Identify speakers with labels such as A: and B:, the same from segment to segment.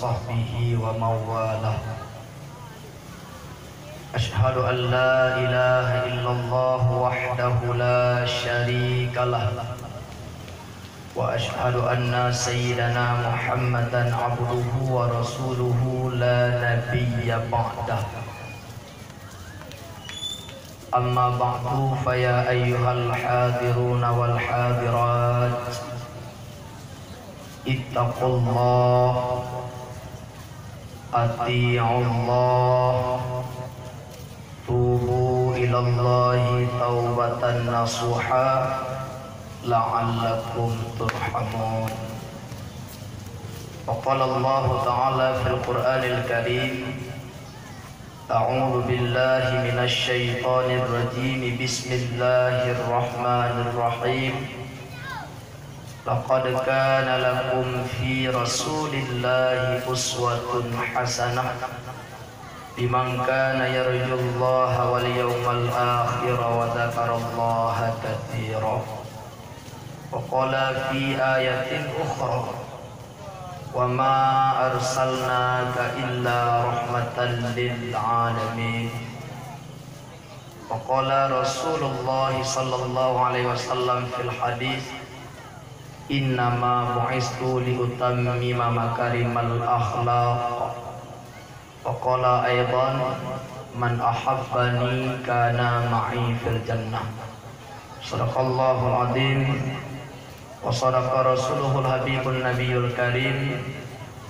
A: وصحبه ومن والاه. أشهد أن لا إله إلا الله وحده لا شريك له، وأشهد أن سيدنا محمدا عبده ورسوله لا نبي بعده. أما بعد فيا أيها الحاضرون والحاضرات، اتقوا الله، أطيعوا الله، توبوا إلى الله توبة نصوحا لعلكم ترحمون. وقال الله تعالى في القرآن الكريم: أعوذ بالله من الشيطان الرجيم، بسم الله الرحمن الرحيم. لقد كان لكم في رسول الله أسوة حسنة لمن كان يرجو الله واليوم الآخر وذكر الله كثيرا. وقال في آية أخرى: وما أرسلناك إلا رحمة للعالمين. وقال رسول الله صلى الله عليه وسلم في الحديث: إنما بعثت لأتمم مكارم الأخلاق. وقال أيضا: من أحبني كان معي في الجنة. صدق الله العظيم وصدق رسوله الحبيب النبي الكريم،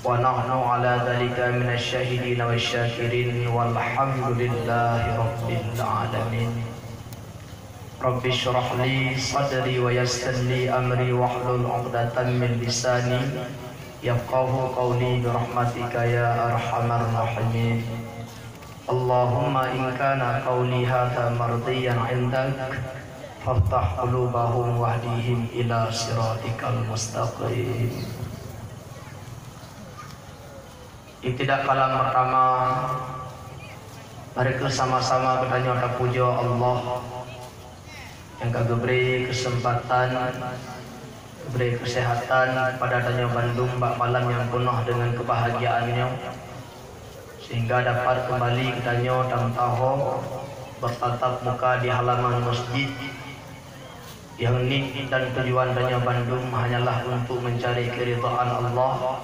A: ونحن على ذلك من الشاهدين والشاكرين، والحمد لله رب العالمين. رب اشرح لي صدري ويسر لي أمري واحلل عقدة من لساني يفقهوا قولي برحمتك يا أرحم الراحمين. اللهم إن كان قولي هذا مرضيا عندك فافتح قلوبهم واهديهم إلى صراطك المستقيم. Tidak kalah pertama, mari kita sama-sama bertanya dan puja Allah yang kagak beri kesempatan, beri kesehatan pada Danau Bandung bak malam yang penuh dengan kebahagiaannya, sehingga dapat kembali ke Danau dan tahu bertatap muka di halaman masjid yang niat dan tujuan Danau Bandung hanyalah untuk mencari keridhaan Allah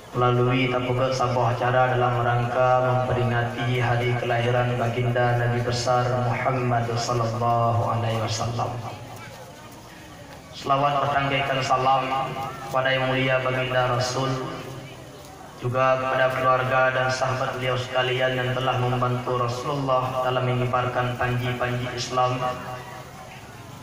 A: melalui tabuka sebuah acara dalam rangka memperingati hari kelahiran baginda Nabi besar Muhammad sallallahu alaihi wasallam. Selawat bertanggikan salam kepada yang mulia baginda Rasul, juga kepada keluarga dan sahabat beliau sekalian yang telah membantu Rasulullah dalam menyebarkan panji-panji Islam.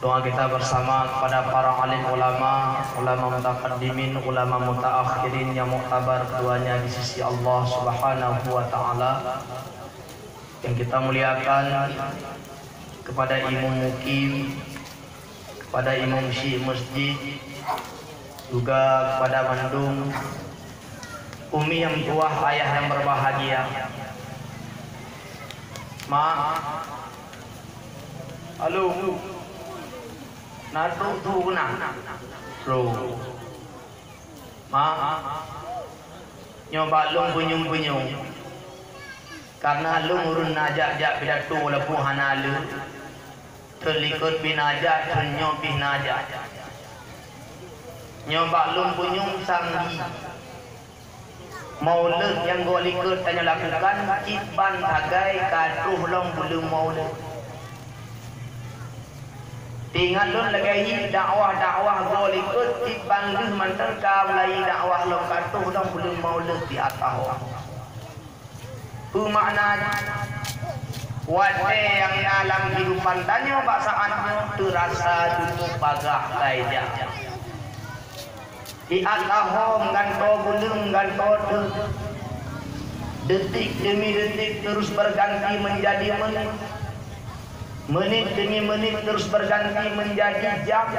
A: Doa kita bersama kepada para alim ulama, ulama mutaqaddimin, ulama mutaakhirin yang muktabar keduanya di sisi Allah Subhanahu wa taala. Yang kita muliakan kepada imam mukim, kepada imam syekh masjid, juga kepada Bandung, umi yang tua, ayah yang berbahagia. Halo. Nadu tu guna, ro, nyoba lung bunyung, karena lung urun najak pidato lepuh hanalu, terlikut binajak ternyo binajak, nyoba lung bunyung sanggi, maulud yang gua likut tanya lakukan, ciban hagai kaduh long belum maulud. Tinggal lun lagi dakwah gol ikut tiban leh mantar ka mulai dakwah lo katuh dong belum mau leh di atas. Makna wate yang dalam kehidupan tanya bahasaannya terasa duduk bagah lainnya. Di atas ganto belum ganto detik demi detik terus berganti menjadi menit. Menit demi menit terus berganti menjadi jam.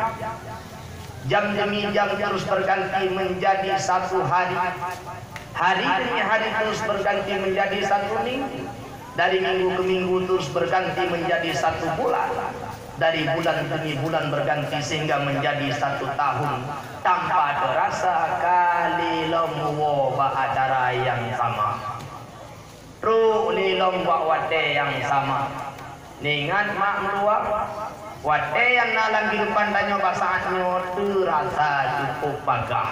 A: Jam demi jam terus berganti menjadi satu hari. Hari demi hari terus berganti menjadi satu minggu. Dari minggu ke minggu terus berganti menjadi satu bulan. dari bulan demi bulan berganti sehingga menjadi 1 tahun tanpa terasa kali lomwo ba acara yang sama. Ru li lomba wate yang sama. Ningan mak merua wate yang nalang kehidupan danyo basaannya terasa cukup bagah.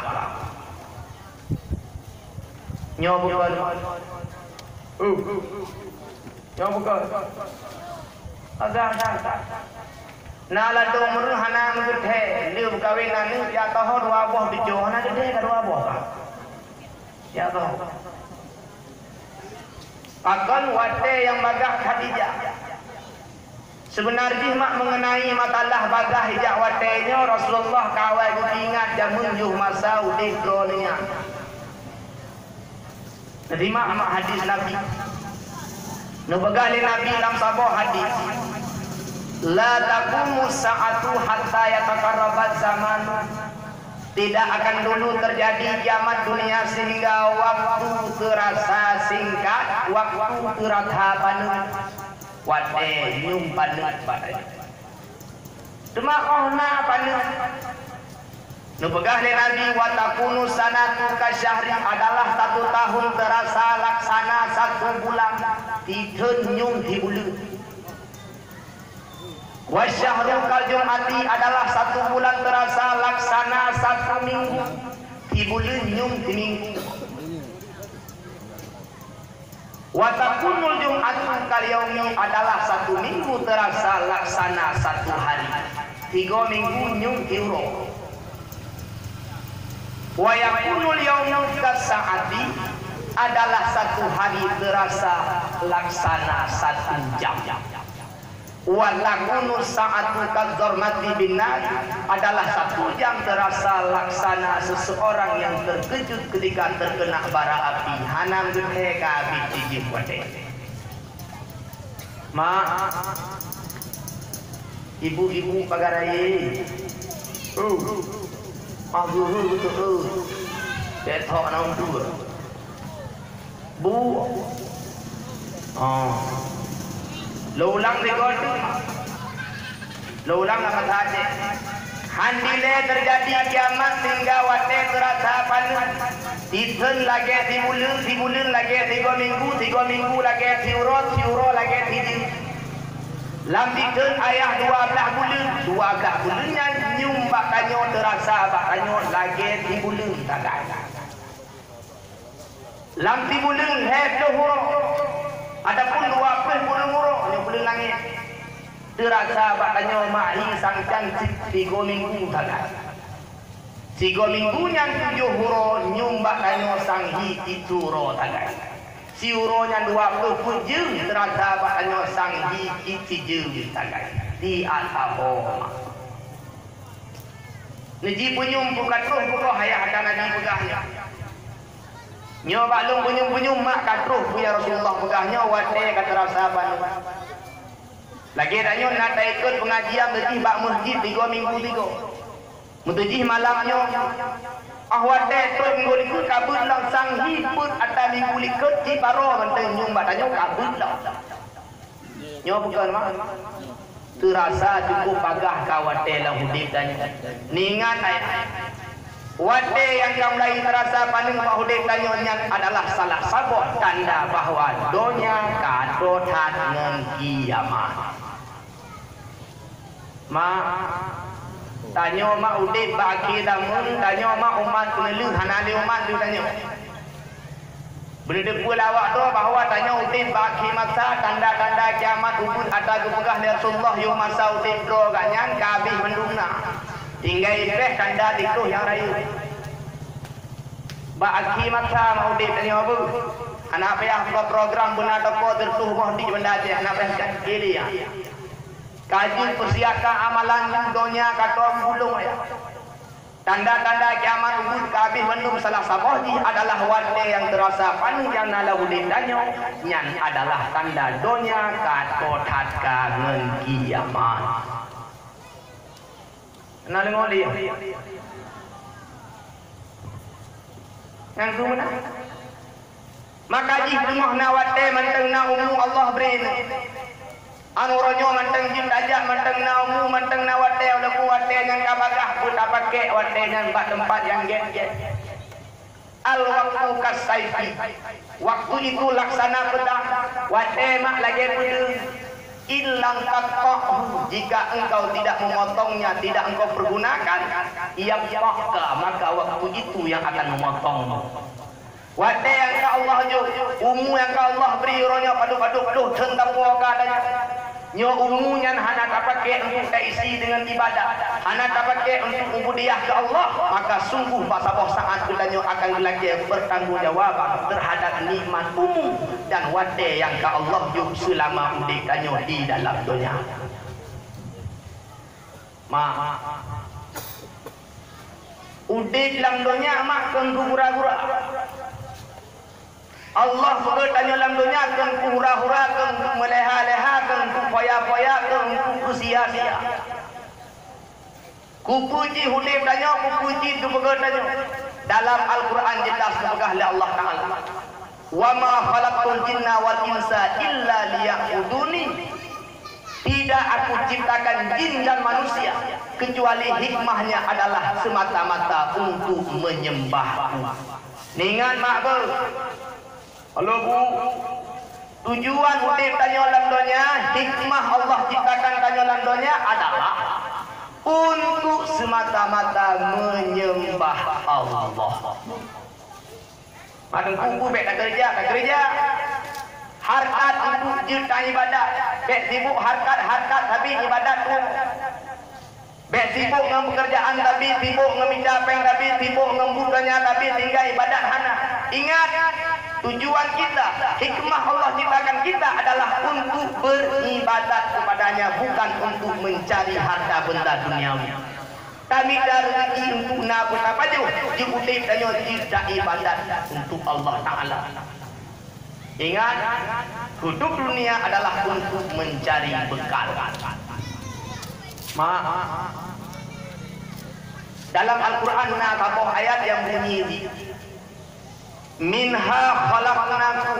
A: Nyo bukan. Nyo bukan. Agak. Nala do meruh hana ngedhe liu kawinan ni ya tahu dua buah bijo hana gede ka dua buah ka ya tahu akan wate yang bagah Khadijah sebenarnya mak mengenai matalah bagah hijak watenya Rasulullah kawai ingat dan menjuh masa udih dronia terima amak hadis Nabi nu bagah Nabi dalam sabah hadis la taqumu sa'atu hatta yataqarrabat zaman. Tidak akan dulu terjadi kiamat dunia sehingga waktu terasa singkat, waktu terasa panen. Wate nyum panen panen. Cuma ohna panen. Nu pegah Nabi wa takunu sanatu kasyahri adalah 1 tahun terasa laksana 1 bulan. Tideun nyum di bulan. Wasyahru kal jumati adalah 1 bulan terasa laksana 1 minggu. Di bulan nyum di minggu. Watakunul jumatu kal yaumi adalah 1 minggu terasa laksana 1 hari. 3 minggu nyum di uro. Wayakunul yaumu kasaati adalah 1 hari terasa laksana 1 jam. Walakunu sa'atu kadzormati binar adalah 1 jam terasa laksana seseorang yang terkejut ketika terkena bara api. Hanam gede ka api cicip wate. Ma, ibu-ibu pagarai. Maguhur betul. Betok naum dua. Bu. Lo ulang rekod. Lo ulang apa saja. Handile terjadi kiamat sehingga wate terasa panen. Tithen lagi di bulan lagi 3 minggu lagi tiuro lagi tidur. Lambikan ayah 12 bulannya nyum bakanyo terasa bakanyo lagi di bulan tagay. Lambi bulan hekto huro. Adapun 20 bulan langit terasa bakanyo mahi sang cantik 3 minggu tagay. 3 minggunya 7 huro nyum bakanyo sang hi ituro tagay. Siuronya 20 jeng terasa bakanyo sang hi jeng tagay di al-ahoma. Neji punyum bukan roh hayah akan nabi pegahnya. Nyo baklung punyum mak katruh punya Rasulullah pegahnya wate kata terasa ban. Lagi danyo nak ikut pengajian neji bak masjid 3 minggu 3. Mutuji malamnya ahwate tu minggu liku kabut lang sang hiput atau minggu liku di paro menteng nyum batanya kabut lang. Nyo bukan mak. Terasa cukup bagah kawate lah hudip dan ningan ayat. Wate yang kamulai terasa paling pak hudip dan nyonya adalah salah satu tanda bahawa donya kadotat dengan kiamat. Ma tanyo mak udip bagi damun tanyo mak umat kelelu hanali umat tu tanyo berdepu lawak tu bahawa tanyo udip bagi masa tanda-tanda kiamat ubud ada kepegah dari Rasulullah yo masa udip do ganyan kabih mendungna tinggal ibeh tanda dikruh yang rayu bagi masa mau udip tanyo abu anak payah program benar toko tertuh mohdi benda je anak payah kat kiri ya. Kaji persiapkan amalan dunia kata bulung ya. Tanda-tanda kiamat ubud kabih menung salah saboh adalah wate yang terasa panjang nala udin danyo nyan adalah tanda dunia kata tatka ngen kiamat. Kenal ngol dia. Yang tu mana? Maka jih tengah na wate menteng na Allah beri. anu ronyo manteng jin dajak manteng naumu manteng nawate lebu wate yang kabagah pun tak pakai wate yang bak tempat yang get al waktu kasaifi waktu itu laksana pedang wate mak lagi pedang ilang taqahu jika engkau tidak memotongnya tidak engkau pergunakan ia maka waktu itu yang akan memotongmu. Wate yang ka Allah jo, umu yang ka Allah beri ronya padu tentang puaka adanya. Nyo umunya hana tak pakai untuk isi dengan ibadah, hana tak pakai untuk ubudiah ke Allah, maka sungguh pasabah saat kedanyo akan lagi bertanggungjawab terhadap nikmat umum dan wate yang ka Allah jo selama udikanyo di dalam dunia. Udik dalam dunia mak kan gura-gura. Allah bertanya dalam dunia kan hura-hura kan meleha-leha kan foya-foya kan sia-sia. Kupuji hudib tanya kupuji tu bertanya dalam Al-Quran jelas sebegah oleh Allah Taala. Wa ma khalaqtul jinna wal insa illa liya'buduni. Tidak aku ciptakan jin dan manusia kecuali hikmahnya adalah semata-mata untuk menyembahku. Ningan mak ber. Halo bu, tujuan hidup tanya dalam dunia, hikmah Allah ciptakan tanya dalam dunia adalah untuk semata-mata menyembah Allah. Madung kuku bek tak kerja. Harkat untuk juta ibadat, bek sibuk harkat tapi ibadat tu. Bek sibuk dengan pekerjaan tapi sibuk dengan minjapeng tapi sibuk dengan budanya tapi tinggal ibadat hana. Ingat, tujuan kita, hikmah Allah ciptakan kita adalah untuk beribadat kepadanya, bukan untuk mencari harta benda duniawi. Kami dah rezeki untuk nak apa je, diutip tanya tidak ibadat untuk Allah Taala. Ingat, hidup dunia adalah untuk mencari bekal. Dalam Al-Quran ada ayat yang bunyi minha khalaqnakum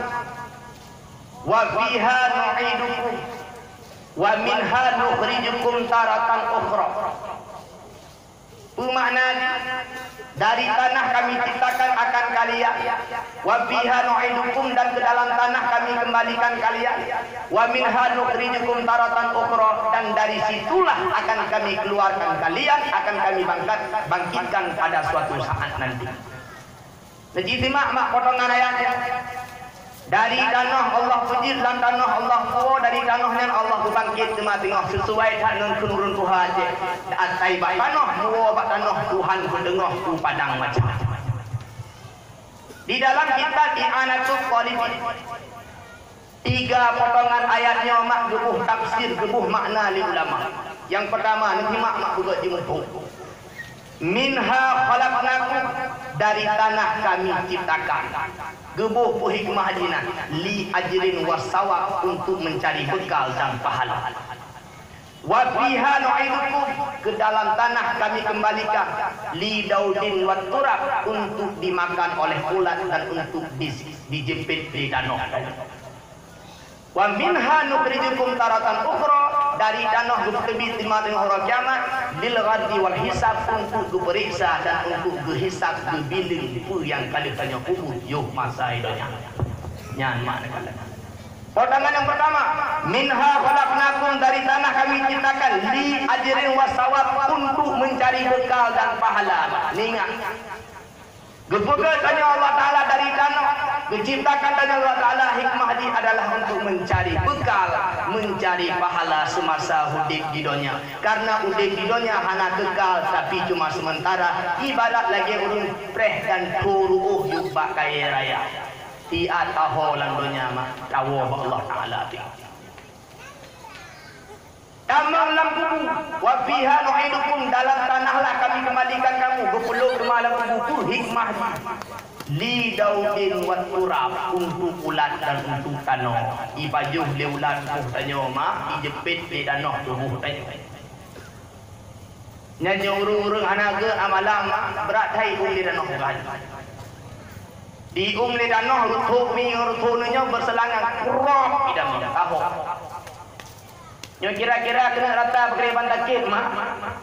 A: wa fiha nu'idukum wa minha nukhrijukum taratan ukhra. Bermakna dari tanah kami ciptakan akan kalian, wa fiha nu'idukum dan ke dalam tanah kami kembalikan kalian, wa minha nukhrijukum taratan ukhra dan dari situlah akan kami keluarkan kalian, akan kami bangkitkan pada suatu saat nanti. Jadi simak potongan ayatnya. Dari tanah Allah pujir dan tanah Allah tua, dari tanahnya Allah berbangkit tengah-tengah sesuai dengan keruntuhan je. Atai bak tanah tua bak tanah Tuhan berdengah tu padang macam. Di dalam kitab I'anatul Talibin 3 potongan ayatnya mak gebuh tafsir gebuh makna li ulama. Yang pertama nanti mak buka jemput. Minha khalaqnakum dari tanah kami ciptakan. Gebuh pu hikmah jinan li ajrin wasawab untuk mencari bekal dan pahala. Wa fiha nu'idukum ke dalam tanah kami kembalikan li daudin wat turab untuk dimakan oleh ulat dan untuk dijepit di danau. Wa minha nukhrijukum taratan ukhra dari danau lebih timah dengan orang kiamat lil ghaddi wal hisab untuk diperiksa dan untuk dihisab dibiling pu yang kali tanya kubur yo masa hidupnya nyan mana kala. Potongan yang pertama minha khalaqnakum dari tanah kami ciptakan li ajrin wasawab untuk mencari bekal dan pahala. Ingat gebuka tanya Allah Ta'ala dari tanah diciptakan tanya Allah Ta'ala hikmah di adalah untuk mencari bekal, mencari pahala semasa hidup di dunia. Karena hidup di dunia hanya kekal tapi cuma sementara. Ibarat lagi urung preh dan kuruh jumpa kaya raya tiat tahu lang dunia mah tahu Allah Ta'ala ti tamam lam kubu wa fiha nu'idukum dalam tanahlah kami kembalikan kamu berpeluk ke malam kubu hikmah li daudin wa turab untuk ulat dan untuk tanah ibajuh le ulat buh tanya mak dijepit di danau tubuh tanya nyanyi urung-urung anaga amalang berat hai di danau di di danau rutuh mi rutuhnya berselangan kurang tidak tahu Nyo kira-kira kena rata berkeriban takit mah.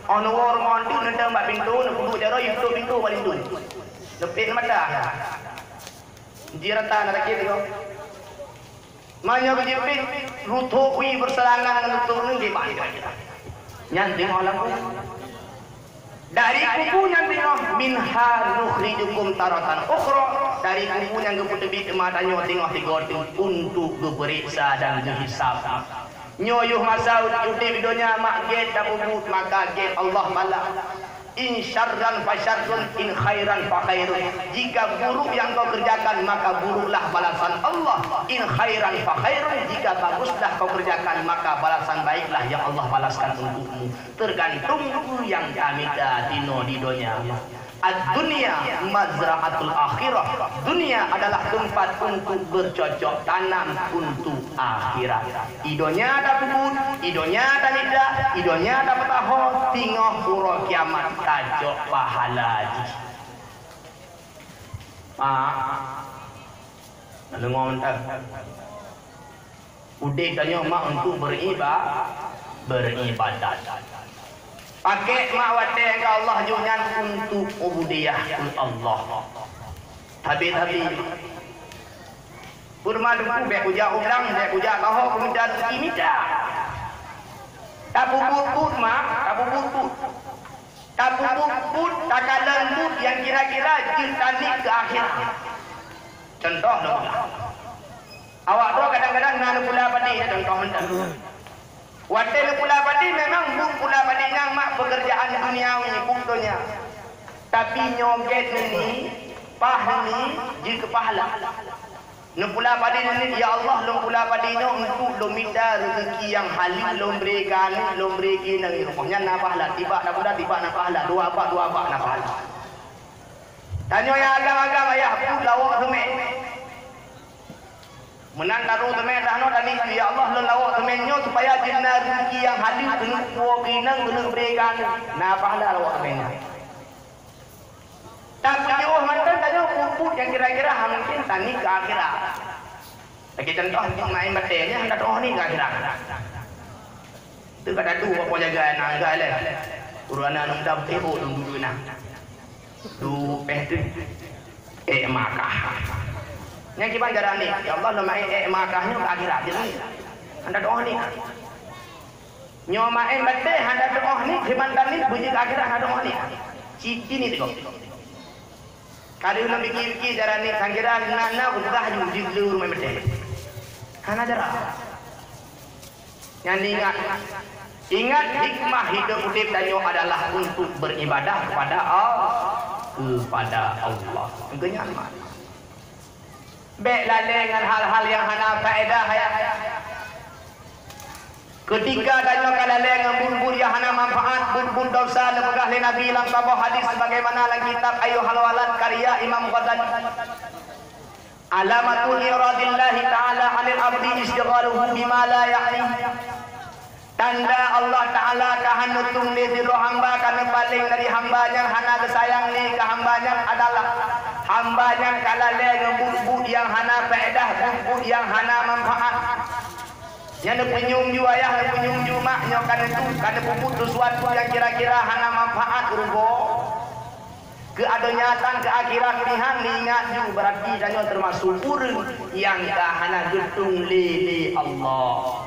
A: Ono war montu nenda mbak pintu, nak kudu jaro itu pintu paling tu. Lepin mata. Jirata nak takit tu. Manya berjepit rutuk wi berselangan dengan lutuk ni gimana kira-kira. Nyanting alam pun. Dari kuku yang tengok minha nukhrijukum taratan ukhra, dari kuku yang gepu-tepi matanya tengok tiga untuk diperiksa dan dihisab. Nyoyuh masa uti bidonya mak get tak bubut maka get Allah bala. In syarran fa syarrun in khairan fa khairun. Jika buruk yang kau kerjakan maka buruklah balasan Allah. In khairan fa khairun. Jika baguslah kau kerjakan maka balasan baiklah yang Allah balaskan untukmu. Tergantung yang kami dino di dunia. Ad-dunya mazra'atul akhirah. Dunia adalah tempat untuk bercocok tanam untuk akhirat. Idonya ada bubut, idonya ada lidah, idonya ada petaho, tinggal pura kiamat tajok pahala haji. Lalu ngomong tak? Udah tanya mak untuk beribadat. Pakai mak wate ke Allah junyan untuk ubudiyah Allah. Tapi kurma duku bek ujak ulang, bek ujak kau kemudian kimita. Tak bubut mak, tak bubut. Tak bubut, tak lembut yang kira-kira jintani ke akhirat. Contoh dong. Awak tu kadang-kadang nak pula padi contoh mendak. Watel pula padi memang buk pula padi yang mak pekerjaan duniawi buktonya. Tapi nyoget ini, pah ini jika pahala. Pula padi ini ya Allah pula padinya untuk minta rezeki yang halal berikan nang rumahnya na pahala tiba na budak tiba na pahala dua abak na pahala. Tanya ya agam-agam ayah pun lawak semek. Menang taruh temen dah no tadi ya Allah lawak temennya supaya jenna rezeki yang halal kena kuoginang kena berikan na pahala lawak temennya. Tak jauh mantan tanya pupuk yang kira-kira mungkin tani ke akhirat. Lagi contoh main batenya hendak doh ni ke akhirat. Tu kada tu apa jaga naga le. Urana nang dam tebo dulu nak. Tu pehtu makah. Yang kita jalan ni, ya Allah nama makahnya ke akhirat jadi. Hendak doh ni. Nyo main bate hendak doh ni himan tani bunyi ke akhirat hendak doh ni. Cici ni tengok. Kalau nak fikir jalan ni, sangkira nana udah jujur dulu rumah mereka. Karena jarak. Yang ingat hikmah hidup urip danyo adalah untuk beribadah kepada Allah. Enggaknya apa? Baik lalai dengan hal-hal yang hana faedah ya. Ketika danyo kalale dengan bun-bun yang hana manfaat, bun-bun dosa lepegah le Nabi dalam sebuah hadis sebagaimana dalam kitab Ayyuhal Walad karya Imam Ghazali. Alamatul iradillahi ta'ala 'anil abdi istighaluhu bima la ya'ni. Tanda Allah Ta'ala kahanutung ni diro hamba kana paling dari hambanya hana kesayang ni ke hambanya adalah hambanya kalale dengan bun-bun yang hana faedah, bun-bun yang hana manfaat. Yang penyungju ayah, penyungju maknya kan itu kan puput sesuatu yang kira-kira hana manfaat rugo keadanyatan ke akhirat lihan ingat ju berarti danyo termasuk urang yang dah hana gedung lele Allah.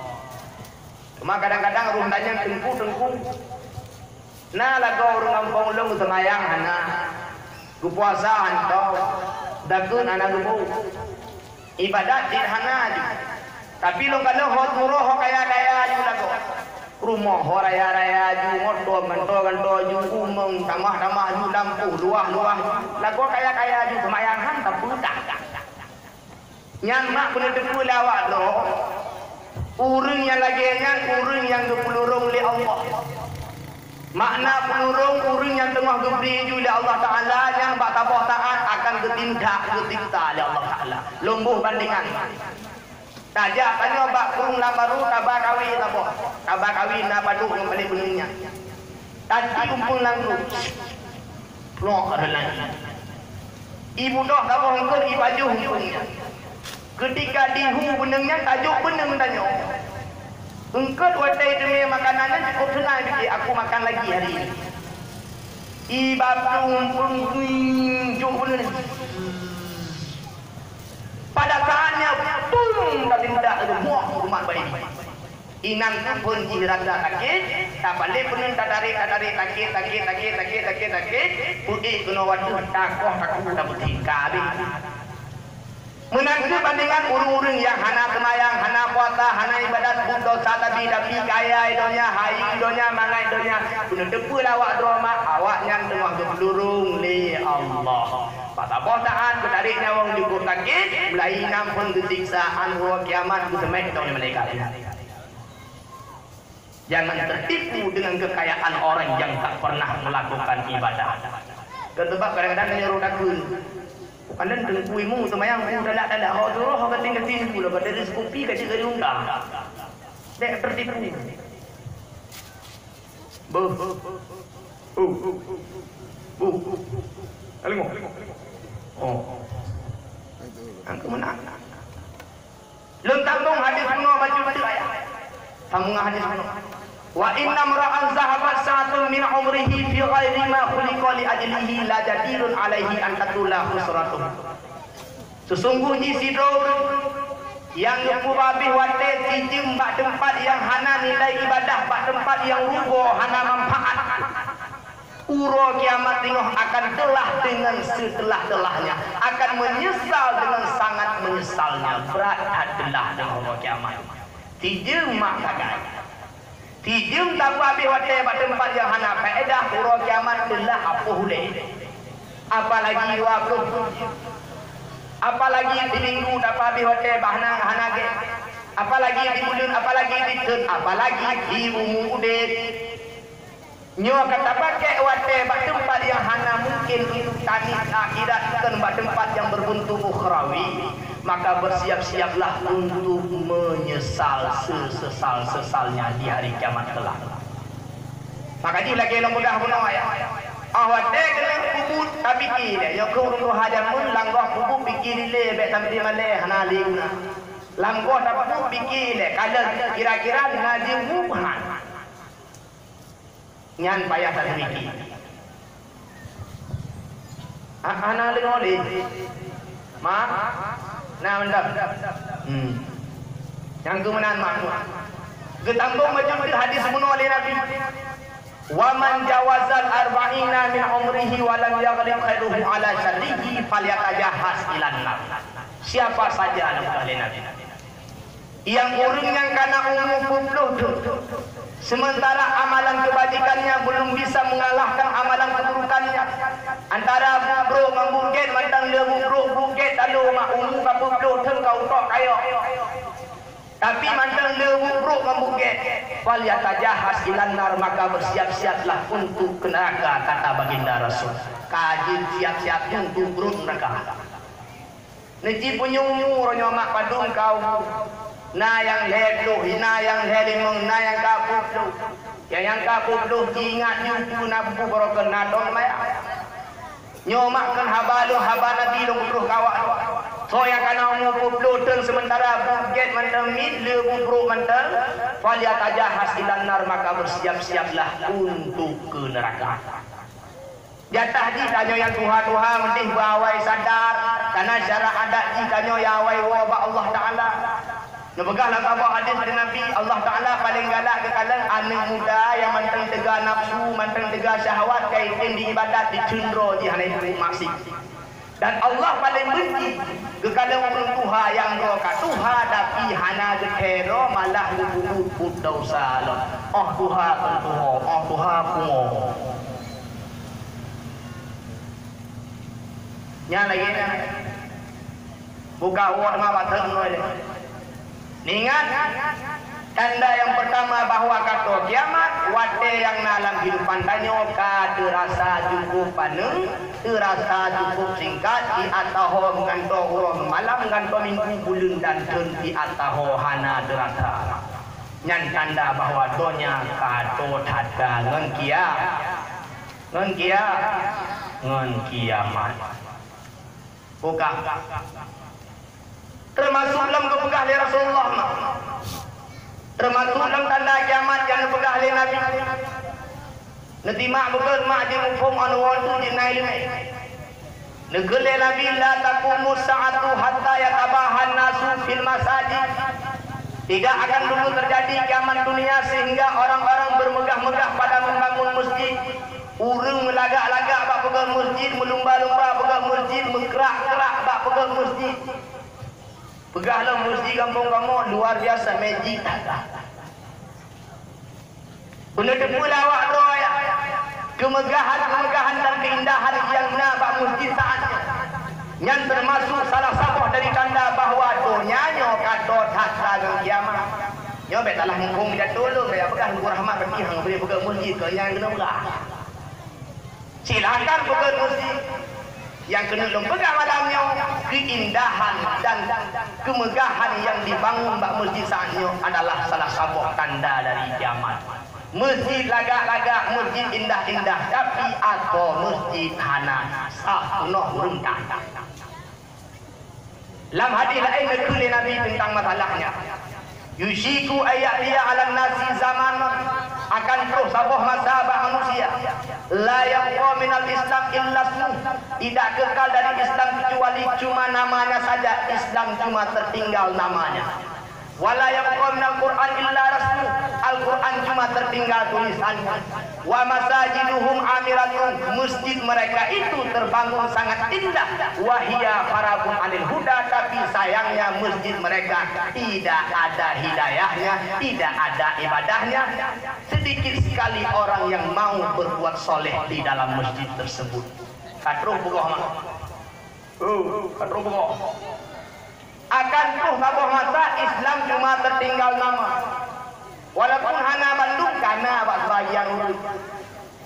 A: Cuma kadang-kadang rundanya tengku nah lagu urang kampung long semayang hana puasa hantau dagun anak rubo ibadat di hana ju. Tapi lo kalau hot murah ho kaya-kaya ju lagu. Rumah ho raya-raya ju motor mentor ju umeng tamah-tamah ju lampu luah-luah. Lagu kaya-kaya ju semayangan tak budak. Nyan mak punya depu lawak lo. Urang yang lagi nyan urang yang dipelurung oleh Allah. Makna pelurung urang yang tengah diberi ju oleh Allah Taala yang bak tabah taat akan ketindak ketikta oleh Allah Taala. Lumbuh bandingan. Tajak tanya bak kurung baru tabak kawin apa? Tabak kawin nak padu yang paling benarnya. Tadi kumpul langgu. Loh ada lagi. Ibu dah tabah engkau di baju hukumnya. Ketika dihu benarnya tajuk benar tanya.
B: Engkau watai demi makanannya cukup senang fikir aku makan lagi hari ini. Ibabung pun pada saatnya pun tak tindak ada muak rumah bayi. Inang pun rasa sakit, tak balik pun tak tarik sakit. Putih kena waduh takoh tak putih kabin. Menangkap bandingan urung-urung yang hana kemayang, hana puasa, hana ibadat, dosa tapi kaya idonya, hai idonya, mangai idonya. Punya depu lawak drama, awak yang tengah berlurung li Allah. Pada bosan ketarik nyawang dibuat sakit, mulai nampun kesiksaan ruang kiamat kusemek tahun mereka. Jangan tertipu dengan kekayaan orang yang tak pernah melakukan ibadah. Ketebak kadang-kadang menyuruh dakun. Pandang dengan kuimu semayang ku dalak hok suruh hok keting pula pada rezeki kopi kat cik undang. Dek tertipu. Alimo. Oh. Angku menang. Lem tambung hadis kuno baju ayat. Sambung hadis kuno. Wa inna mar'an zahabat sa'atun min umrihi fi ghairi ma khuliqa li ajlihi la jadirun alaihi an tatula khusratuh. Sesungguhnya si yang kubabih wate cijem bak tempat yang hana nilai ibadah, bak tempat yang rugo hana manfaat. Uro kiamat tengok akan telah dengan setelah-telahnya, akan menyesal dengan sangat menyesalnya. Berat adalah dengan uro kiamat. Cijem mak kagai. Tijem tak habis watai pada tempat yang hana faedah uro kiamat telah apa hulai. Apalagi waktu, apalagi di minggu tak habis watai bahana hana ke. Apalagi di bulan, apalagi di tahun, apalagi di umur udet. Nyo kata pakai watai pada tempat yang hana mungkin itu tani akhirat kan pada tempat yang berbentuk ukhrawi. Maka bersiap-siaplah untuk menyesal sesal-sesalnya di hari kiamat kelak. Maka dia lagi mudah pun ya. Awak dek kena kubut tapi kira. Yang kau hadamun langgah kubut pikir le bet sampai maleh hanali guna. Langgah tak kubut pikir le kalau kira-kira ngaji mubhan. Nyan payah tak mikir. Hanali ngoli. Ma nah mendap. Yang kemenan makmur. Ketambung macam hadis bunuh oleh Nabi. Wa man jawazal arba'ina min umrihi wa lam yaghlib khairuhu ala syarrihi falyatajahhas ilan nar. Siapa saja oleh Nabi yang urung yang kana umur 20 sementara amalan kebajikannya belum bisa mengalahkan amalan keburukannya. Antara bro membuket mandang le bro buket lalu mak umur kapu bro kau tok kayo. Tapi mandang le bro membuket fal yatajahhas ilan nar, maka bersiap-siaplah untuk ke neraka kata baginda Rasul. Kaji siap-siap untuk buruk neraka. Neji punya umur nyomak padung kau. Na yang leluh, na yang helimung, na yang kapupluh. Yang kapupluh ingat nyuku nabu borokan nadon maya. Nyomak kan habalu habana bilung bro kawak. So yang kana umupupluh dan sementara buget mentemit lebu bro mentel. Faliat aja hasilan nar, maka bersiap-siaplah untuk ke neraka. Jatah di kanyo yang Tuha mendih bawai sadar. Karena cara adat di kanyo yang awai wabak Allah Ta'ala. Nebegahlah kabar hadis dari Nabi, Allah Ta'ala paling galak ke kalangan anak muda yang manteng tegak nafsu, manteng tegak syahwat, kaitin di ibadat, di cundro, di hanai maksik. Dan Allah paling benci ke kalangan orang Tuha yang roka Tuha tapi hana ke kero malah lubut putau salam. Oh Tuha pentuho, oh Tuha pungo. Nya lagi ni. Buka uang ngawat terus. Ingat tanda yang pertama bahwa kata kiamat wate yang dalam kehidupan tanyo ka terasa cukup paneng, terasa cukup singkat di ataho nganto urang malam nganto minggu bulan dan tahun di ataho hana terasa. Nyan tanda bahwa donya kato tada ngan kiamat. Buka. Termasuk dalam kebegah dari Rasulullah. Termasuk dalam tanda kiamat yang dipegang oleh Nabi. Nanti mak betul mak je mufhum anu tu je naik limit. Negele Nabi la taqumu sa'atu hatta yatabahan nasu fil masajid. Tidak akan dulu terjadi kiamat dunia sehingga orang-orang bermegah-megah pada membangun masjid. Urung melagak-lagak bak pegang masjid, melumba-lumba pegang masjid, mengkerak-kerak bak pegang masjid. Pegahlah masjid kampung kamu luar biasa magic. Benda depulah awak doa kemegahan dan keindahan yang nak masjid saatnya. Yang termasuk salah satu dari tanda bahawa donya nyo kado tasa dengan kiamat. Nyo betalah mengkong dia tolong dia pegang Ibu Rahmat berarti hang boleh pegang masjid ke yang kena pegang. Silakan pegang masjid. Yang kena pegang malamnya keindahan dan kemegahan yang dibangun bak masjid saatnya adalah salah satu tanda dari kiamat. Masjid lagak-lagak, masjid indah-indah, tapi atau masjid hana sahunah rentang. Dalam hadis lain ditulis Nabi tentang masalahnya. Yushiku ayat dia ala nasi zaman akan terus sabuh masa bak manusia. La yaqwa minal Islam illa ismu. Tidak kekal dari Islam kecuali cuma namanya saja. Islam cuma tertinggal namanya. Wala yaqwa minal Quran illa rasmu. Al-Quran cuma tertinggal tulisannya. Wa masajiduhum amiratun. Masjid mereka itu terbangun sangat indah. Wahia farabun anil huda. Tapi sayangnya masjid mereka tidak ada hidayahnya, tidak ada ibadahnya. Sedikit sekali orang yang mau berbuat soleh di dalam masjid tersebut. Katruh bukoh mah. Katruh bukoh. Akan tuh babuh masa Islam cuma tertinggal nama. Walaupun hana bandung karena bak sebagian urut.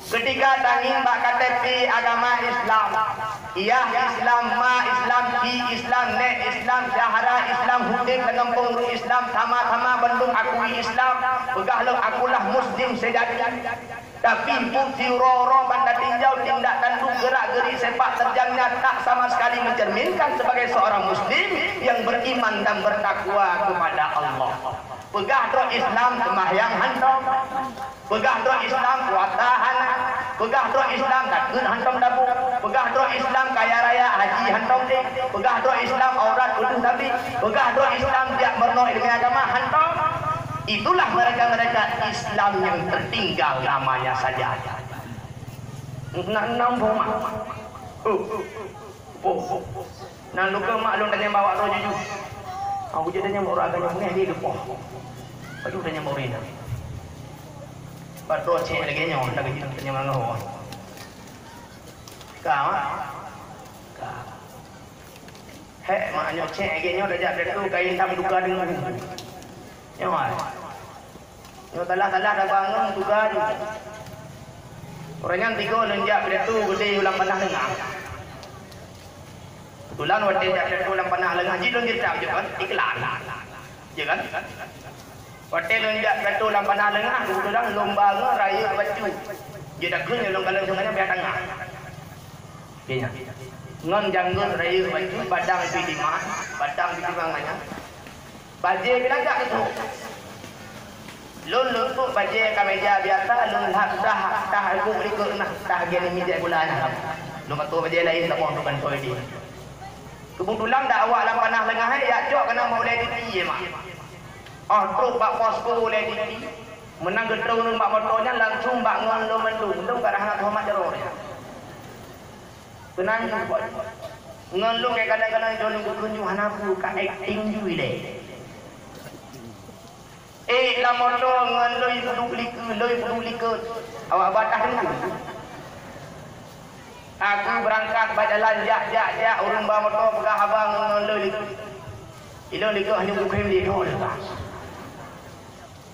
B: Ketika tangin bak KTP agama Islam, iya Islam, ma Islam, ki Islam, ne Islam, syahara Islam, hukum penempung Islam, sama-sama bandung akui Islam, pegahlah akulah Muslim sejati. Tapi bukti roro bandar tinjau tindak tanduk gerak-geri sepak terjangnya tak sama sekali mencerminkan sebagai seorang Muslim yang beriman dan bertakwa kepada Allah. Pegah doa Islam sembahyang hantam, pegah doa Islam puasa hana, pegah doa Islam takut hantam dabu, pegah doa Islam kaya raya haji hantam dek, pegah doa Islam aurat kudu tapi, pegah doa Islam tiap berno ilmu agama hantam. Itulah mereka-mereka Islam yang tertinggal namanya saja. Nak nambung mak. Nak luka mak lu tanya bawa roh jujur. Aku jadi tanya bawa agaknya punya dia depoh. Padu tanya bawa rina. Padu cek lagi nyawa tak kecil tanya mana ho. Kau heh maknya cek lagi nyawa dah jadi tu kain tam duka dengan nyawa. Nyawa talah-talah dah bangun duka tu. Orangnya tiga lenjak dia tu gede ulang panah lengah. Tulan waktu dia ulang panah lengah jidon dia tak je kan iklan. Je kan? Waktu lenjak dia ulang panah lengah kebetulan lomba raya batu. Dia dah kena long kalau sebenarnya biar tengah. Dia ngon janggut raya batu padang pidiman, padang pidimangannya. Bajai bilang tak itu. Lun tu bajai kemeja biasa lun dah aku berikut nak dah gini meja bulan. Lun tu bajai lain tak mau tukan toy dia. Kebetulan dak awak lang panah lengah ya jok kena mau lady je mak. Oh truk bak posko lady. Menang gedung nun bak motornya langsung bak ngon lo mendung ke arah Muhammad Jaror. Kenan buat. Ngon lu kayak kadang-kadang jono tunjuk hanaku ka acting jui le. La motor ngon loi peduli ke awak batah dulu. Aku berangkat berjalan jak urung bawa motor pegah abang ngon loi. Ilon liku hanya bukan dia tu.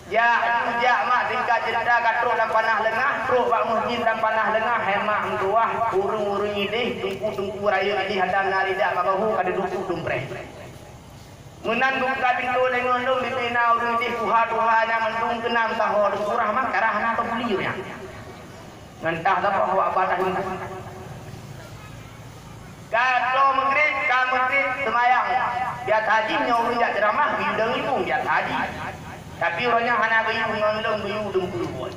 B: Jak mak tingkat cerita katruk dan panah lengah, truk bak masjid dan panah lengah, hemak mengkuah, urung-urung ini, tungku raya ini hadam naridak babahu kada duku dumpre. Menan buka pintu lengon lu bipina urung ini tuha-tuhanya mendung kenam tahu surah mak karahana atau beliunya. Ngentah tak awak batah ini. Kato maghrib semayang. Biat haji nyurung jak ceramah bidang ilmu biat haji. Tapi orangnya hana gayu ngelong gayu dengku buat.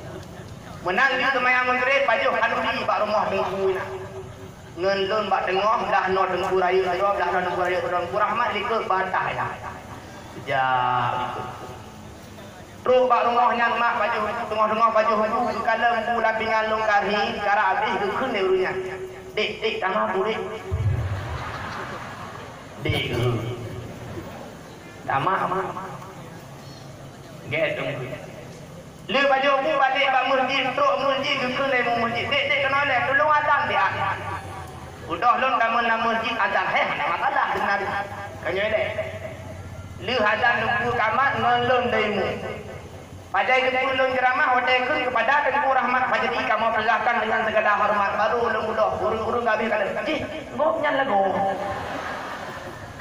B: Menang di semayang maghrib pajuh kanuri bak rumah dengku nak. Ngelon bak tengah dah no dengku raya saja dah no dengku raya dengku rahmat likut batah dah. Sejak itu. Terus bak rumahnya mak pajuh tengah-tengah pajuh tu kalau pu lapingan long kari cara habis tu kun dia urunya. Dek tambah bu dek. Dek. Tamak mak. Get tunggu. Lu baju aku balik bak masjid, teruk masjid ke lemu masjid. Dek kena leh, tolong azan dia. Udah lon kamu nama masjid azan, mana masalah dengar. Kanyo dek. Lu azan nunggu kamat ngelon demu. Pada itu lon ceramah hotel kun kepada tengku rahmat hajati kamu perlakukan dengan segala hormat baru lon udah urung-urung habis kali. Cih, ngoknya lagu.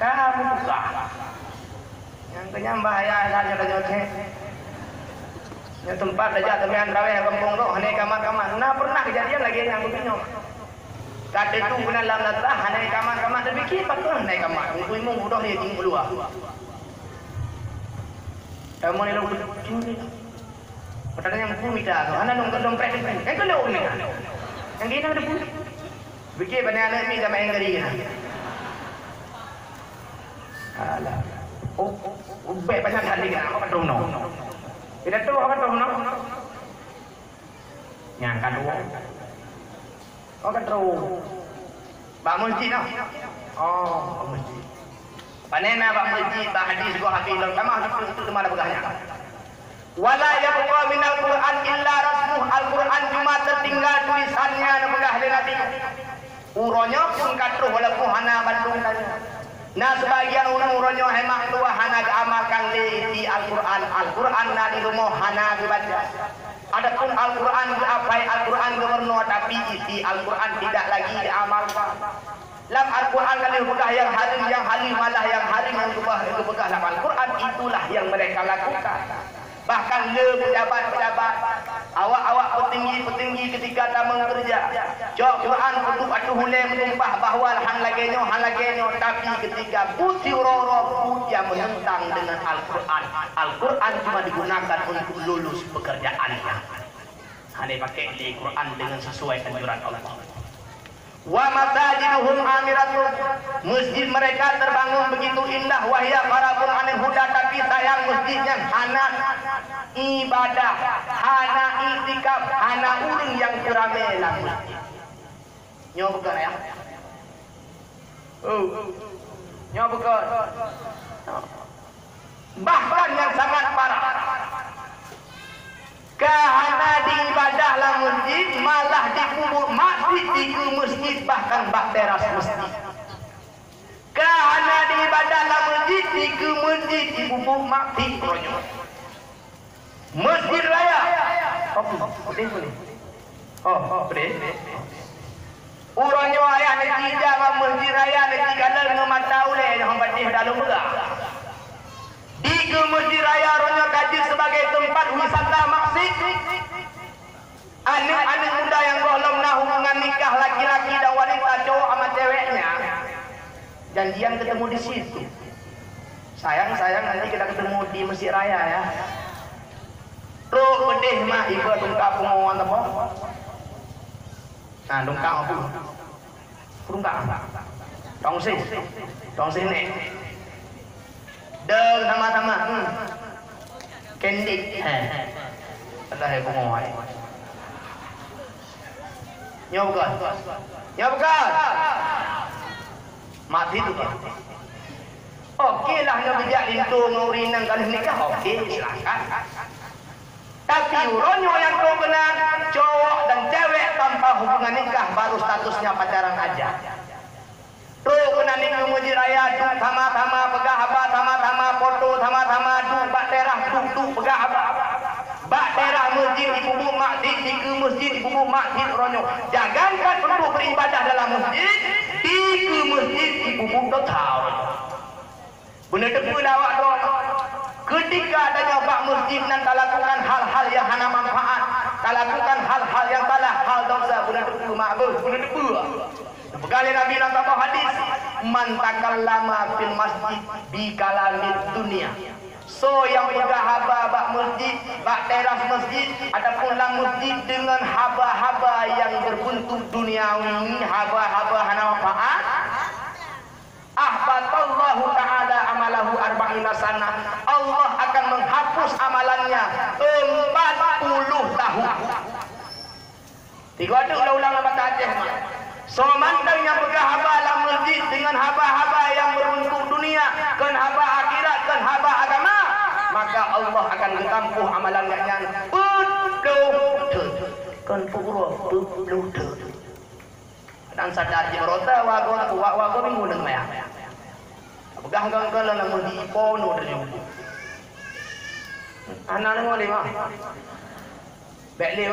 B: Kamu buka. Yang kenyang bahaya saja saja. Yang tempat saja teman raweh kampung tu hanya kamar-kamar. Nah pernah kejadian lagi yang begini. Kata tu guna dalam latah hanya kamar-kamar terfikir patut naik kamar. Ibu udah dia tinggal keluar. Kamu ni lu curi. Katanya yang buku minta tu. Hana nunggu dompet ni. Yang kedua ni. Yang ini ada buku. Fikir pada anak ni sama yang geri kan. Alah. Baik banyak kali kan apa tu no. Tidak tahu apa tu no. Yang kedua. Oh kedua. Pak masjid no. Oh, masjid. Panena pak masjid pak hadis gua hafizul kamah itu mana begahnya. Wala yabqa minal Qur'an illa rasmuh. Al-Qur'an cuma tertinggal tulisannya begah Nabi. Uronya pun katruh walaupun hana Bandung tanya. Nah sebagian orang-orangnya hemat tua hana keamalkan di Al-Quran. Al-Quran na di rumah hana dibaca. Adapun Al-Quran diapai Al-Quran gemerno tapi isi Al-Quran tidak lagi diamalkan. Dalam Al-Quran kali begah yang halim malah yang halim yang begah dalam Al-Quran itulah yang mereka lakukan. Bahkan pejabat-pejabat, awak-awak petinggi-petinggi ketika tamu kerja, jawab Quran untuk atuhule menumpah bahawa han lagenyo, tapi ketika buti roro yang menentang dengan Al-Quran. Al-Quran cuma digunakan untuk lulus pekerjaannya. Hanya pakai di Quran dengan sesuai anjuran Allah. Wa masajiduhum amiratun. Masjid mereka terbangun begitu indah wahya qarabun anil huda, tapi sayang masjidnya hana ibadah, hana itikaf, hana urang yang ramai lah masjid. Nyo bukan ya? Nyo bukan. Bahkan yang sangat parah. Kahana di ibadah lah masjid, malah dikubur masjid di masjid bahkan bak teras masjid. Kahana di ibadah lah masjid di masjid dikubur masjid ronyo. Masjid raya. Boleh. Boleh. Uronyo ayah negeri jaga masjid raya negeri kalau ngemata oleh yang batih dalam belah. Di masjid raya ronyo kaji sebagai tempat wisata maksud. Anak-anak muda yang belum nak hubungan nikah laki-laki dan wanita cowok sama ceweknya janjian ketemu di situ. Sayang nanti kita ketemu di masjid raya ya. Roh pedih mah ibu tungkap pengawan apa? Nah tungkap apa? Tungkap. Tong sini. Deng sama-sama. Kendik. Allah ya pengawan. Nyobukan. Mati tu kan. Okeylah nak bijak lintung ngurinan kali nikah. Okey, silakan. Tapi uronyo yang kau kenal cowok dan cewek tanpa hubungan nikah baru statusnya pacaran aja. Tuh kena nikah muji raya duk sama-sama pegah apa sama-sama foto sama-sama duk bak terah duk pegah apa. Bak terah masjid di bubuk masjid di masjid di bubuk masjid uronyo. Jangankan untuk beribadah dalam masjid di masjid di bubuk total. Benar tepu lawak doa. Ketika adanya bak masjid dan lakukan hal-hal yang hana manfaat, lakukan hal-hal yang salah, hal dosa, benar tepu makbul, benar tepu. Bekali Nabi nak tambah hadis, man takallama fil masjid bi kalamid dunia. So yang pegang haba bak masjid, bak teras masjid ataupun lang masjid dengan haba-haba yang berbentuk duniawi, haba-haba hana manfaat, ahbatallahu ta'ala amalahu arba'ina sana. Allah akan menghapus amalannya 40 tahun. Tiga ada ulang-ulang kata Aceh. So mandang yang pegang haba lang masjid dengan haba-haba yang berbentuk dunia, kan haba akhirat, kan haba agama, maka Allah akan mengampuh amalan yang kan puluh dan sadar je berota wago minggu nang maya pegang kalau namun di pono dari anak ni boleh mah balik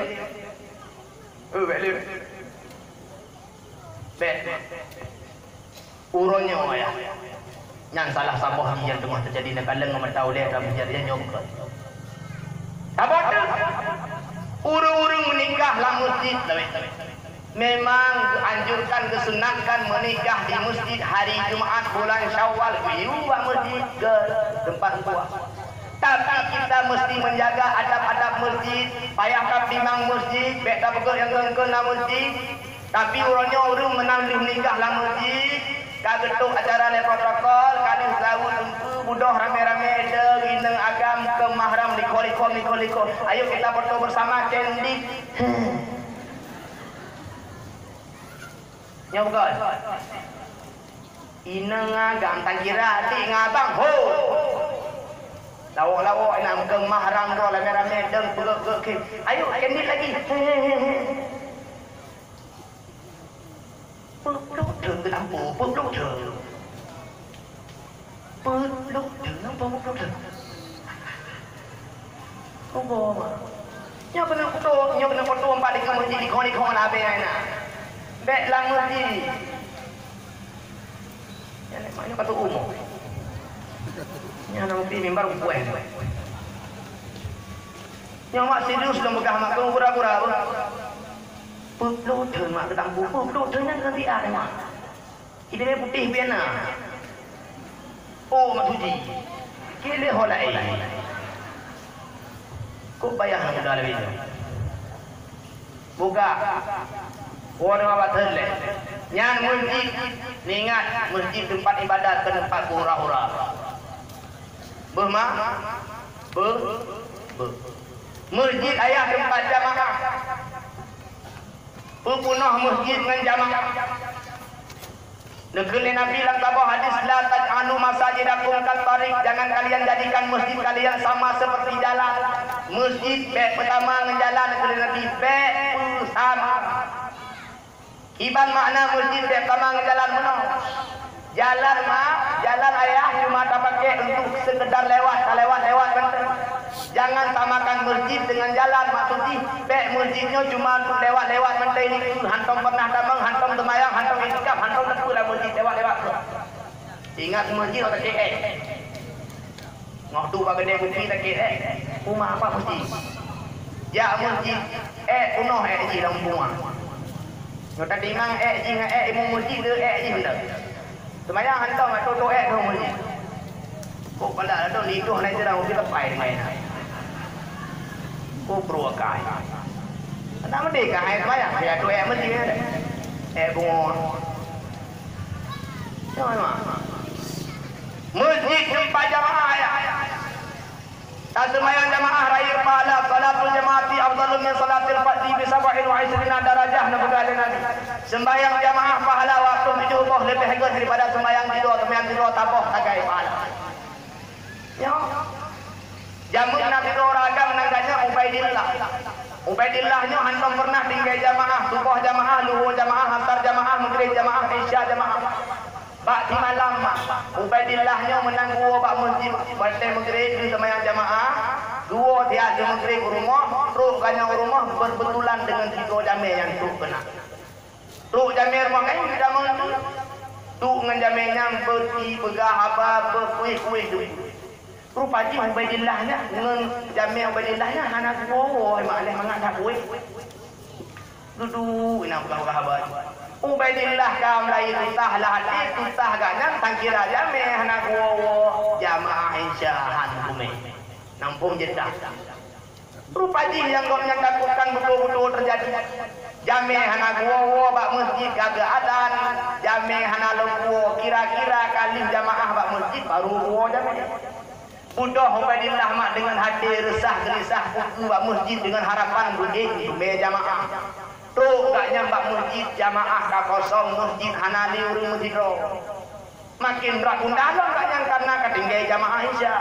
B: balik uronnya ya yang salah sabah yang tengah terjadi nak kaleng memang oleh dalam kejadian nyok apa tu urung-urung menikah lah masjid memang dianjurkan kesunatkan menikah di masjid hari Jumaat bulan Syawal biuah masjid ke tempat buah. Tapi kita mesti menjaga adab-adab masjid, payah kapimang masjid, baik tak pekul yang kena masjid. Tapi urung menang nikah lah masjid, kagetuk acara le protokol, kali selalu tumpu budoh rame-rame ada gineng agam ke mahram liko. Ayo kita foto bersama candik. Nya bukan. Ina ngagam tak kira adik ngabang ho. Lawak-lawak nak ke mahram ro rame-rame deng ke. Ayo candik lagi. Peluk đường ke lampu, peluk đường nampak peluk đường. Kau bawa. Nya kena foto empat di masjid di kong lah be na. Bek lang masjid. Ya nek mana kata umur. Nya nak pi mimbar buat. Yang mak serius dah megah mak kau pura-pura. Peluk đường mak ketang buku, peluk đường yang nanti ada mak. Ini putih biana. Oh mak suci. Kile holai. Kau bayar nak dah lebih. Buka. Orang apa terle? Yang masjid, ingat masjid tempat ibadat ke tempat hura-hura. Bermak, masjid ayah tempat jamaah. Punah masjid dengan jamaah. Negeri Nabi lang tabah hadis la taj'alu masajidakum kal-tariq, jangan kalian jadikan masjid kalian sama seperti jalan. Masjid bek pertama dengan jalan negeri Nabi bek sama. Iban makna masjid bek pertama dengan jalan mana? Jalan jalan ayah cuma tak pakai untuk sekedar lewat betul. Jangan samakan masjid dengan jalan maksudnya bek masjidnya cuma untuk lewat betul ini hantam pernah damang, hantam temayang, hantam itikaf, hantam tentu lah masjid lewat. Ingat masjid atau tak ngah tu bagi dia bukti tak rumah apa masjid? Ya masjid penuh ji dalam rumah. Ngah tadi ngang ji ngang ibu masjid tu ji benar. Semayang hantam atau tu masjid. Kok pada ada liduh naik terang kita pai dengan. Kok peruakai. Ada merdeka hai semayang. Dia tu masjid. Bunga. Jangan masjid tempat jamaah ya. Tak semayang jamaah raya pahala salatul jamaati afdalun min salatil fardhi bi 27 darajah nabi Nabi. Sembahyang jamaah pahala waktu 70 lebih hebat daripada sembahyang tidur tapoh tagai pahala. Ya. Jamun Nabi ragam nangkanya Ubaidillahnya hantam pernah tinggal jamaah, subuh jamaah, luhur jamaah, asar jamaah, maghrib jamaah, isya jamaah. Bak di malam Ubaidillahnya menang dua bak masjid partai maghrib di sembahyang jamaah, dua tiap di maghrib rumah, terus kanya rumah berbetulan dengan tiga jamir yang tu kena. Tu jamir makan di dalam tu. Tu dengan jamirnya berti pegah apa berkuih-kuih tu. Rupanya Ubaidillahnya dengan jamir Ubaidillahnya anak gua mak leh mangat dak kuih. Duduk nak pegang habat. Ubaidillah kam lain tutah lah hati tutah ganang tangkira jamir anak gua jamaah insyahan bumi nampung jedah rupa jin yang kau takutkan betul-betul terjadi jame hana guwo bak masjid kagak adan jame hana lengkuo kira-kira kali jamaah bak masjid baru guwo jame Udah Ubaidillah mak dengan hati resah gelisah kuku bak masjid dengan harapan bumi jamaah tu gak nyambak masjid jamaah ka kosong masjid hanali urung masjid makin berat undalan gak yang karena ketinggai jamaah isya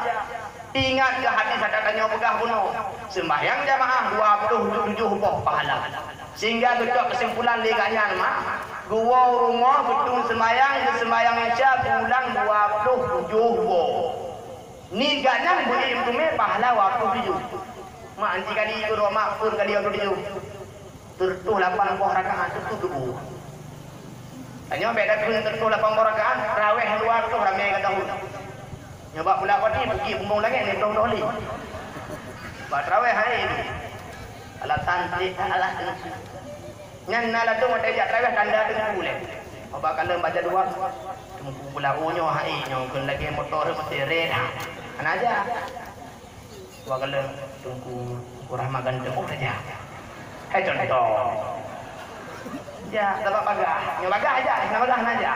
B: ingat ke hadis ada tanya pegah bunuh sembahyang jamaah 27 boh pahala sehingga betul kesimpulan leganya mak gua rumah betul sembahyang isya pulang 27 boh ni gak nyam boleh imtume pahala 27 mak anci kali ikut mak pun kali 27 tertuh 8 buah rakaat tertuh tubuh. Tanya beda pun tertuh 8 buah rakaat, raweh luar tu ramai kata hu. Nyoba pula apa ni pergi bumbung langit ni tong doli. Buat raweh hari ini. Alat tantri alat dengan. Nyan nala tu mata jak raweh tanda dengan boleh. Apa kalau baca dua tunggu pula onyo hari nyo kun lagi motor mesti reda. Ana aja. Wa kalau tunggu kurang makan tu saja. Contoh ya dapat bagah nyo bagah aja nyo bagah aja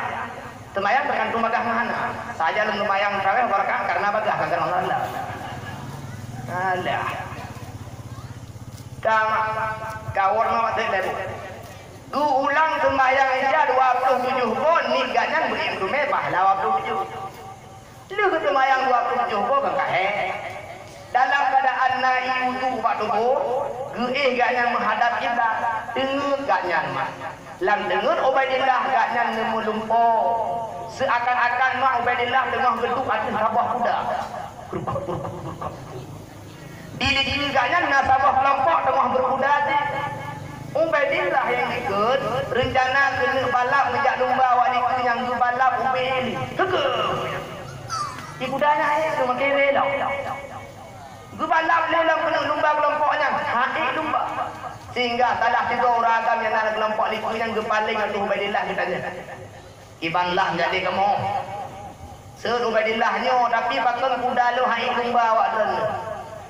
B: temayang tergantung bagah mana saja lu lumayang traweh barakah karena bagah kagak Allah alah kawor mah teh lebu gu ulang temayang aja 27 bon ni ganyan beri dume pahala 27 lu ke temayang 27 bon kagak dalam keadaan naik wudu pak tubuh geih gaknya menghadap kita dengar gaknya lang dengar Ubaidillah gaknya nemu lumpo seakan-akan mak Ubaidillah tengah geduk atas sabah kuda dili gaknya nasabah kelompok tengah berkuda Ubaidillah yang ikut rencana kena balap menjak lumba wanita yang balap Ubaidillah kegel kudanya ayah tu makin relak Gubalap lelang kena lumba kelompoknya haik lumba sehingga salah tiga orang agam yang ada kelompok liku yang gepaling untuk Ubaidillah katanya ibanlah jadi kamu seut Ubaidillahnya tapi pakai kuda lu haik lumba awak dan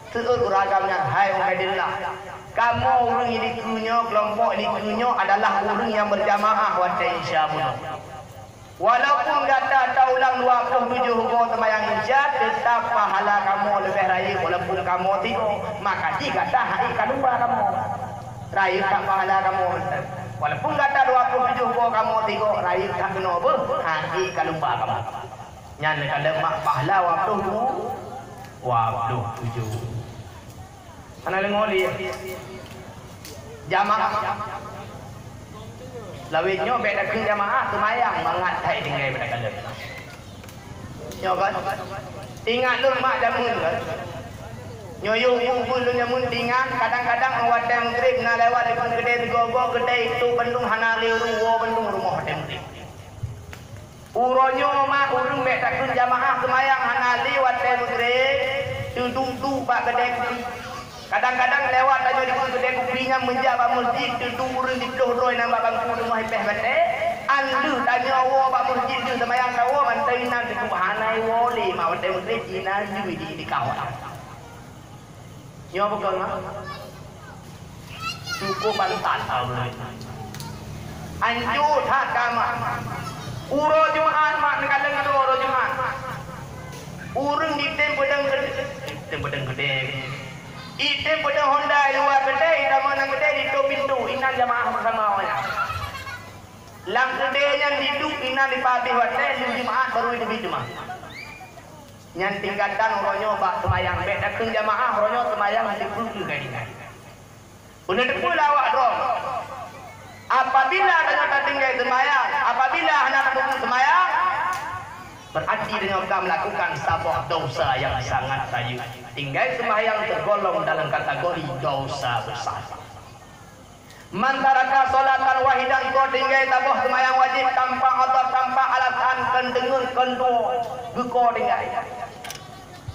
B: seut ragamnya hai Ubaidillah kamu orang likunya kelompok likunya adalah orang yang berjamaah wa ta'isyamun walaupun kata taulang 27 hukum temayang isya tetap pahala kamu lebih raya walaupun kamu tidur maka jika tak hari kalumba kamu raya tak pahala kamu walaupun kata 27 hukum kamu tidur raya tak kena apa hari kalumba kamu nyan kalau mak pahala 27 mana lengoli jamaah lawitnya beda ke jamaah semayang mangat tai tinggal pada kala. Nyo kan? Ingat lu mak jamun kan? Nyo yung pun lu nyamun tingan kadang-kadang awak tem grip na lewat di pun gede digogo gede itu bendung hanali ruwo bendung rumah tem grip. Uronyo mak urung beda ke jamaah semayang hanali wat tem grip tudung tu pak gede kadang-kadang lewat aja di kedai kopinya menjak masjid tu urang di doh-doh nambah bangku rumah ipeh bate andu tanya awo bak masjid tu sembahyang tawo mantai nang di hanai wole mau tem Cina di kawan nyo bukan mah cukup pantat tahu anju tak kama uro Jumat mak kadang ada uro Jumat urang di tem gede Ite pada Honda luar gede, ida mana gede di pintu, ina jamaah bersama awalnya. Lang gede yang hidup ina di pabih hotel di Jumaat baru itu di Jumaat. Yang tingkatan ronyo bak semayang beda kun jamaah ronyo semayang di kudu gadi. Udah dekul awak dong. Apabila ada tinggal semayang, apabila anak semayang berarti dengan kamu melakukan sebuah dosa yang sangat sayu. Tinggal sembahyang tergolong dalam kategori dosa besar. Mantaraka solatan wahidan kau tinggal tabuh sembahyang wajib tanpa atau tanpa alasan kendengar kendo kau tinggal.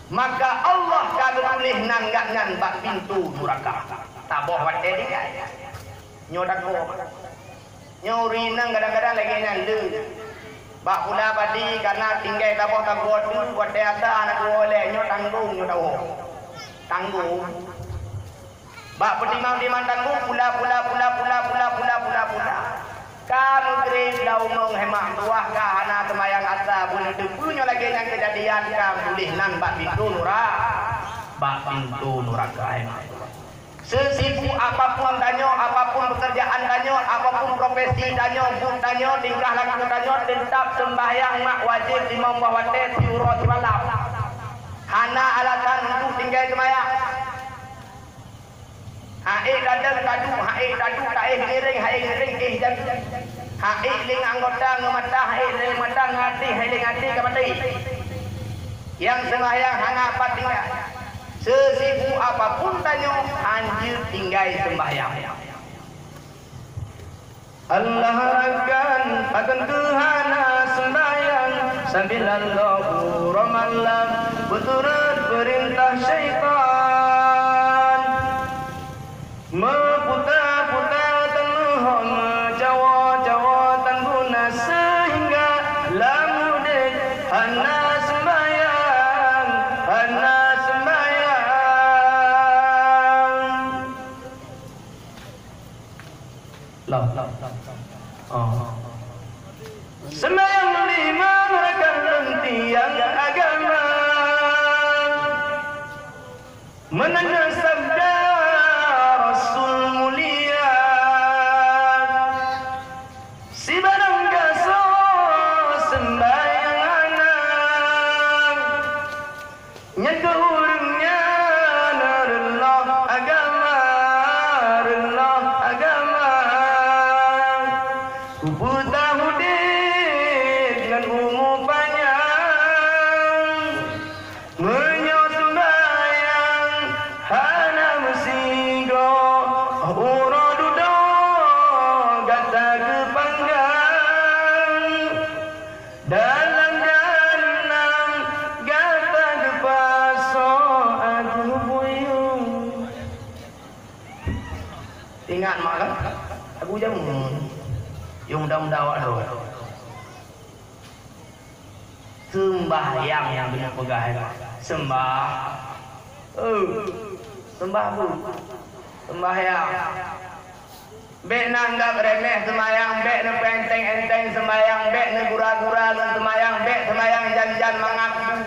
B: Maka Allah kagak boleh nanggaknya bak pintu neraka. Tabuh wajib tinggal. Nyodak kau. Nyori nang kadang-kadang lagi nang Bak pula padi karena tinggal tabah-tabah tu buat dia ada anak dua oleh nyo tanggung nyo tahu. Tanggung. Bak pertimang-timang tanggung pula. Kamu kering lau mong hemak tuah ka hana temayang asa boleh depunyo lagi yang kejadian kam boleh nan bak pintu nurak. Bak pintu neraka hemak. Sesibuk apapun danyo, apapun pekerjaan danyo, apapun profesi danyo, buk danyo, tingkah laku danyo, tetap sembahyang mak wajib imam bawate tiuro timalam. Hana alatan untuk tinggal sembahyang. Haik dadang tadu, haik tadu, haik ngiring, jadi. Haik ling anggota ngemata, haik ling mata ngati, haik ling ngati kemati. Yang sembahyang hana apa tinggal. Sesibuk apapun tanyo anjir tinggal sembahyang. Allah akan kehana sembahyang sambil Allah ramalam berturut perintah syaitan meputar-putar tenhon jawa-jawa tan guna sehingga lamudek hana sembahyang sembahyang lima merekan lentiang agama mendengar sabda Rasul mulia si barang gaso sembahyang anak nyegurnya narullah agama Kuputahudik dengan umur panjang menyau sembahyang hana musigo uradudo gata kepanggang dalam jannah gata kepaso aku buyung. Ingat mak aku jamun yung dam-dawak tu sembahyang yang benar pegang sembahyang bek nanggap remeh sembahyang bek ne penteng-enteng sembahyang bek ne gura-gura sembahyang bek sembahyang jan-jan mengaku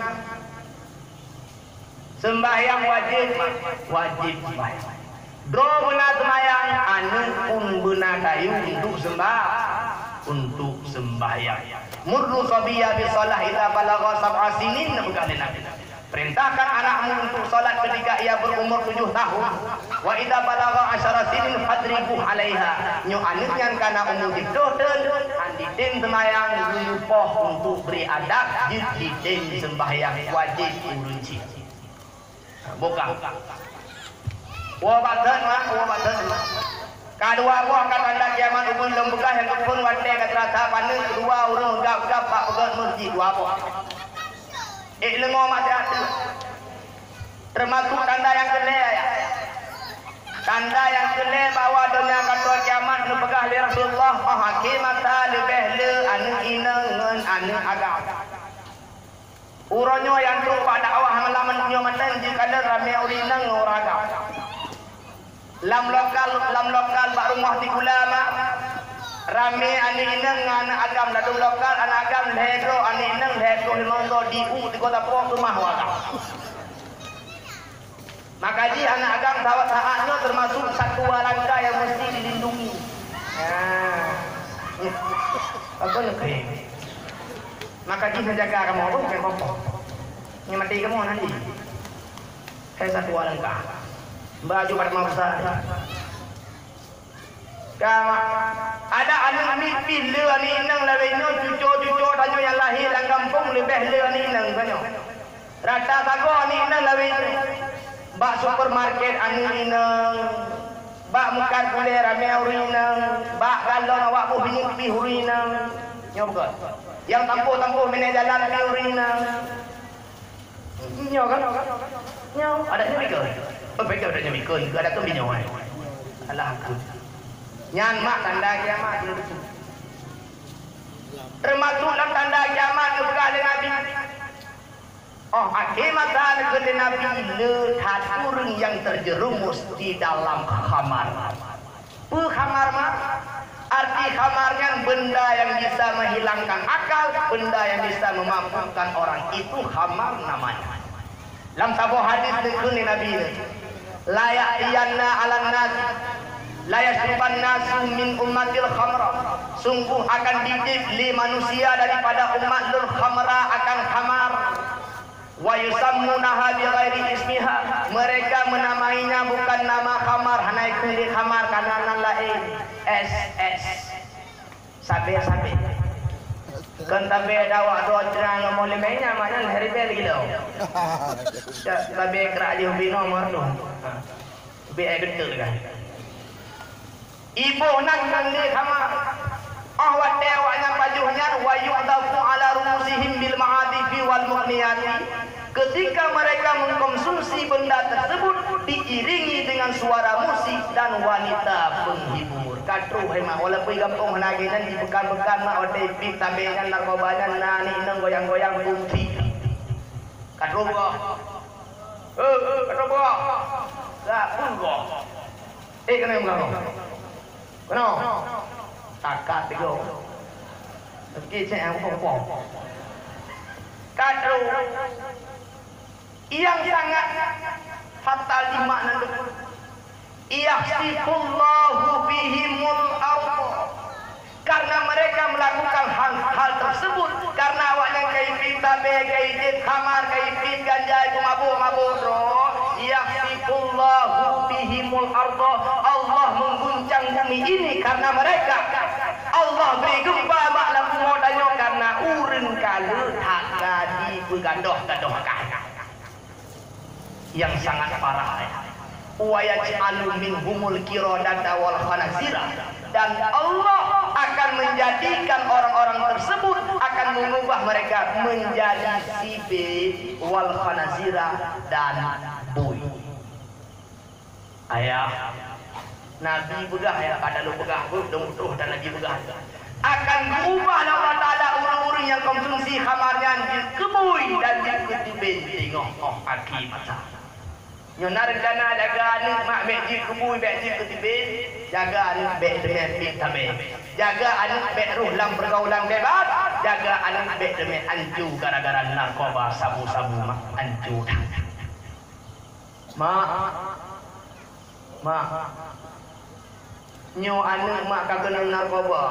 B: sembahyang wajib sembahyang. Dro benar sembahyang, anu pun benar kayu untuk sembahyang. Murru sabiya bi salah ila balagha sab'a sinin berkali Nabi. Perintahkan anakmu untuk salat ketika ia berumur 7 tahun. Wa idza balagha 10 sinin fadribuh 'alaiha. Nyo anaknya kana umur 7 tahun anditen sembahyang lupoh untuk beri adab jidin sembahyang wajib urunci. Bukan. Wabatan. Kedua buah kata tanda kiamat ubun lembukah yang kepun wate kata pandang kedua urung gap-gap pak pegat masjid dua buah. Lengo mati hati. Termasuk tanda yang kele ya. Tanda yang kele bahwa dunia kata kiamat lebegah li Rasulullah hakimata lebih le anu ineng ngen anu agam. Uronyo yang tu pada awah ngelaman nyo matan jika ada rame urinang ngoragam. Lam lokal bak rumah di ulama rame ani inang anak agam ladung lokal anak agam ledro ani inang ledro himondo di kota Pok rumah wagam. Maka di anak agam sahabatnya termasuk satu langkah yang mesti dilindungi. Apa lebih? Maka di menjaga kamu apa bukan apa? Ini mati kamu nanti. Saya satu langkah. Baju pada masa ada anak mimpi le ani inang lawinyo cucu tanyo yang lahir dalam kampung lebih le ani inang banyak rata tago ani inang lawinyo bak supermarket ani inang bak mukan kuliah rame urinang bak galon awak bu bini urinang nyobot yang tampu mene jalan urinang nyo kan nyo ada ni betul ada mikun, ada tu binyawan. Alah aku. Nyan mak tanda kiamat. termasuk dalam tanda kiamat kepada Nabi. Oh, akhirnya kepada Nabi lehat orang yang terjerumus di dalam khamar. Khamar mah arti khamarnya benda yang bisa menghilangkan akal, benda yang bisa memabukkan orang, itu khamar namanya. Dalam sebuah hadis dari Nabi, la ya'tiyanna 'alan nas la yashruban nasu min ummatil khamra, sungguh akan dibeli manusia daripada umatul khamra akan khamar. Wa yusammunaha bi ghairi ismiha, mereka menamainya bukan nama khamar, hanai kulit khamar kanan lain SS sabe kan tabe dawa do cerang mole mainnya mana hari bel gitu tabe kra di bino marno be getul kan ibu nang di khamar ahwa tewanya pajuhnya wa yu'dafu ala rumusihim bil ma'adifi wal muqniyati. Ketika mereka mengkonsumsi benda tersebut diiringi dengan suara musik dan wanita penghibur. Katru hema walaupun gampang naginan di bekan-bekan mak ote pik tabengan narkobanya nani nang goyang-goyang bukti. Katru go. Katru go. Lah pun go. Kena ngomong. Kena. Takat tiga. Okey saya ngomong. Katru yang sangat fatal di makna itu. Yahsifullahu bihimul awal. Karena mereka melakukan hal tersebut, karena awaknya kaifit tabe, kaifit khamar, kaifit ganja, itu mabuk roh. Yahsifullahu bihimul arda. Allah mengguncang bumi ini karena mereka. Allah beri gempa maklum modanya karena urun kala tak gadi begadoh-gadohkan. Yang sangat parah ya. Wa yaj'alu minhumul qiradata wal khanazira, dan Allah akan menjadikan orang-orang tersebut, akan mengubah mereka menjadi sibe wal khanazira dan bui. Ayah Nabi begah ya, kada lu begah butuh dan lagi begah. Akan diubah Allah Taala orang-orang yang konsumsi khamarnya dikebui dan dikutubin tengok akibat. Nyonar jana jaga anak mak beji kebui beji kutubin, jaga anak bek demi tabe, jaga anak bek ruh lam pergaulan bebas, jaga anak bek demi anju gara-gara narkoba sabu-sabu mak anju. Mak nyo anak mak kagena narkoba,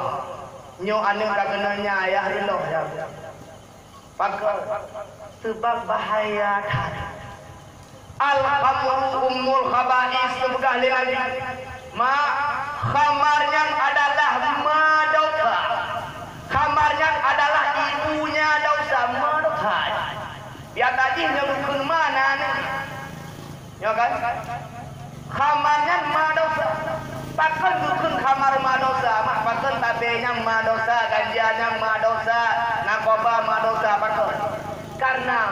B: nyo anak kagena ayah riloh ya. Pakai sebab bahaya tadi. Al-khamru ummul khaba'is sebegah lagi. Ma khamarnya adalah madosa. Khamarnya adalah ibunya dosa madosa. Biar tadi nyebutkan mana nih? Ya kan? Khamarnya madosa. Pakai dukun khamar madosa, mak pakai tabenya madosa, ganjanya madosa, narkoba madosa pakai. Karena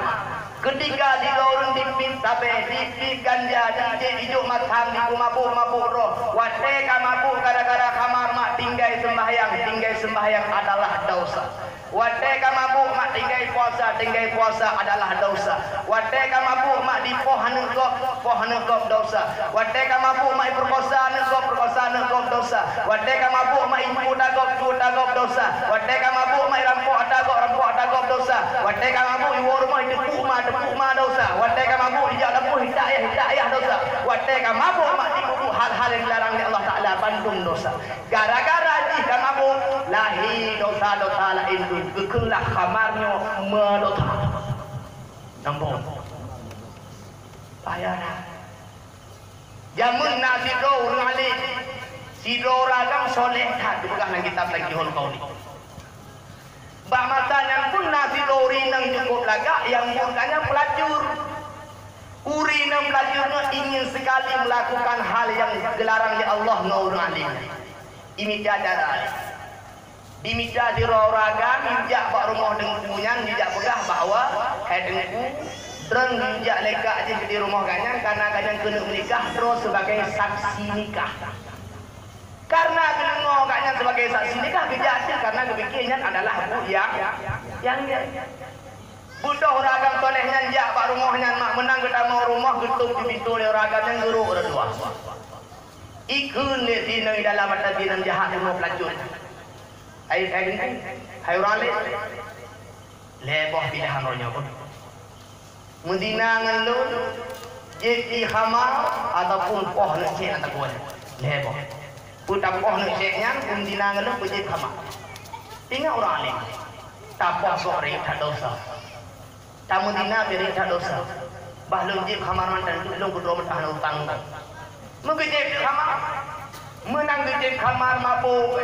B: ketika di lorong dipit tabe, dipit ganja, dipit hijau matang, diku mabuk roh. Wate mabuk gara-gara kamar mak tinggai sembahyang adalah dosa. Wate mabuk mak tinggai puasa adalah dosa. Wate mabuk mak di pohon engkop dosa. Wate mabuk mak perkosa engkop dosa. Wate mabuk mak ibu dagop dosa. Wate mabuk mak rampok dagop dosa. Wate mabuk ibu rumah tepuk ma dosa. Wate mabuk hijau lembu hidayah dosa. Wate mabuk mak dibubuk hal-hal yang dilarang oleh Allah Taala bandung dosa. Gara-gara jika mabuk lahir dosa-dosa lain itu kekelah kamarnya medosa. Nombor payah. Jamun nasi do urang ali si do ragang soleh tak bukan nang kitab lagi hol kau ni. Bah masanya pun nasi do urinang cukup laga yang bukannya pelacur. Urinang pelacurnya ingin sekali melakukan hal yang dilarang oleh Allah urang ali. Ini cara dimita di roraga minjak bak rumah dengkunya minjak begah bahwa dengku terang minjak leka aja di rumah ganyang karena ganyang kena menikah terus sebagai saksi nikah. Karena kena dengar katnya sebagai saksi nikah kejadian karena kebikinnya adalah bu yang dia. Budak ragam tolehnya jak pak rumahnya mak menang kita mau rumah getuk di pintu oleh ragam yang guru berdua. Ikun ni dinang dalam mata dinang jahat semua pelacur. Hai rale. Leboh pilihan ronya pun. Mendina ngelun jadi khamar ataupun poh nak cek nak kuat. Leboh. Putak poh nak ceknya mendina ngelun jadi khamar. Tinggal orang lain. Tapoh sore tak dosa. Tamu dina beri tak dosa. Bahlum jib khamar mantan tu belum berdua bertahan utang. Mengejip khamar. Menang gejip khamar mabuk.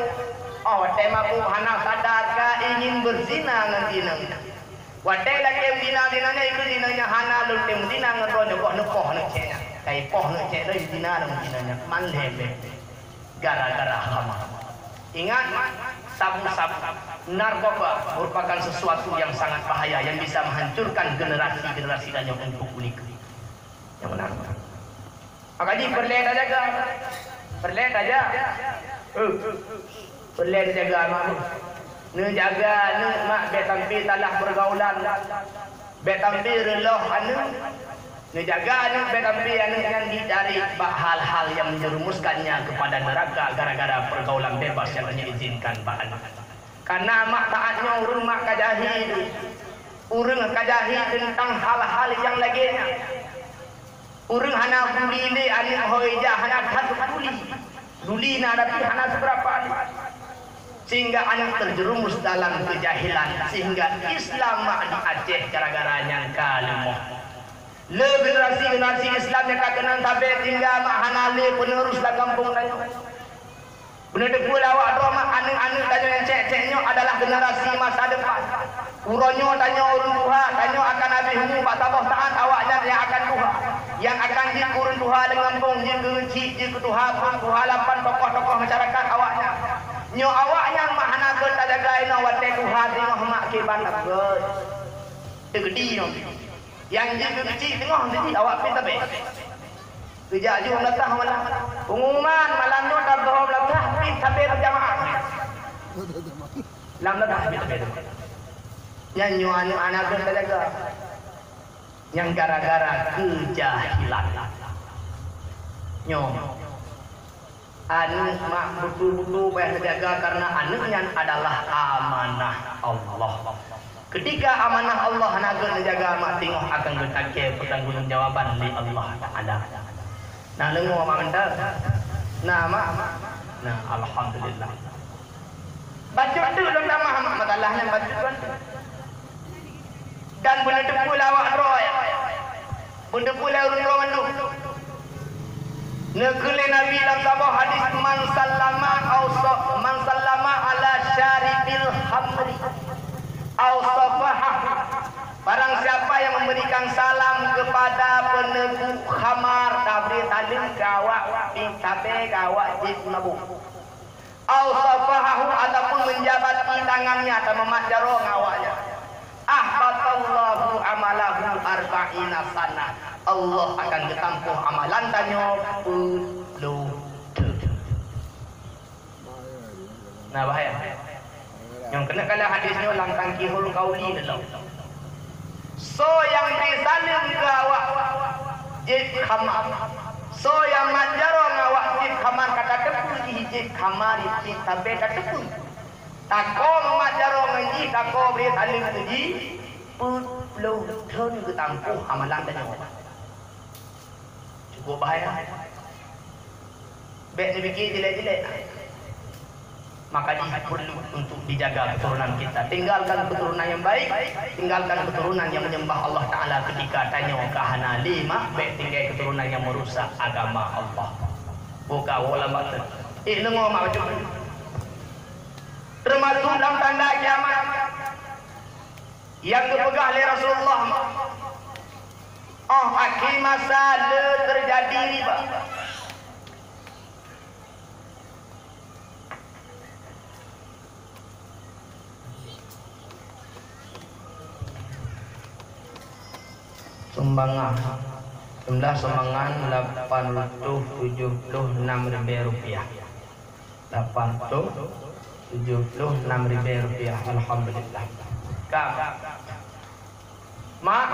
B: Oh, watai mabuk hana sadar ka ingin berzina dengan dinang. Watai lagi dina-dinanya ikut dinanya hana lutim dina ngeron kok nepoh nak ceknya. Kai poh nak cek dari dina dengan dinanya man lebe. Gara-gara khamar. Ingat sabu-sabu narkoba merupakan sesuatu yang sangat bahaya yang bisa menghancurkan generasi-generasi dan yang untuk unik. Yang benar. Makanya berlet aja ga. Berlet aja. Berlet jaga mak. Ne jaga ne mak betampi talah pergaulan. Betampi reloh anu. Ne jaga anu betampi anu yang dicari hal-hal yang menjerumuskannya kepada neraka gara-gara pergaulan bebas yang hanya izinkan pak anak. Karena mak taatnya urung mak kajahi. Urung kajahi tentang hal-hal yang lainnya. Urung hana bulili anik hoija hana satu buli. Duli na tapi hana seberapa. Sehingga anak terjerumus dalam kejahilan. Sehingga Islam mak di Aceh gara-gara nyangka lemoh. Le generasi-generasi Islam yang tak kenal sampai tinggal mak hana le penerus dah kampung tanya. Benar tu pula awak doa mak anak-anak tanya yang cek-ceknya adalah generasi masa depan. Uronyo tanya urun Tuhan, tanya akan habis humu pak tabah taat awaknya yang akan Tuhan. Yang akan dikurun Tuhan dengan bong je kecil je ke Tuhan pun Tuhan lapan tokoh-tokoh masyarakat awaknya. Nyo awaknya mak hana ke tak jaga ina watai Tuhan tengok mak ke banyak ber. Tegedi no. Yang je kecil tengok jadi awak pun tabe. Kerja je datang malam. Pengumuman malam tu tak bohong latah tapi sampai berjamaah. Lam latah sampai. Yang nyo anak pun tak jaga. Yang gara-gara kejahilan. Nyo. Anak mak betul-betul bayar jaga karena anaknya adalah amanah Allah. Ketika amanah Allah naga menjaga mak tengok akan bertakir pertanggungjawaban li Allah Taala. Nah lengo mak mendak. Nah mak. Nah alhamdulillah. Baca tu dalam nama mak masalahnya baca tu. Dan benda tu pula awak roy. Benda pula urun roy mandu. Negeri Nabi dalam sebuah hadis man sallama ala syaribil khamri au safahah. Barang siapa yang memberikan salam kepada peneguk khamar tabri talim gawak tabe gawak jib mabuk. Au safahahu ataupun menjabati tangannya atau memadaro ngawaknya. Ahbatallahu amalahu arba'ina sanah. Allah akan ketampuh amalan tanya puluh. Nah bahaya. Yang kena kala hadisnya langkang kihul kauli dalam. So yang disalim ke awak jid khamar. So yang manjaro ngawak jid khamar kata tepu jid khamar jid tabe kata tepu. Tako manjaro ngaji tako beri salim ji puluh tahun ketampuh amalan tanya. Cukup bahaya. Baik ni fikir jelek-jelek. Maka ini perlu untuk dijaga keturunan kita. Tinggalkan keturunan yang baik, tinggalkan keturunan yang menyembah Allah Ta'ala ketika tanya kahana lima, baik tinggal keturunan yang merusak agama Allah. Buka wala batin. Dengar mak macam ni. Termasuk dalam tanda kiamat yang dipegang oleh Rasulullah. Akhir masa terjadi riba. Sumbangan jumlah sumbangan 876 ribu rupiah.
A: 76.000 rupiah. Alhamdulillah.
B: Mak,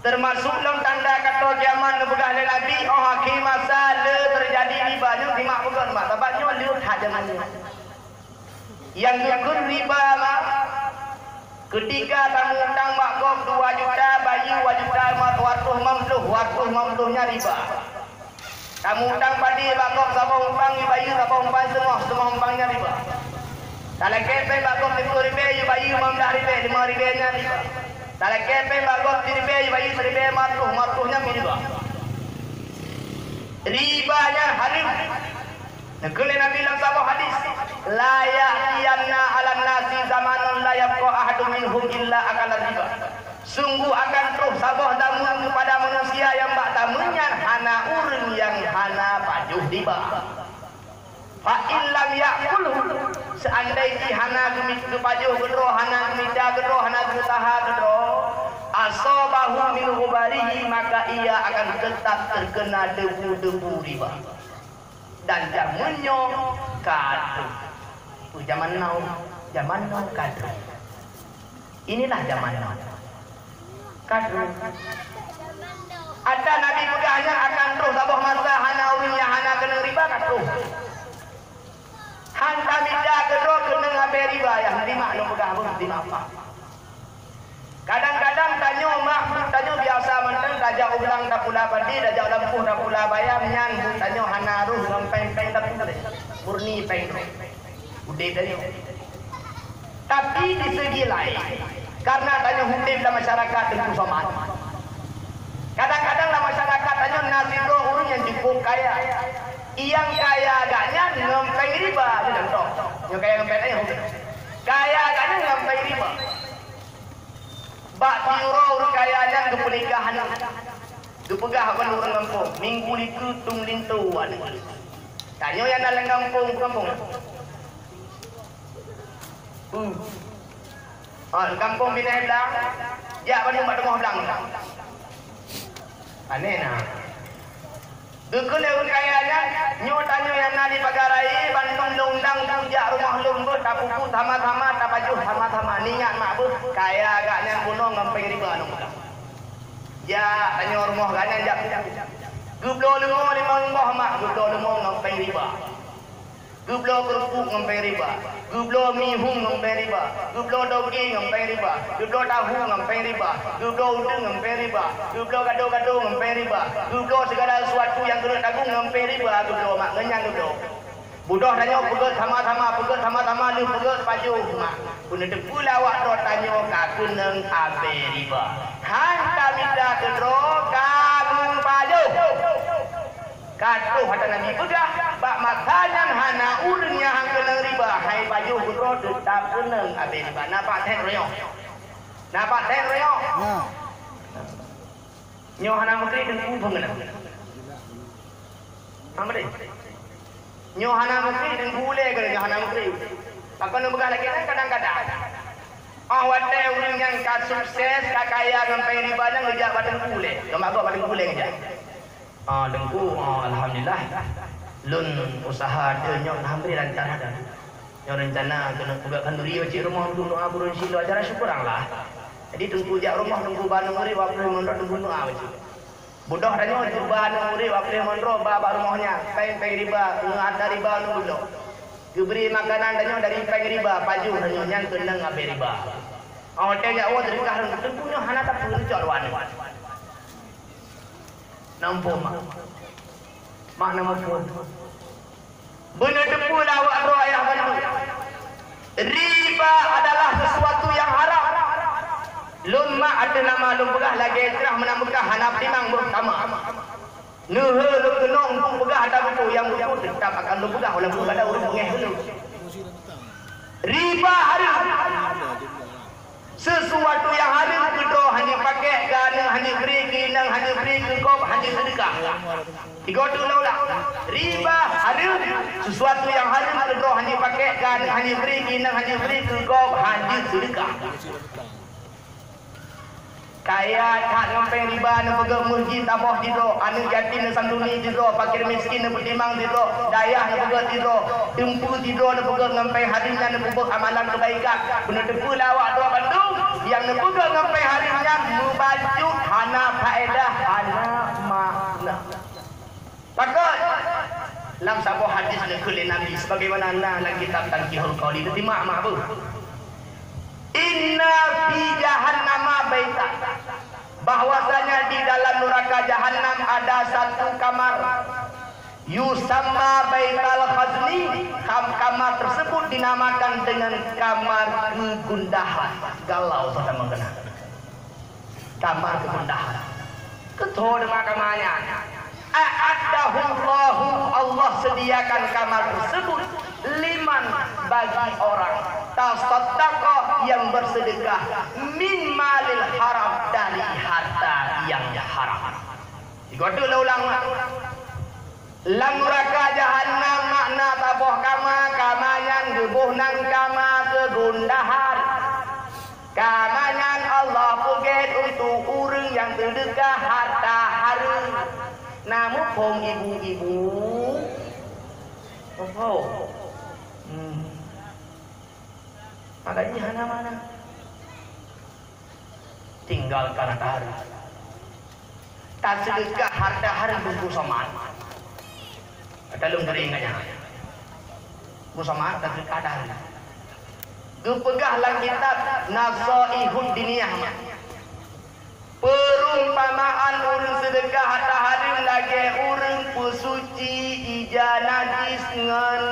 B: termasuk dalam tanda kata kiamat nebegah Nabi, oh akhir masa le terjadi riba nya simak bukan mak. Sebabnya le tak jangan. Yang dukun riba mak. Ketika tamu utang mak kau 2 juta, bayi 2 juta, mak 250 nya riba. Kamu utang padi mak kau sama umpang, bayi sama umpang semua umpangnya riba. Kalau kepe mak kau 10 ribu, bayi 15 ribu, 5 ribu nya riba. Kalau kepe mak kau 10 ribu, bayi 10 ribu, matuhnya riba. Ribanya haram. Negeri Nabi dalam sebuah hadis, la ya'tiyanna 'alan nasi zamanun la yabqa ahadun minhum illa akala riba. Sungguh akan terus sabah damun kepada manusia yang bak tamunyan hana urang yang hana pajuh riba. Fa illam ya'kul, seandainya hana gemit kepajuh gedro, hana gemita gedro, hana getaha gedro, asabahu min ghubarihi, maka ia akan tetap terkena debu-debu riba. Dan zamannya kadu. Zaman now kadu. Inilah zaman now. Kadu. Ada Nabi pegahnya akan terus sabah masa hana urinya hana kena riba kadu. Hanta mida kedro kena ngabe riba yang lima lo pegah pun lima apa. Kadang-kadang tanya biasa mentang raja ulang tak pula padi, raja lampuh tak pula bayam nyan tanya hanaruh ngempeng-peng tak pula murni peng udip dari. Tapi di segi lain, karena tanya udip dalam masyarakat tentu sama. Kadang-kadang dalam masyarakat tanya nasib orang yang cukup kaya, yang kaya agaknya ngempeng riba, contoh, yang kaya ngempeng kaya agaknya ngempeng riba. Bak tiuro kayanya ke pernikahan. Dupegah apa orang kampung. Minggu itu tung lintuan. Tanya yang dalam kampung. Kampung Binai Belang. Ya, Bandung Mak Demah Belang. Aneh nah. Dukun orang kayanya, nyo tanya yang nadi pagarai, Bandung undang puja rumah lumbu, tak pupu sama-sama, tak baju sama-sama, niat mak bu, kaya agaknya kuno ngempeng riba nung. Ya, tanya rumah agaknya jak. Gublo lemong limong mak, gublo lemong ngempeng riba. Gublo kerupuk ngempeng riba. Gublo mihung ngempeng riba. Gublo dogi ngempeng riba. Gublo tahu ngempeng riba. Gublo udang ngempeng riba. Gublo gado-gado ngempeng riba. Gublo segala sesuatu yang kena tagung ngempeng riba. Gublo mak ngenyang gublo. Budak tanya pegat sama-sama lu pegat baju mak. Pun ada pula awak do tanya kakuneng abe riba. Hanta mida kedro kabung baju. Katuh hata Nabi pegah bak makanan hana urnya hang kena riba hai baju gedro tetap kena abe riba. Nampak teh reo. Nyo hana menteri dengku pengen. Amri. Nyo hana menteri dengku le ke nyo hana menteri. Pakon begah lagi kadang-kadang. Wate urang yang ka sukses ka kaya ngempeng riba nya ngejak badan kule. Domak gua badan kule ngejak. Dengku alhamdulillah lun usaha dia nyo alhamdulillah rencana dah. Nyo rencana kena buka kanduri cik rumah dulu aburun silo acara syukurang lah. Jadi tunggu jak rumah tunggu banu muri waktu mondro tunggu doa cik. Budak dah nyo tunggu banu muri waktu mondro baba rumahnya peng riba ngada riba dulu. Diberi makanan dah nyo dari peng riba baju dah nyo yang kena ngabe riba. Hotelnya terikah tunggu nyo hana tak perlu wan. Nampu mak nama pun benar depu awak roh ayah bantu. Riba adalah sesuatu yang haram. Lun mak ada nama lun pegah lagi cerah menambahkan hanap timang bersama. Nuh lun kenong lun pegah ada betul yang betul tetap akan lun pegah oleh pun ada orang pengeh dulu. Riba haram. Sesuatu yang haram kedua hanya pakai gana hanya beri kinang hanya beri kekop hanya sedekah. Tiga tu lah. Riba haram. Sesuatu yang haram kedua hanya pakai gana hanya beri kinang hanya beri kekop hanya sedekah. kaya tak ngampeng riba na pegak masjid tabah tido, anak yatim na sanduni tido, fakir miskin na pertimang tido, dayah na pegak tido, tempu tido na pegak ngampeng harinya na pegak amalan kebaikan. Benar tepu lawak dua Bandung yang na pegak ngampeng harinya mubaju hana faedah hana makna. Takut lam sabo hadis na kulli nabi sebagaimana dalam kitab Tangkihul Qawli itu timak mak apa? Inna fi jahannama baita, bahwasanya di dalam neraka jahanam ada satu kamar yusamma baital khazni. Kamar tersebut dinamakan dengan kamar kegundahan. Galau sudah mengenal kamar kegundahan. Ketua dengan kamarnya a'addahullahu, Allah sediakan kamar tersebut liman bagi orang tasaddaqa yang bersedekah min malil haram, dari harta yang haram. Digodoh ulang lang neraka jahanam makna taboh kama kamanyan gebuh nang kama kegundahan. Kamanyan Allah puget untuk urang yang sedekah harta haram. Namun pun ibu-ibu makanya mana-mana tinggalkan harta haram. Tak sedekah harta haram bungkus sama dalam keringannya musamat tak sedekah harta haram. Gepegahlah kitab Nasaihud Diniyah, perumpamaan urang sedekah harta haram lagi urang pesuci ija najis ngan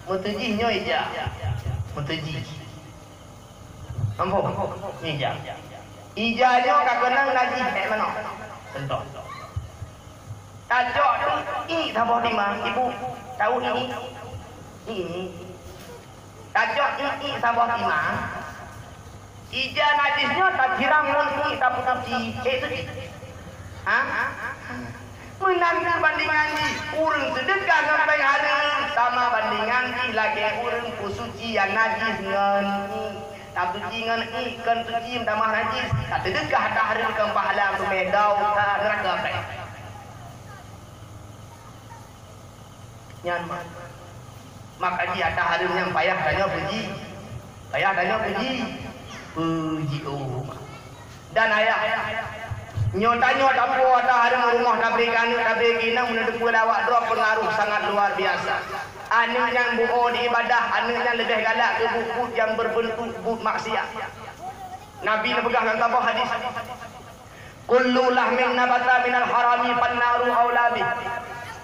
B: mutajihnya ija mutajih ampun ija ijanya kakenang najis mana contoh tajok tu i thabah lima ibu tahu ini tajok i thabah lima ija najisnya tak jirang lagi tak putuci itu menangkan bandingan ni urang sedekah sampai hari sama bandingan ni lagi urang pusuci yang najis ngan tak suci ngan ikan suci tambah najis tak sedekah tak hari ke pahala tu medau tak neraka apa nyan maka dia ada hari yang payah tanya puji puji dan ayah nyotanya tapu ada hari rumah tabrikan tabrikina mendepu lawak dua pengaruh sangat luar biasa. Anak yang buo di ibadah, anak yang lebih galak ke buku yang berbentuk buk maksiat. Nabi nak pegang dalam tabah hadis. Kullu lahmin nabata minal harami pannaru aulabi.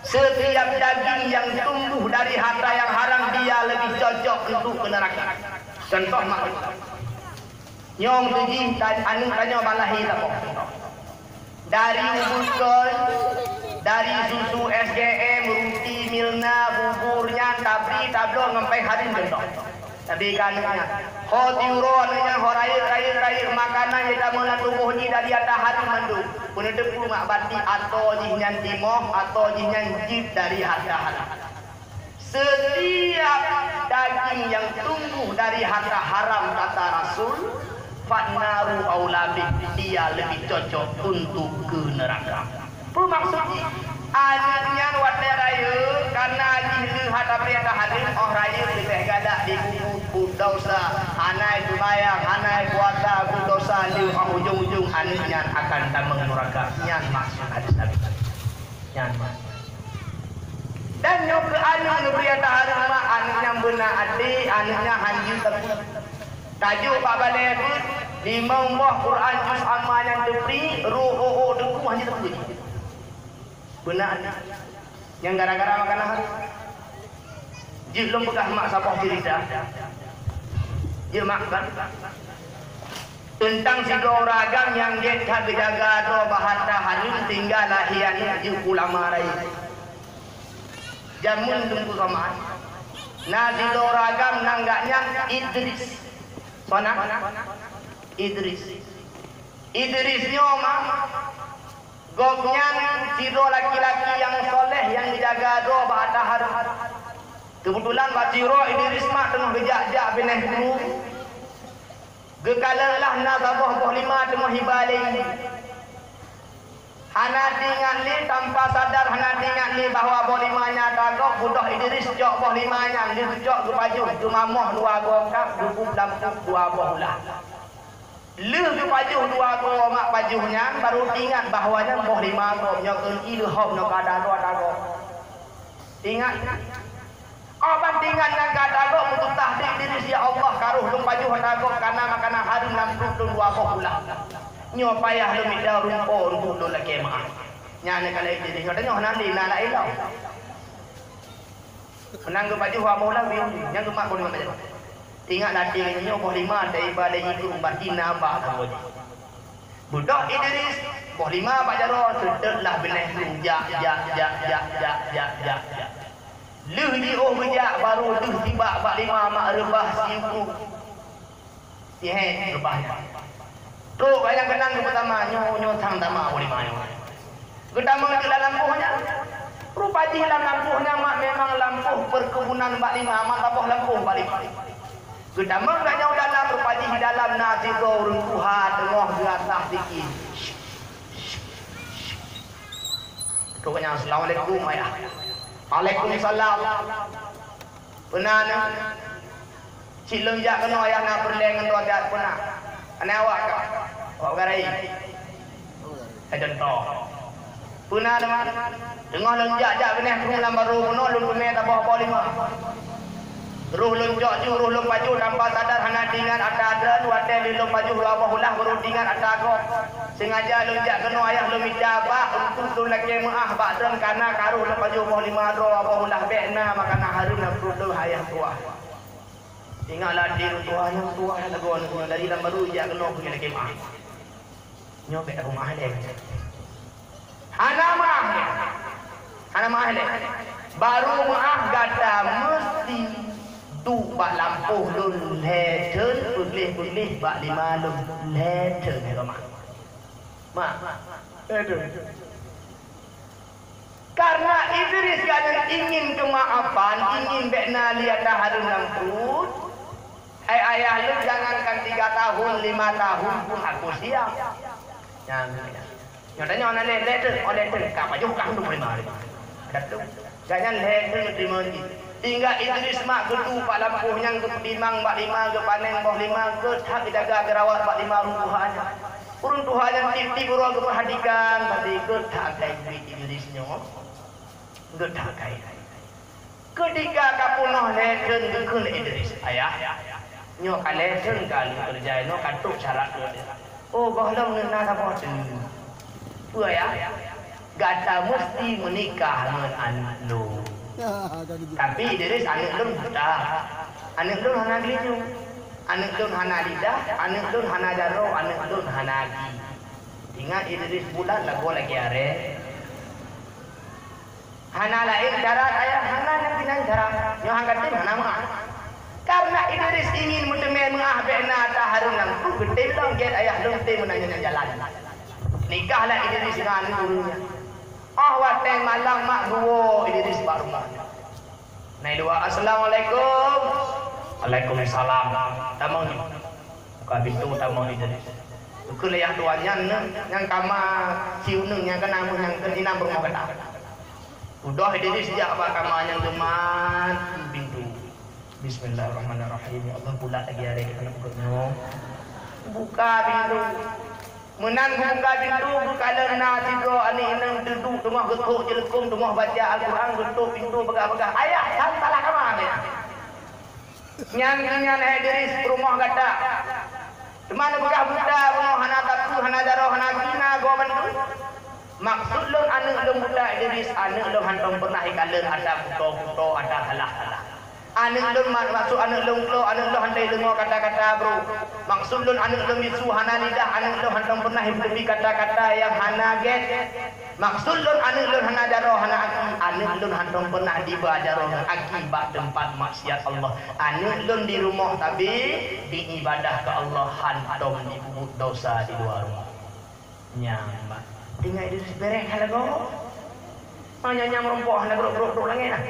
B: Setiap daging yang tumbuh dari harta yang haram dia lebih cocok untuk ke neraka. Contoh mak. Nyong tuji anu tanya balahi apa? Dari ubukon, dari susu SGM, roti milna, buburnya, tabri, tablo sampai harin contoh. Tapi kananya, khotiuron yang horai makanan yang dah mula tubuh ni dari atas hari mandu. Pun depu mak bati atau jihnya timoh atau jihnya jid dari harta haram. Setiap daging yang tumbuh dari harta haram kata Rasul, fannaru aulabi, dia lebih cocok untuk ke neraka. Apa maksudnya? Anaknya wadah raya karena jihlu harta perintah hadir oh raya lebih gadak di kuku dosa, anai sembahyang, anai puasa, dosa di ujung-ujung anaknya akan tambah neraka. Yang maksud hadis Nabi. Yang dan yang ke anak perintah hadir anaknya benar adik, anaknya hanjil tapi tajuk Pak Balai itu 5 buah Quran juz amma yang tepri ruh deku hanya tepu benar yang gara-gara makan hari jik belum bekas mak sapah diri dah jik mak kan tentang si dua ragam yang dia tak berjaga do bahasa halim tinggal lahiannya jik ulama rai jamun tunggu sama nah si dua ragam nanggaknya Idris Sonang Idrisnya mah goknya sido laki-laki yang soleh yang dijaga do bahasa harum. Kebetulan Pak Ciro Idris mah tengah gejak-jak beneh dulu. Gekalalah nazabah boh lima tengah hibalai. Hana tingan li tanpa sadar hana tingan li bahawa boh limanya tagak budak Idris jok boh limanya dia jok ke baju tu mamah dua gokak dukup lampu dua boh ulah. Lu ke baju dua go mak bajunya baru ingat bahawanya boh lima go nyokun ilham nak ada dua tagak. Ingat Abang tinggal dengan kata agak untuk tahdik diri si Allah karuh lung baju agak karena makanan harum lampu lung dua pula. Nyo payah lu minda rumpo untuk lu lagi maaf. Nyane kalau itu dia tanya nanti nak elau. Menang ke baju hamu lah biar yang ke mak pun macam. Tinggal nanti nyo boh lima dari balai itu batina ba kamu. Budak Idris boh lima pak jaro sedetlah belah ja. Leh di bijak baru leh tiba bak lima mak rebah siuku. Sihet rebahnya. Teruk yang kenang ke pertama nyo tang tama boleh main. Gedamang di dalam lampuhnya. Rupa di dalam lampuhnya mak memang lampuh perkebunan bak lima mak tabuh lampuh bak lima. Gedamang gak jauh dalam rupa di dalam nasi goreng Tuhan tengah di atas sikit. Teruknya assalamualaikum ayah. Waalaikumsalam. Pernah ni cik lonjak kena ayah nak perleng dengan tuan pernah. Ane awak kak? Awak garai? Ada tok. Pernah teman? Tengah lonjak jak benih dalam baru penuh lu pemeh tak bawa lima. Ruh lonjak ju ruh lom baju tanpa sadar hana dingan ada dua tel lom baju dua ulah baru dingan ada kok. Sengaja lonjak kena ayah lu minta bak untuk lu lagi maah bak dan karena karuh lom baju bawa lima ro apa ulah bekna makanan harum nak perlu ayah tua. Tinggallah di tua yang tua lagu dari dalam baru jak kena punya lagi maah. Nyobek rumah dia. Hana maah le. Baru maah gata mesti tu bak lampuh lun leten pulih bak lima lun leten ni mak. Karena Idris kan ingin kemaafan, ingin bekna lihat harum lamput. Ayah lu jangankan 3 tahun, 5 tahun pun aku siap. Nyatanya orang leten, kap aja bukan tu boleh mari. Datuk, jangan leten terima ni. Tinggal Idris mak getu pak lampuh yang ke timang bak lima ke panen boh lima ke hak jaga gerawat bak lima runtuhan. Runtuhan yang tip-tip urang ke perhatikan tadi ke tak kai duit Idrisnya. Ke tak kai. Ketika kapunah leten ke Idris ayah. Nyo ka leten kali kerja no katuk syarat dia. Oh bahlam nena apa tu. Tu ayah. Gata mesti menikah dengan anak lu. Tapi Idris anak lun dah. Anak lun hana geliju. Anak lun hana lidah, anak lun hana jaro, anak lun hana gi. Ingat Idris bulan lagu lagi are. Hana lain darat ayah, hana yang pinang darat. Yang hanggatin hana mah. Karena Idris ingin mendemen mengah bena ta harum nang ku gede dong get ayah lun te menanya jalan. Nikahlah Idris dengan gurunya. Wateng malang mak duo Idris baru mak. Nai dua assalamualaikum. Waalaikumsalam. Tamang ni. Buka pintu tamang Idris. Buku layah tuannya yang kama siu neng yang kena mun yang kenina berumah kata. Udah Idris dia apa kama yang geman pintu. Bismillahirrahmanirrahim. Ya Allah pula lagi hari kita bukanya. Buka pintu. Menang buka pintu kalau nak tidur ani nang duduk tengah getuk jelekung tengah baca Al-Quran getuk pintu begah-begah ayah salah kamar dia nyan Idris rumah kata mana begah buta bunuh hana tapu hana darah hana kina gua bantu maksud lu anak lu buta Idris anak lu hantam pernah ikaler ada foto ada halah anak lu maksud anak lu handai dengar kata-kata bro maksud lu anak lu bisu hana lidah anak lu hantam pernah hidupi kata-kata yang hana get maksud lu anak lu hana jaro hana aki anak lu hantam pernah dibajaro akibat tempat maksiat Allah anak lu di rumah tapi diibadah ke Allah hantam dibubut dosa di luar rumah nyaman tinggal itu bereng halago hanya nyam rompoh hana bro langit lah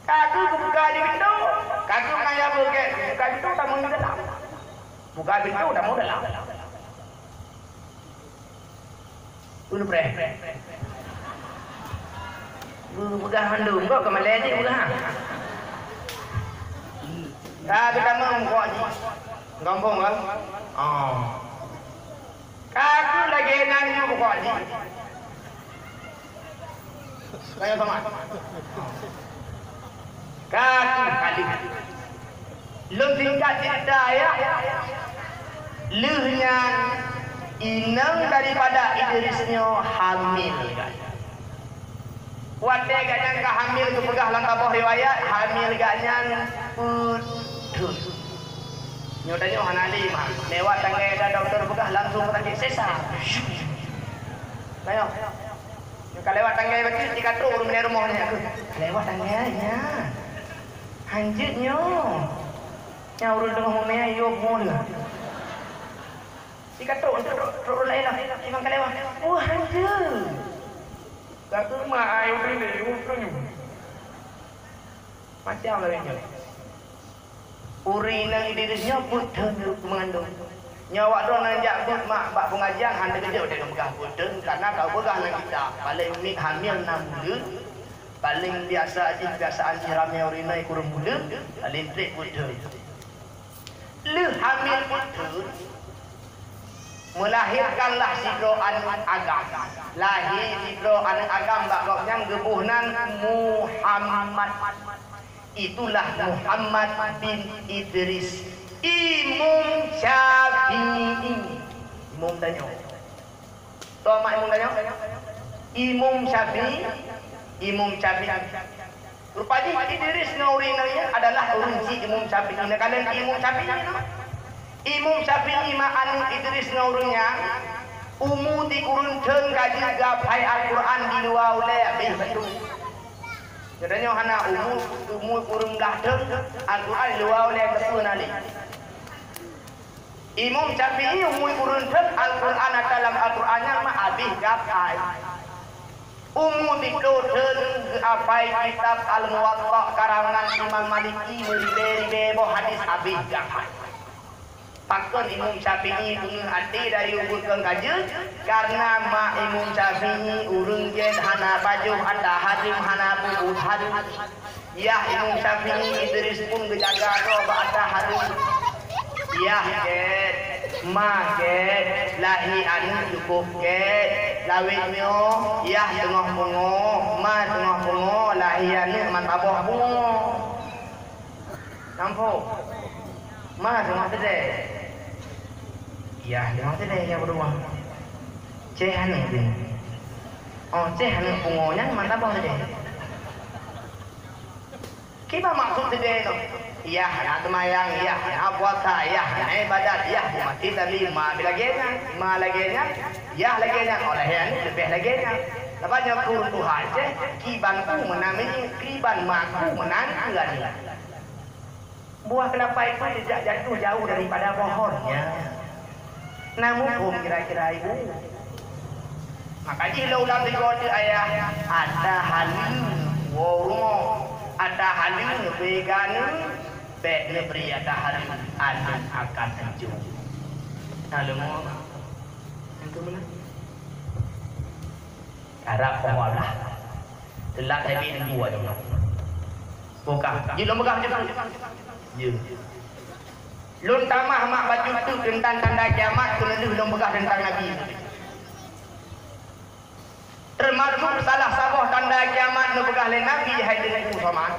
B: Kaku buka di pintu, kaku kaya buka pintu tamu di dalam. Buka pintu dah mau dalam. Ulu pre. Buka handung kau ke Malaysia ni buka. Kita kamu kau ni. Gampang kan? Oh. Kaku lagi nanya kau ni. Kaya sama. Kaku kali. Lung tingkat cerita ya. Lehnya inang daripada Idrisnya hamil. Wate ganyang ka hamil tu pegah lang tabah riwayat hamil ganyang putus. Nyo danyo hanali mah. Lewat tangga dah doktor pegah langsung tangki sesar. Ayo. Kalau lewat tangga bagi dikata urung dari rumahnya. Lewat tangganya. Hanjutnya. Yang urung dengan rumahnya yo pun. Dikata urung lain lah. Memang kalau lewat. Oh hanjut. Satu rumah air ini, urung. Macam lah ini. Uri nang Idrisnya putus mengandung. Nyawa dong nang jakut mak bak pengajian handa kerja dengan megah putus karena kau pegah nang kita. Paling unik hamil 6 bulan. Paling biasa kebiasaan siramnya urina kurang bulan. Paling trik putus. Le hamil putus. Melahirkanlah sidro anak agam. Lahir sidro anak agam bakoknya gebuhnan Muhammad. Itulah Muhammad bin Idris Imam Syafi'i. Imam tanya. Tahu mak Imam tanya? Imam Syafi'i. Imam Syafi'i. Rupanya Idris naurinanya adalah urunci Imam Syafi'i. Nah kalian Imam Syafi'i nama? Imam Syafi'i ma'an Idris naurunnya umu dikurunkan kaji gapai Al-Quran di luar oleh habis betul. Jadinya hana umu kurung gahdeng Al-Quran di luar oleh betul nali. Imam Syafi'i umu kurunkan Al-Quran dalam Al-Qurannya mah habis gapai. Umu dikdoten gapai kitab Al-Muwatta karangan Imam Maliki meribe-ribe hadis habis gapai. Pakon Imam Syafi'i urung hati dari ubur ke kaje karena mak Imam Syafi'i urung jet hana baju ada hadim hana pun hadim. Ya Imam Syafi'i Idris pun gejaga do ada hadim. Ya jet mak jet lahi anu cukup jet lawitnya ya tengah bungo ma tengah bungo lahi anu mantabah bungo. Nampak? Ma tengah tede. Ya, dia mati deh yang berdua. Cehan ni. Oh, cehan pungonya mana bang deh? Kita maksud deh tu. Ya, nak semayang, ya, nak puasa, ya, nak ibadat, ya, mati tadi ma lagi-nya, ya lagi-nya, oleh yang lebih lagi-nya. Lepasnya kurun Tuhan je, kibanku menamini, kiban maku menangkan. Buah kelapa itu tidak jatuh jauh daripada pohonnya. Namun pun kira-kira ibu makanya laulah dikode ayah ada halim worumo ada halim vegan bek nebri ada halim anak akan hancur halim itu mana Arab pengolah telah tapi dua dong bukan jadi lembaga macam ya Lun tamah mak baju tu tentang tanda kiamat tu lebih belum begah tentang Nabi. Termasuk salah sabah tanda kiamat nu begah le Nabi hai dengan Muhammad.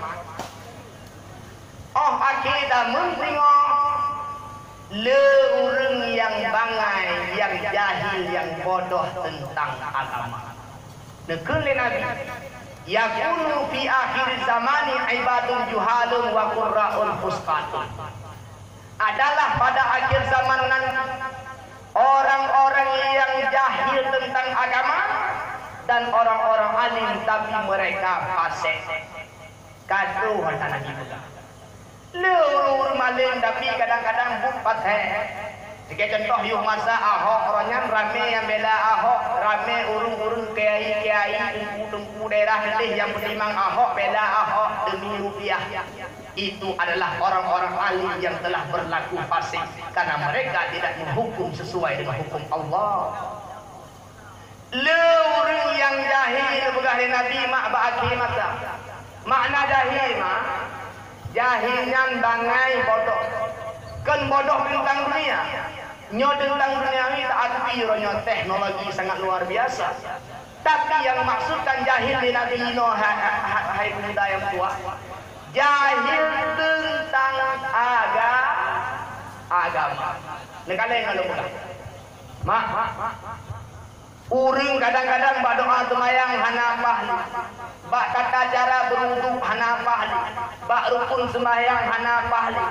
B: Oh akidah mentingo le urang yang bangai, yang jahil, yang bodoh tentang agama. Nekeun le Nabi. Yakunu fi akhir zamani ibadun juhalun wa qurra'un fusqatun. Adalah pada akhir zaman nanti orang-orang yang jahil tentang agama dan orang-orang alim tapi mereka fasik. Kadu harta Nabi juga. Lur maling tapi kadang-kadang buat jika contoh yuk masa Ahok orangnya rame yang bela Ahok, rame urung-urung kiai-kiai tungku daerah letih yang beriman Ahok bela Ahok demi rupiah. itu adalah orang-orang alim yang telah berlaku fasik karena mereka tidak menghukum sesuai dengan hukum Allah. Orang yang jahil bergahli Nabi mak ba'aki masa. Makna jahil mak jahilnya bangai bodoh. Kan bodoh tentang dunia. Nyo tentang dunia ini tak arti nyo teknologi sangat luar biasa. Tapi yang maksudkan jahil di Nabi Ino hai pemuda yang tua. Jahil tentang agama. Negara yang ada bukan. Mak. Uring kadang-kadang bak doa semayang hanafah li. Bak tata cara berwuduk hanafah li. Bak rukun sembahyang hanafah li.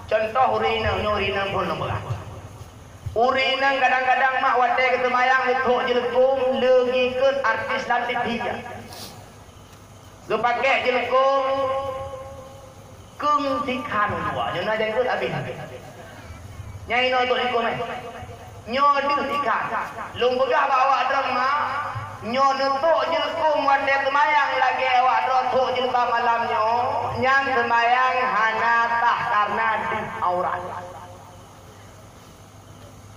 B: Contoh urinang pun nombor. Urinang kadang-kadang mak watai ke semayang letuk jelekung legi ke artis dan TV. Dia pakai jelekung keng tikan dua. Dia nak jengkut habis. Nyai no tu ikut mai. Nyo du tikan. Lung begah bawa drama. Nyo nutuk jelekung watai semayang lagi awak rotuk jelekung malam nyo. Nyang semayang hanatah karena di aurat.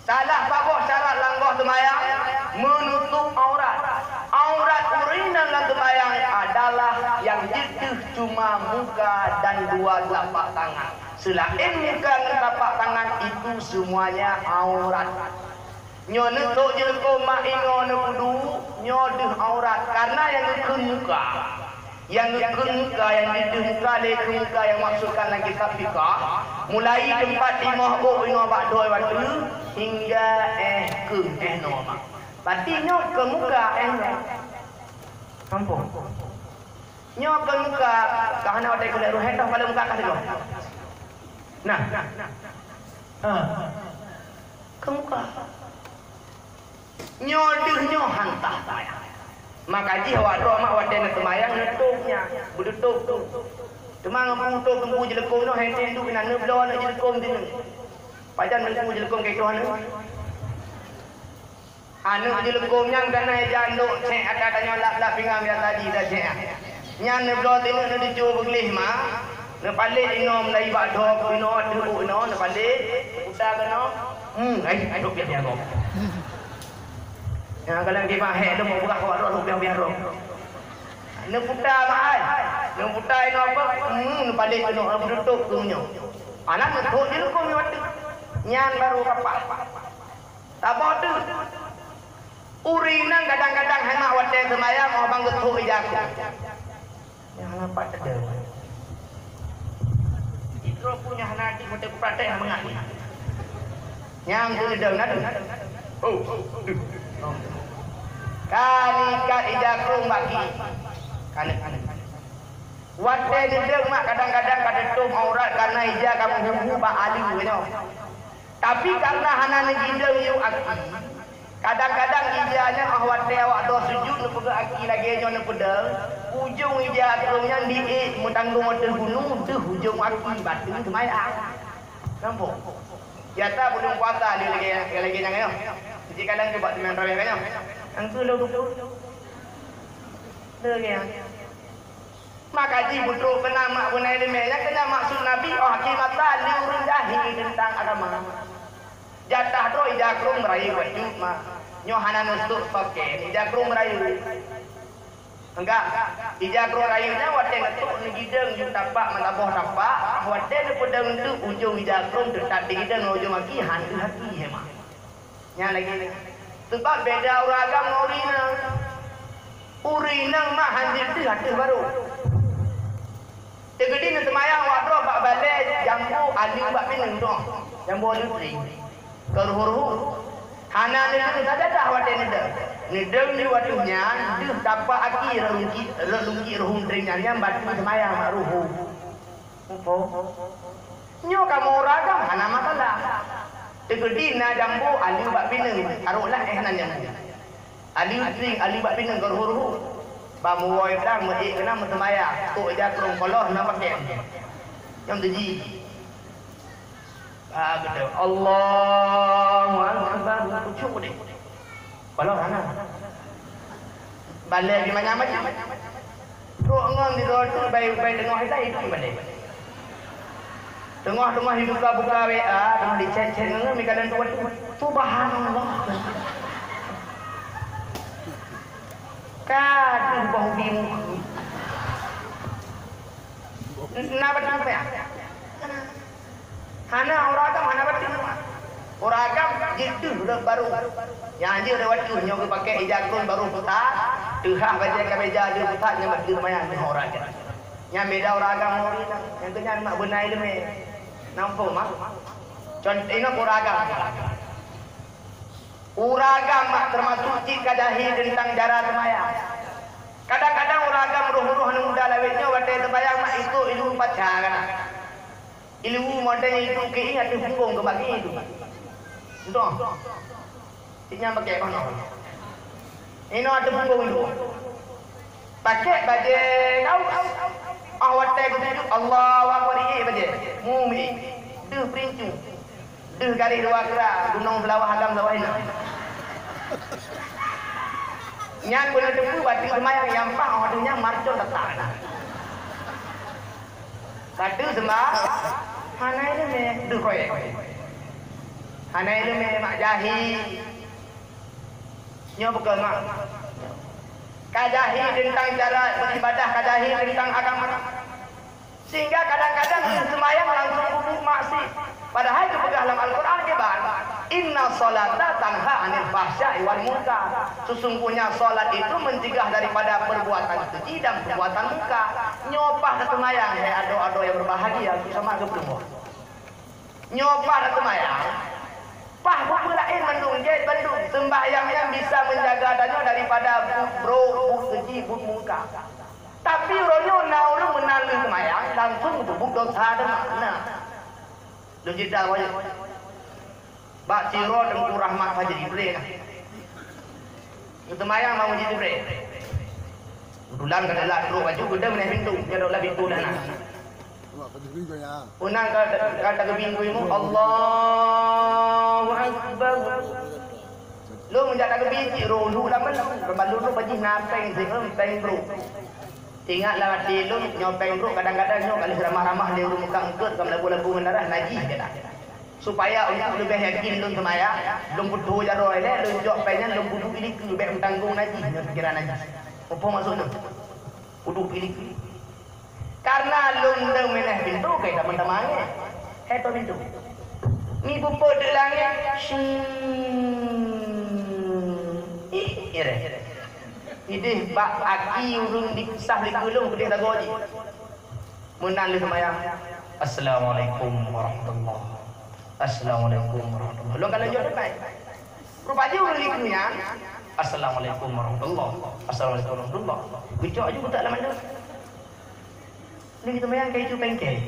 B: Salah babak syarat langkah semayang menutup aurat. Aurat urinan dalam semayang adalah yang jituh cuma muka dan dua telapak tangan. Selain muka dan telapak tangan itu semuanya aurat. Nyo nutuk jelekung mak ingo nepudu nyo duh aurat karena yang ke muka. Yang ke muka, yang jituh muka, leka muka yang maksudkan dalam kitab fiqah. Mulai tempat lima ino bak doi waktu hingga ke no mak. Berarti nyo ke muka no. Kampung. Nyo ke muka kahana ada kena ruh hendak pada muka kasih lo. Nah. Ke muka. Nyo deh nyo hantah saya. Maka dia awak doa mak wadah nak semayang netupnya bertutup tu. Cuma ngapung tu kempu jelekung no henti tu kena neblo nak jelekung tu. Pajan mengku jelekung ke tuan. Anu jelekungnya kena janduk cek ada tanya lap pinggang dia tadi dah cek. Nya neblo tu nak dicu beglih mak. Nak balik inom dari bak dok ino tu ino nak balik udah kena. Ai dok biar kau. Yang kalau dia mahal tu mau buka kawat roh biar roh. Nak putar mahal. Nak putar ini apa? Balik tu nak bertutup tu nyo. Anak nak thok je kau ni waktu. Nyan baru kapak. Tabah tu. Urinan kadang-kadang hemat waktu semayang orang getuk ijaku. Yang nampak ada. Itu punya anak di mata praktek yang mengaku. Yang tu dah nak. Kani kat ijakrung bagi. Kani. Wadai dedeng mak kadang-kadang kada tum aurat karena ija kamu humbu ba alim benyo. Tapi karena hana negideng yu aki. Kadang-kadang ijanya wadai awak do sujud nu pega aki lagi nyo nu pedeng. Ujung ija akrungnya di mutanggung motor gunung tu hujung aki batu semayang. Nampak? Yata belum puasa lagi jangan yo. Jadi kadang ke buat teman raweh kan yo. Angku lo tu. Lagi. Maka ji putruk kena mak bunai lemenya kena maksud Nabi hakimatan liurun jahil tentang agama. Jatah tu ijakrung merayu wajib mak. Nyo hana nusuk pakai ijakrung merayu. Enggak, ijakrung rayunya wadai ngetuk negideng yu tapak mentaboh tapak, wadai ne pedang tu ujung ijakrung tetap digideng ujung aki hantu hati hemat. Nya lagi. Sebab beda orang agama urina. Urina mak hanjir tu hati baru. Tegedi nak semayang waktu bak balik jambu alim bak pinang tu. Jambu lutri. Keruh-ruh. Hana ni tu saja dah wadai nedeng. Nedeng ni waktunya dia dapat aki relungki ruhum teringannya batu semayang mak ruhu. Apa? Nyo kamu orang agama hana masalah. Tegedi na jambu alim bak pinang arulah nan jambu. Alim tring alim bak pinang keruh-ruh. Bamu woi pedang mesti kena mesemaya. Tok jakrung koloh nak pakai. Yang tuji. Betul. Allahu akbar. Pucuk ni. Koloh mana? Balik di mana macam? Tok ngong di road tu baik-baik tengok kita itu balik. Tengah-tengah dibuka-buka WA, tengah dicek-cek dengan mikadan tu. Subhanallah. Kadu bau bimu. Nak betul apa ya? Hana orang agam, hana betul. Orang agam gitu udah baru. Yang dia udah waktu nyoba pakai ijakun baru putar. Tuhah baca kemeja dia putar yang betul mayan orang agam. Yang beda orang agam orang ini. Yang tu yang mak benai demi. Nampak mak? Contoh ini orang agam. Uragam termasuk jika dahi tentang darah semayang. Kadang-kadang uragam roh-roh yang muda lawetnya wadah terbayang mak itu ilmu pacaran. Ilmu modern itu keingat di punggung ke bagi itu. Itu. Tiknya pakai apa? Ini ada punggung itu. Pakai baju kau. Awat teh itu Allahu Akbar ini baju. Mumi. Tu perincu. Tu garis dua kerak gunung belawah agam bawah ini. Nyan boleh depu batu semayang yang pang orangnya marcon letak. Satu sembah. Hana ini me du koye. Hana ini me mak jahi. Nyo bukan mak. Kajahi tentang cara beribadah, kajahi tentang agama. Sehingga kadang-kadang semayang langsung kubuk maksi. Padahal itu dalam Al-Quran hebat. Inna sholata tanha anil fahsya'i wal munkar. Sesungguhnya solat itu mencegah daripada perbuatan keji dan perbuatan munkar. Nyopah dan semayang, ado-ado yang berbahagia sama gebelum. Nyopah dan semayang. Pah buku lain mendung, jahit bandung. Sembahyang yang bisa menjaga danya daripada buk keji, buk munkar. Tapi ronyo naulu menalu semayang langsung buk dosa dan makna. Lu jeda wajib. Bak Ciro dan Rahmat Haji Jibril. Itu mayang mau jadi Jibril. Dulang kada lah terus baju gede meneh pintu, nyadok lah pintu dah nak. Unang kata ke pintu mu Allahu Akbar. Lu menjaga ke biji rulu dah men, berbalu lu baju napeng sing peng bro. Ingatlah hati lu nyopeng bro kadang-kadang nyok kali ramah-ramah dia muka engkut kam labu-labu mendarah najis dia. Supaya untuk lebih yakin lu semaya, lu butuh jaro ele, lu jok penyen lu butuh pilih ke lebih tanggung najis, kira najis. Apa maksudnya? Butuh pilih. Karena lu ndeng meneh pintu kayak teman-teman. Heto pintu. Ni bupo de langit. Ire. Idih bak aki urung dipisah di gulung kedih dagoji. Munang lu semaya. Assalamualaikum warahmatullahi. Assalamualaikum warahmatullahi. Lo kalau jodoh baik. Rupanya urung dikunya. Assalamualaikum warahmatullahi. Assalamualaikum warahmatullahi. Bicok aja pun tak lama dah. Ni kita bayang kayak itu bengkel.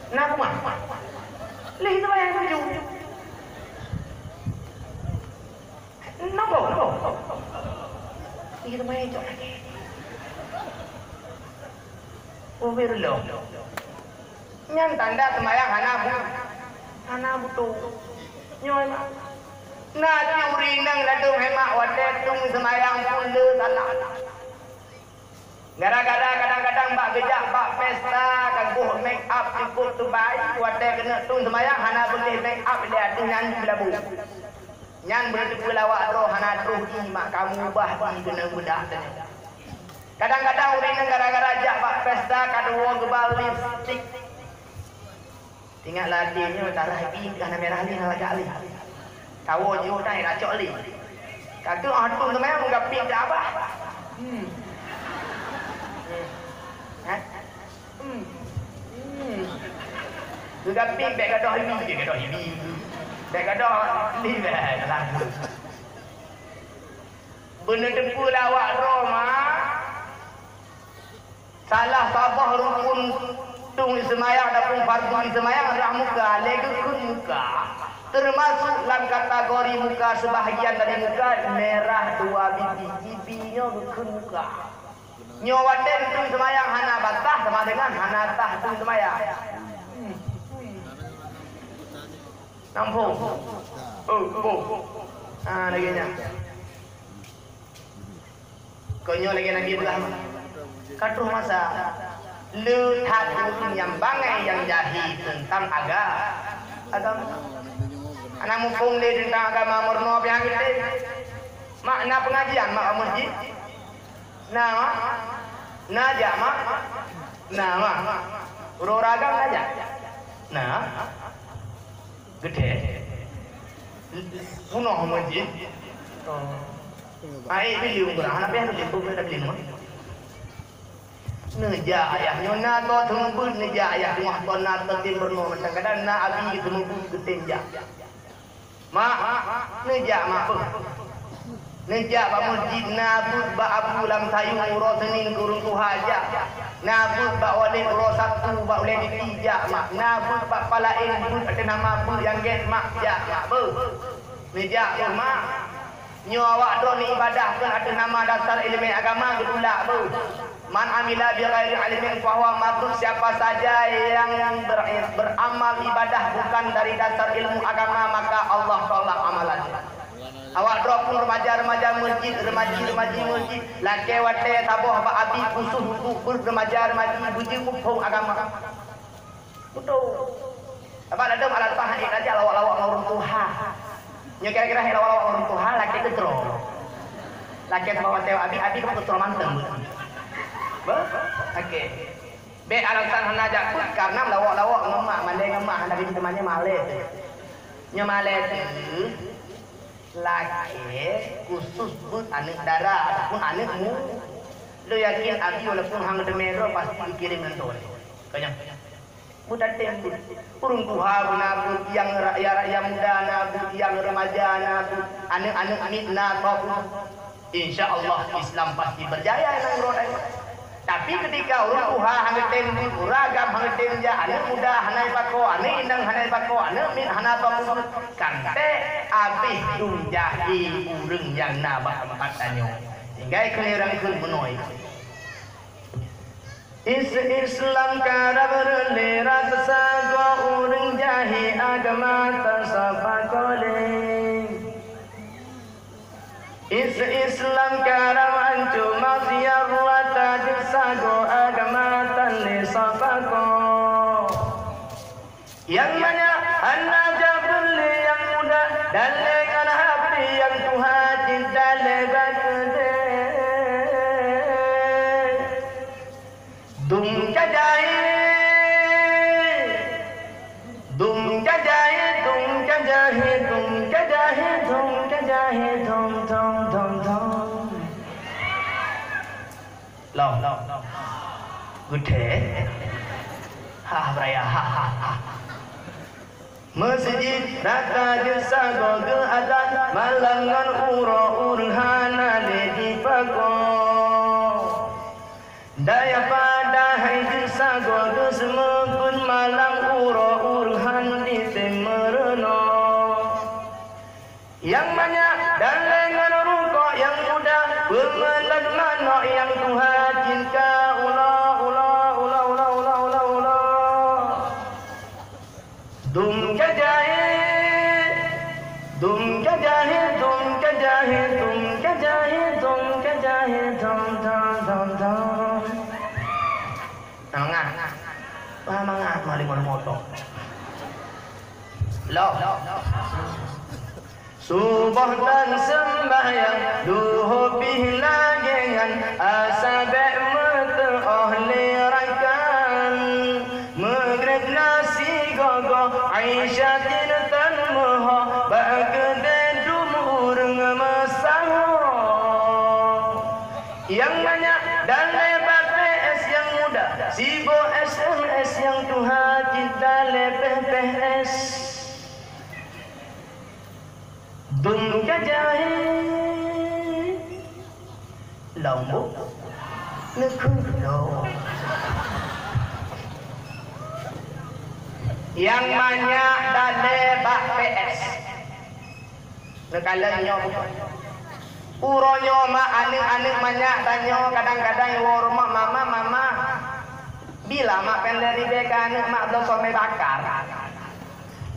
B: Nak kumah. Ni kita bayang kayak itu. Nampak. Ni kita bayang itu lagi. Oh berlo. Nyan tanda semayang hana butuh. Nyoy. Nah curi nang ladung hemak wadah tung semayang pun le salah. Gara-gara kadang-kadang bak gejak bak pesta kaguh make up cukup tu baik wadah kena tung semayang hana boleh make up dia tu nyanyi belabu. Nyan boleh tu lawak roh hana roh mak kamu bah di kena budak tadi. Kadang-kadang urang gara-gara jak bak pesta kadua gebal lipstick. Tinggal ladinya darah bi kerana merah ni nak jak li. Tahu je utai nak cok li. Kata atung tu memang gapi dak apa. Tu gapi beg gadah ini je gadah ini. Beg gadah ni lah. Benda tepu lawak Roma. Salah sabah rukun tung semayang ataupun fardu semayang adalah muka, legekun muka. Termasuk dalam kategori muka sebahagian dari muka merah dua bibi, bibinya rukun muka. Nyawaten tung semayang hana batah sama dengan hana tah tung semayang. Nampung. Lagi nya. Konyo lagi Nabi belah. Katuh masa lu tahu yang bangai yang jahil tentang agama. Anak mumpung dia tentang agama murno yang kita. Makna pengajian mak masjid. Nama najak mak. Nama uragam najak. Nah. Gede. Punoh masjid. Ai beli umrah anak dia beli bukan beli mah. Neja ayahnya na to tembus neja ayah rumah to na to timberno macam kadang na abi gitu tembus getenja. Mak neja mak apa? Neja ba masjid nabut ba abu lam sayung uro senin kurung tu haja. Nabut ba wali uro satu ba oleh ditijak mak. Nabut ba palain but ada nama bu yang get mak ja mak bu. Neja tu mak. Nyo awak do ni ibadah kan ada nama dasar ilmu agama gitulah bu. Man amila bi ghairi ilmin fa huwa madrur, siapa saja yang beramal ibadah bukan dari dasar ilmu agama maka Allah tolak amalannya. Awak drop pun remaja-remaja masjid, remaji masjid, laki wate taboh ba abi kusuh pun remaja-remaji buji kupung agama. Betul. Apa ada alat pahan aja lawak-lawak orang Tuhan. Nya kira-kira lawak-lawak orang Tuhan laki ketro. Laki bawa teo abi ketro manteng. Okey. Be alasan hendak pun karena lawak-lawak ngemak mandai ngemak hendak kita temannya male. Nya male tu laki khusus but anak darah ataupun anakmu. Lu yakin abi walaupun hang demero pasti dikirim nonton. Kanya. Budak tembus. Urung Tuhan nabut yang rakyat muda nabut yang remaja nabut anak-anak mitna kau. Insyaallah Islam pasti berjaya nang roda. Tapi ketika orang Tuhan hangetin uragam hangetin ja anak muda hanai bako anak indang hanai bako anak min hana bako kante abih dung jahi urang yang nabah empatanyo hingga kelirang kun menoi Islam kara berlera tesago urang jahi agama tersapakole Islam karam ancu masyar wata disago agama tanli safako yang banyak anak jabuli yang muda dalekan habri yang Tuhan cinta legat kede dum kajahi Long. Gede. Beraya. Masjid rata desa goge adan malangan uro urhana di pago. Daya pada hai desa goge semepun malang uro urhan di temerno. Yang banyak dan lengan rukuk yang muda bermelan mano yang Tuhan cinta ula dum kajahid Nangah Mangat maling moto Lo Subuh dan sembahyang duho pihlagengan asabek meteoh lerakan Maghrib nasi gogo Aisyah tinatan moho bagede dumur ngemasaho Yang banyak dan lebat PS yang muda Sibo SMS yang Tuhan cinta lepeh PS Dum kajahid Lombok Nekudo Yang banyak dan lebat PS Nekalanya Uronyo mak anik-anik banyak tanyo kadang-kadang warma mama Bila mak penderi beka anik mak belum somai bakar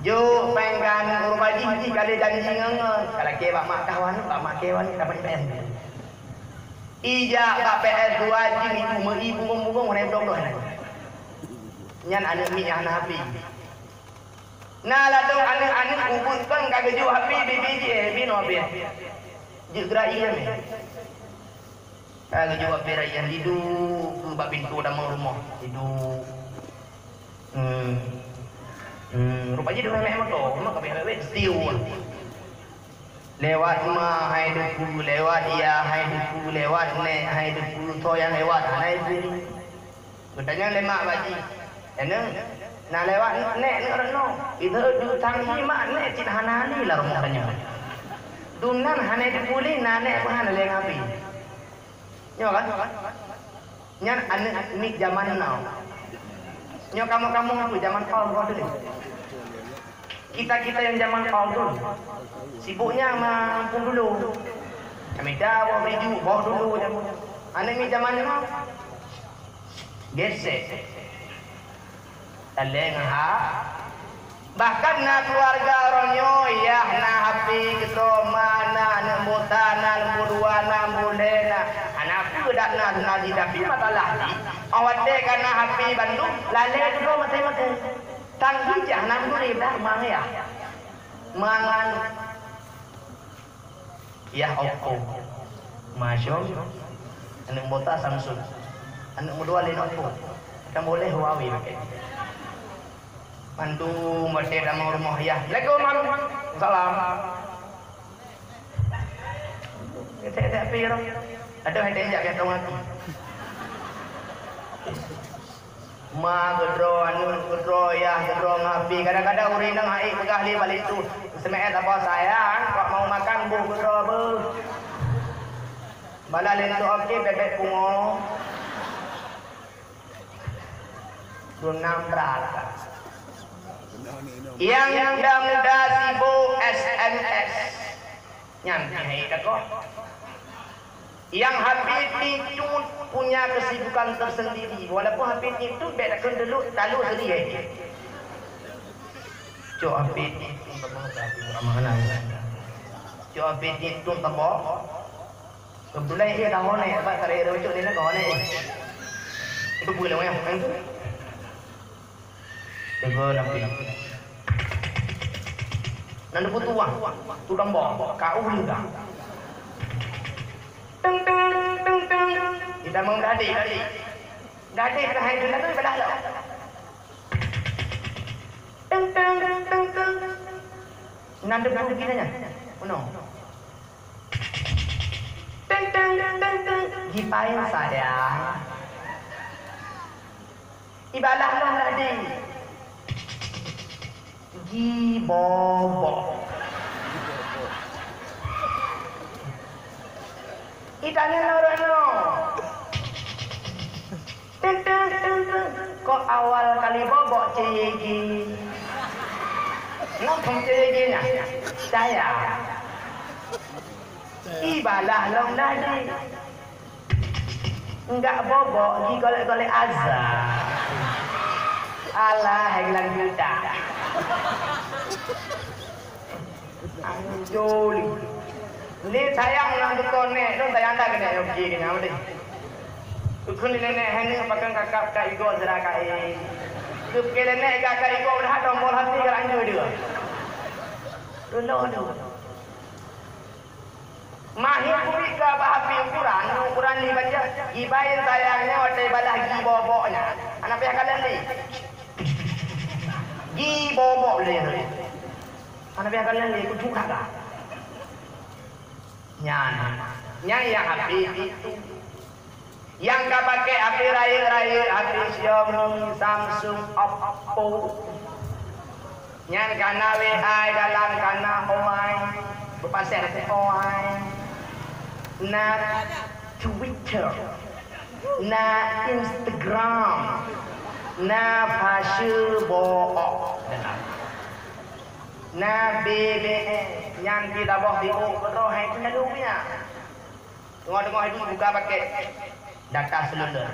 B: Jo penggan urma jiji kali janji ngengen kalau ke mak kawan dapat PS ija bak PS 2 jing ibu membunggung orang dong Nyan anak mi yang hapi. Nah lah tu anak kubut kan kagak jual hapi biji bino be. Juga iya ni. Kagak jual berayan hidup ke bab pintu dalam rumah. Hidup. Rupanya dia memang motor, mak kabeh still. Lewat mah hai duku, lewat dia hai duku, lewat nek hai duku to yang lewat hai bini. Betanya lemak baji. Nah lewat nek no. Itu du tanghi mak nek cit hanani lah rumahnya. Dunan hane dipuli nanek pun hane leng api. Nyo kan? Nyan anak mik zaman now. Nyo kamu tu zaman kaum kau dulu. Kita yang zaman kaum dulu. Sibuknya mampung dulu. Kami dah bawa baju, bawa dulu. Anak mik zaman now. Gesek. Leng ha. Bahkan na keluarga orangnya ya na hapi ketoma na muta na mudua na mulena anakku dak na di tapi matalah di awak dek kana hapi Bandung lale tu mate tanggi jah nam duri dah mang ya mangan ya Oppo masyum anak muta Samsung anak mudua Lenovo kan boleh Huawei pakai Mantu mati dalam rumah ya. Assalamualaikum. Salam. Kita piro. Aduh hede jak kata mati. Ma gedro gedro ya gedro ngapi kadang-kadang urin nang hai pegah li balik tu. Semet apa sayang kok mau makan buh gedro be. Bala lentu okey bebek pungo. Dunam berat. Yang muda sibuk SMS nyanyi kok. Yang habis itu punya kesibukan tersendiri. Walaupun habis itu bedakan dulu talu sendiri. Cok habis itu mana? Cok habis itu tebak. Kebetulan dia tahu ni apa tarik rojok ni nak kau ni. Itu boleh macam tu. Tengok nampi. Nanti butuh uang, tu dambah, kau juga. Teng. Kita menggadi. Gadi pada hari dulu tu pada lah. Teng. Nanti butuh kita nya. Uno. Teng. Gipain saya. Ibadah lah tadi. Bobo. Itanya norono. Teng. Kok awal kali bobok cegi. Ngomong ceginya. Saya. Ibalah long nadi. Enggak bobok, gi golek-golek azab. Alah, hilang juta. Anjoli. Ni sayang lang betul ni. Nung sayang dah kena yogi kena apa ni? Ukun ni nenek hendak pakai kakak kak igo zara kai. Ukun nenek kakak igo dah tombol hati kalau anjur dia. Dulu. Mahir kubik ke api ukuran ni baca. Gibain sayangnya waktu ibadah giboboknya. Anak pihak kalian ni. Gibobok le. Anak pihak kalian ni kudu kagak. Nyan yang api itu. Yang kau pakai api raya, api Xiaomi, Samsung, Oppo. Nyan kana WA dalam kana Huawei. Berpasal dengan Huawei. Na Twitter. Na Instagram. Na Facebook. Na BBM yang kita bawa di roh itu lalu punya. Tengok itu buka pakai data seluler.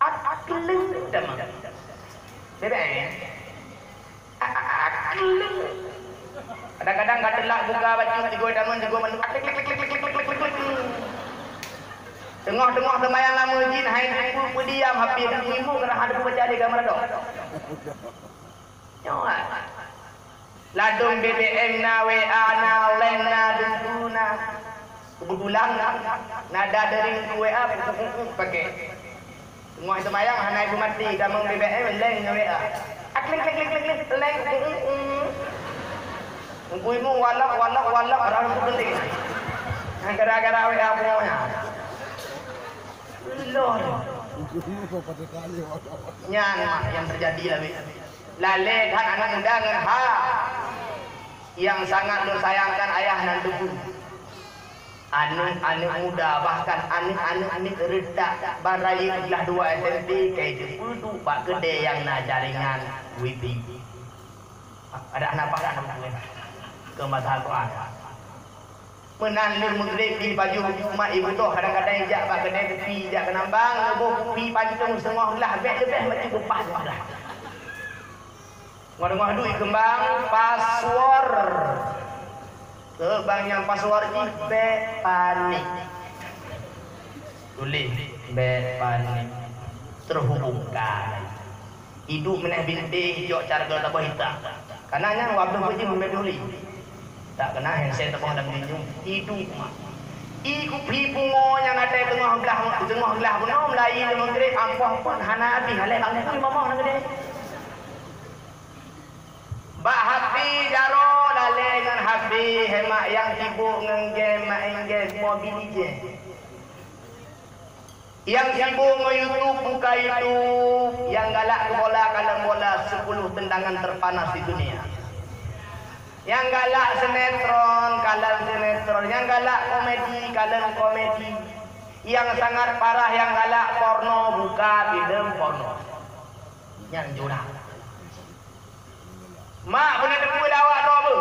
B: Akleng demam. BBM. Akleng. Kadang-kadang kata lah buka baju tiga daman juga menu klik. Tengah-tengah temayang lama jin hai pun diam hampir dak mimung kerana ada baca di gambar dak. Nyoat. Ladung BBM na WA na len na dunguna. Berulang nada dering WA pakai. Tengah temayang hanai ibu mati gamung BBM len na WA. Klik len. Ibu walak orang tu penting. Gara-gara WA punya. Lord. Nyan yang terjadi lah. Lale kan anak muda dengan yang sangat disayangkan ayah dan ibu. Anak muda bahkan anak redak barai kelas 2 SMP kayak itu pak gede yang nak jaringan wifi. Ada anak apa ke mazhab Quran. Menanlir maghrib di baju mak ibu tu kadang-kadang ijak pak kedai tepi ijak ke nambang lebih pi pancung setengah lah lebih macam bepas dah. Ngomong duit kembang password. Kebang yang password ni be panik. Tulis be panik. Terhubungkan. Hidup meneh binti hijau carga tak hitam. Kananya waktu pergi membeli. Tak kena handset tak dalam diri hidup mak. Iku pi pungo yang ada tengah gelah pun lain dia mengerik ampah pun hana habis halai tu mamah nak gede. Ba happy jaro lale dengan happy hemak yang sibuk dengan game main game mobil je. Yang sibuk dengan YouTube buka YouTube, yang galak bola kalah bola 10 tendangan terpanas di dunia. Yang galak sinetron, kalah sinetron. Yang galak komedi, kalah komedi. Yang sangat parah yang galak porno, buka film porno. Yang jurang. Mak punya tepu lawak tu apa?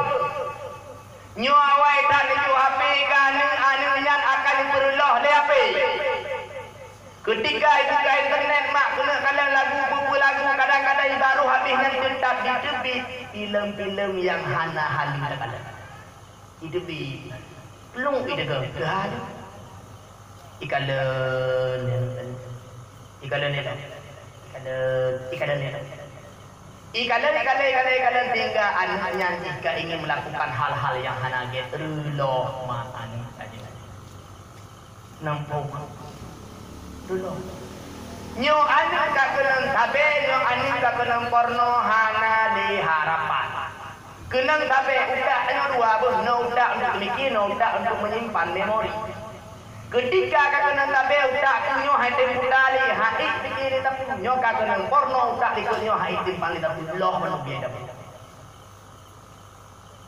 B: Nyo awai tak itu HP kan anu nyan akan diperlah le HP. Ketika itu ke internet mak kena kalah lagu kadang-kadang baru habisnya tetap di tepi filem-filem yang hana halim tak ada. Di tepi pelung ide ke hal. Ikalan tinggal anaknya jika ingin melakukan hal-hal yang hana getruloh maan saja. Nampak dulu. Nyo anak tak kenang tabe, nyo anak tak kenang porno hana di harapan. Kenang tabe udah nyo dua bos, no udah untuk mikir, no udah untuk menyimpan memori. Ketika kau kenang tabe udah nyo hai tempu kali, hai pikir tapi nyo kau kenang porno udah ikut nyo hai timpan tapi loh menubia dapat.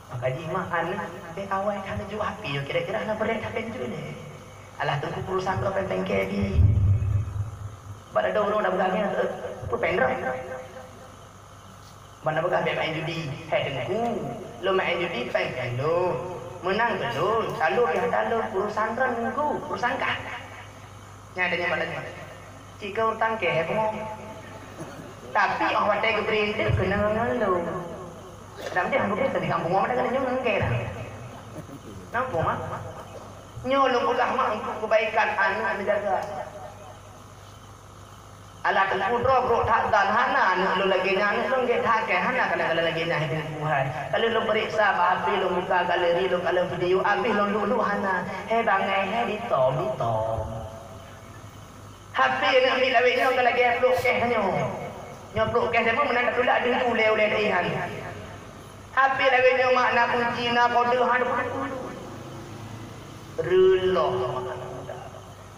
B: Maka jima anak be awal kan jual api, kira-kira nak berat apa tu ni? Alah tunggu perusahaan kau penteng kebi. Pada ada orang dah berganya tu pendek. Mana bergaya main judi, hai dengku. Lo main judi pengen lo. Menang belum, selalu dia lalu perusahaan kan dengku, perusahaan kah? Nyadanya badannya. Jika utang ke pun. Tapi awak tak beri itu kena lo. Dalam dia hampa kita di kampung orang ada kena nyengke dah. Nampak mak? Nyolong ulah mak untuk kebaikan anak menjaga. Alah kalau bro tak dan hana lu lagi nyanyi lu nggak tak ke hana kalau lagi nyanyi dengan Tuhan. Kalau lu periksa habis lu buka galeri lu kalau video habis lu dulu hana. Bangai di tom. Habis nak ambil lawik nyo kalau lagi upload kes nyo. Nyo upload kes apa mana tak tulak dia oleh ihan. Habis lagi nyo makna kunci na kode hana pun. Reloh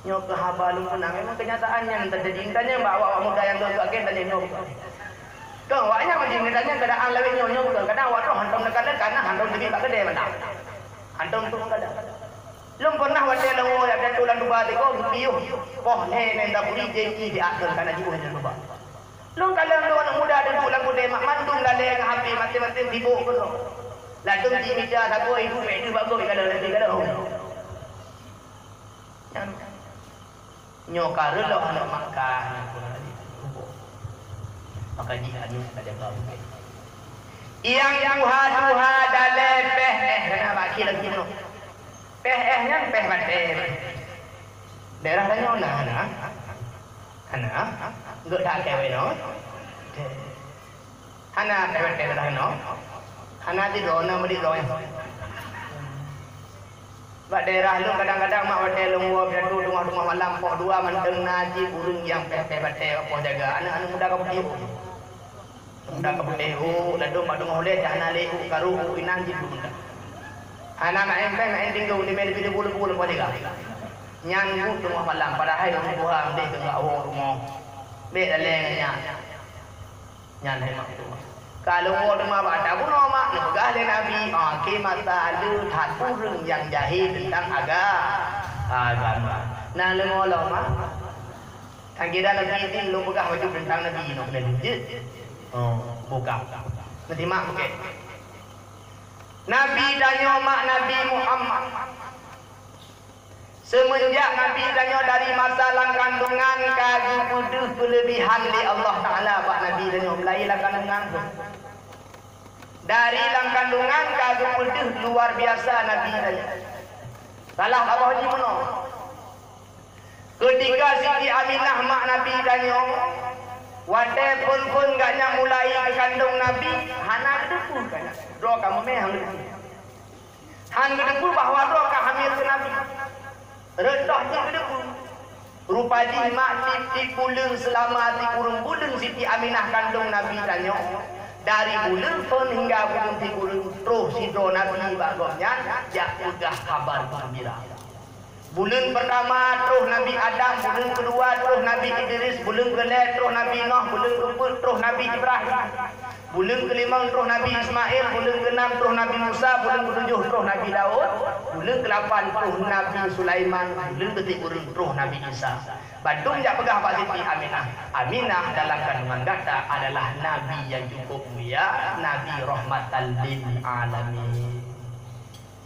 B: nyo ke habalu menang memang kenyataannya yang terjadi tanya bawa muda yang tu agen tanya nyo kau awaknya macam tanya keadaan lawik nyo kadang awak tu hantam dekat karena hantam jadi tak gede menang hantam tu kada lum pernah wate lawo ada tulan dua tiko piuh poh ne nenda puri jengi di akhir kana jiwa nyo coba lum kalau lu anak muda ada tulan gede mak mandung galeng happy mati-mati sibuk betul ladung di meja sago ibu medu bagus kalau lagi kalau nyokar lo anak makan maka jihad ni ada bau yang duha dale peh kena baki lagi no peh nya peh bate Daerah tanya Hana. Enggak dah kewe no. Hana kewe dah no. Hana di dona mesti doa. Bak daerah lu kadang-kadang mak hotel lungwa beradu rumah-rumah malam pok dua manteng naji burung yang pepe batai apa jaga anak-anak muda ka putih. Muda ka putih lalu mak dong oleh jana lehu karu inang ji bunda. Anak mak empeng nak ending go di meli pilih bulu-bulu apa jaga. Nyang rumah malam padahal rumah buang deh ke awak rumah. Be dalengnya. Nyan hai mak tu. Kalau orang rumah baca pun mak nak pegah le Nabi. Masa ada satu orang yang jahil tentang agama. Nah lemolo mak. Kan kira Nabi itu lu pegah wajib tentang Nabi nak kena legit. Bukan. Nanti mak okey. Nabi danyo mak Nabi Muhammad. Semenjak Nabi danyo dari masa lang kandungan kaju kuduh kelebihan di Allah Ta'ala Pak Nabi danyo melai lang kandungan tu. Dari lang kandungan kaju kuduh luar biasa Nabi danyo. Salah apa haji mana? Ketika Siti Aminah mak Nabi danyo wate pun gaknya mulai kandung Nabi hana kedepu kan. Doa kamu mehang kedepu. Han kedepu bahawa doa hamil ke Nabi. Rendah je kedepu. Rupa mak Siti pulang selama 3 kurung bulan Siti Aminah kandung Nabi tanya. Dari bulan pun hingga bulan 3 kurung terus sidro Nabi bagusnya jak udah kabar gembira. Bulan pertama terus Nabi Adam, bulan kedua terus Nabi Idris, bulan kelima terus Nabi Nuh, bulan keempat terus Nabi Ibrahim. Bulan kelima terus Nabi Ismail, bulan keenam terus Nabi Musa, bulan ketujuh terus Nabi Daud, bulan ke-8 terus Nabi Sulaiman, bulan ke-10 terus Nabi Isa. Badung jak pegah Pak Siti Aminah. Aminah dalam kandungan kata adalah Nabi yang cukup mulia, Nabi rahmatan lil alamin.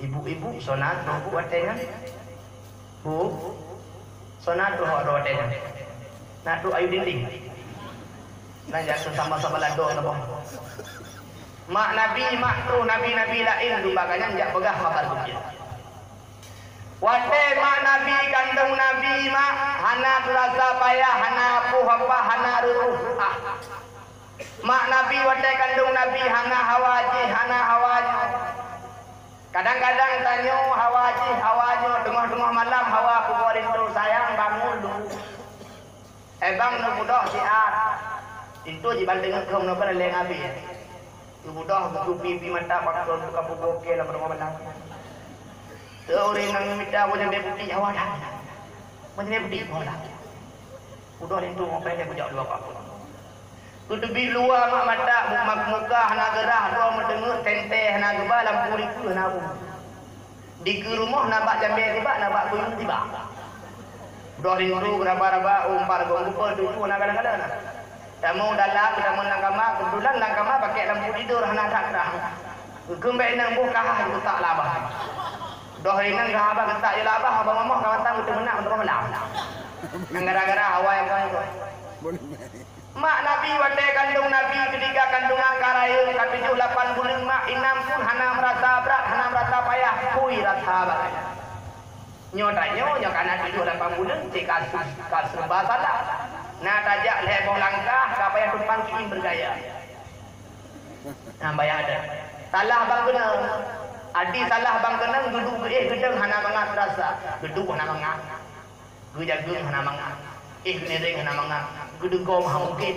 B: Ibu-ibu sunat bu watengan. Bu, sunat tu watengan. Natu ayu dinding. Nah jangan sama-sama lado apa. Mak Nabi, mak tu Nabi-Nabi lain lumbaganya jak pegah kabar gembira. Wate mak Nabi kandung Nabi mak hana terasa payah, hana apuh apa, hana ruruh. Mak Nabi wate kandung Nabi hana hawaji. Kadang-kadang tanya hawaji tengah-tengah malam hawa aku borin tu sayang bangun dulu. Bang nak mudah sihat. Itu dibanding kau nak pada leng Nabi. Tu mudah buku pipi mata pakon tu kapu bokeh lah rumah malam. Orang yang minta wajah dia putih awak dah. Wajah dia putih awak dah. Udah itu apa yang aku dua apa. Kudubi luar mak mata mak muka hana gerah dua mendengar tenteh hana geba lampu riku hana bu. Di ke rumah nampak jambe tiba nampak buyung tiba. Udah itu berapa umpar gonggupa tu hana kadang-kadang. Tak mau dalam kita menangkama kebetulan nangkama pakai lampu tidur hana tak terang. Kembali nang buka itu tak labah. Doh ringan ke abah ketak je lah abah mama kawan tang betul menang untuk malam. Gara-gara awal yang kau. Mak Nabi wate kandung Nabi ketika kandungan karaya ke 7-8 bulan mak inam pun hana merasa berat, hana merasa payah, kui rasa bagai. Nyo kana 7-8 bulan cik kasus serba salah. Nah tajak lebong langkah kapaya tumpang kirim bergaya. Nah bayar ada. Salah bang kena. Adi salah bang kenang duduk gedeng hana mangat rasa. Duduk hana mangat. Gejagung hana mangat. Nering hana mangat. Gedeng kau maha mungkin.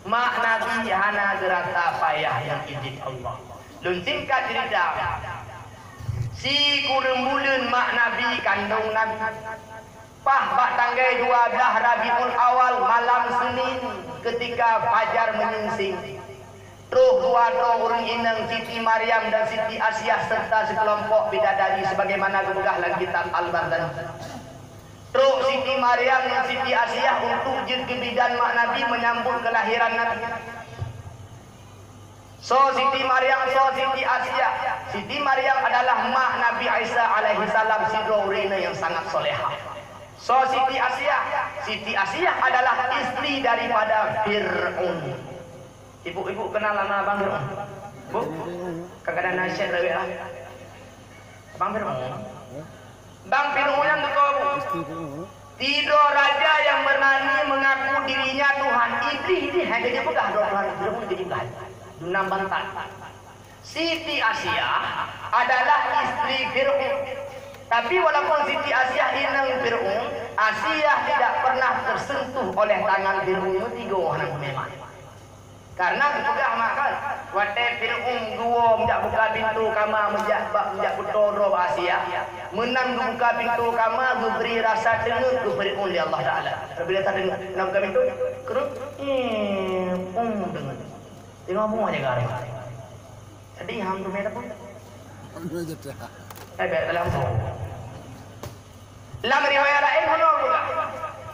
B: Mak Nabi hana gerasa payah yang izin Allah. Lun singkat cerita. Si kurang bulan mak Nabi kandung Nabi. Pah bak tanggai 12 Rabiul Awal malam Senin ketika fajar menyingsing. Roh dua orang inang Siti Maryam dan Siti Asyah serta sekelompok bidadari sebagaimana kebegah dalam kitab Al-Barzanji. Roh Siti Maryam dan Siti Asyah untuk jin kebidan mak Nabi menyambut kelahiran Nabi. So Siti Maryam, so Siti Asyah. Siti Maryam adalah mak Nabi Isa alaihi salam sidro urina yang sangat solehah. So Siti Asyah adalah istri daripada Fir'aun. Ibu-ibu kenal nama Abang Fir'aun? Bu? Kadang-kadang nasihat lagi lah. Abang Fir'aun? Bang Fir'aun yang betul. Tidur raja yang berani mengaku dirinya Tuhan. Iblis ini hanya dia pegah Tuhan. Fir'aun jadi pegah. Dunam bantat. Siti Asyah adalah istri Fir'aun. Tapi walaupun Siti Asyah inang Fir'aun, Asyah tidak pernah tersentuh oleh tangan Fir'aun. Tiga orang memang. Karena pegah makan. Waktu Fir'aun dua menjak buka pintu kamar menjak bertoro Asyah. Menang buka pintu kamar, beri rasa dengar ke Fir'aun di Allah Ta'ala. Bila tak dengar, nak buka pintu, kerut, dengar. Tengok apa aja garing. Jadi ham tu merah pun. Dalam tu. Dalam riwayat lain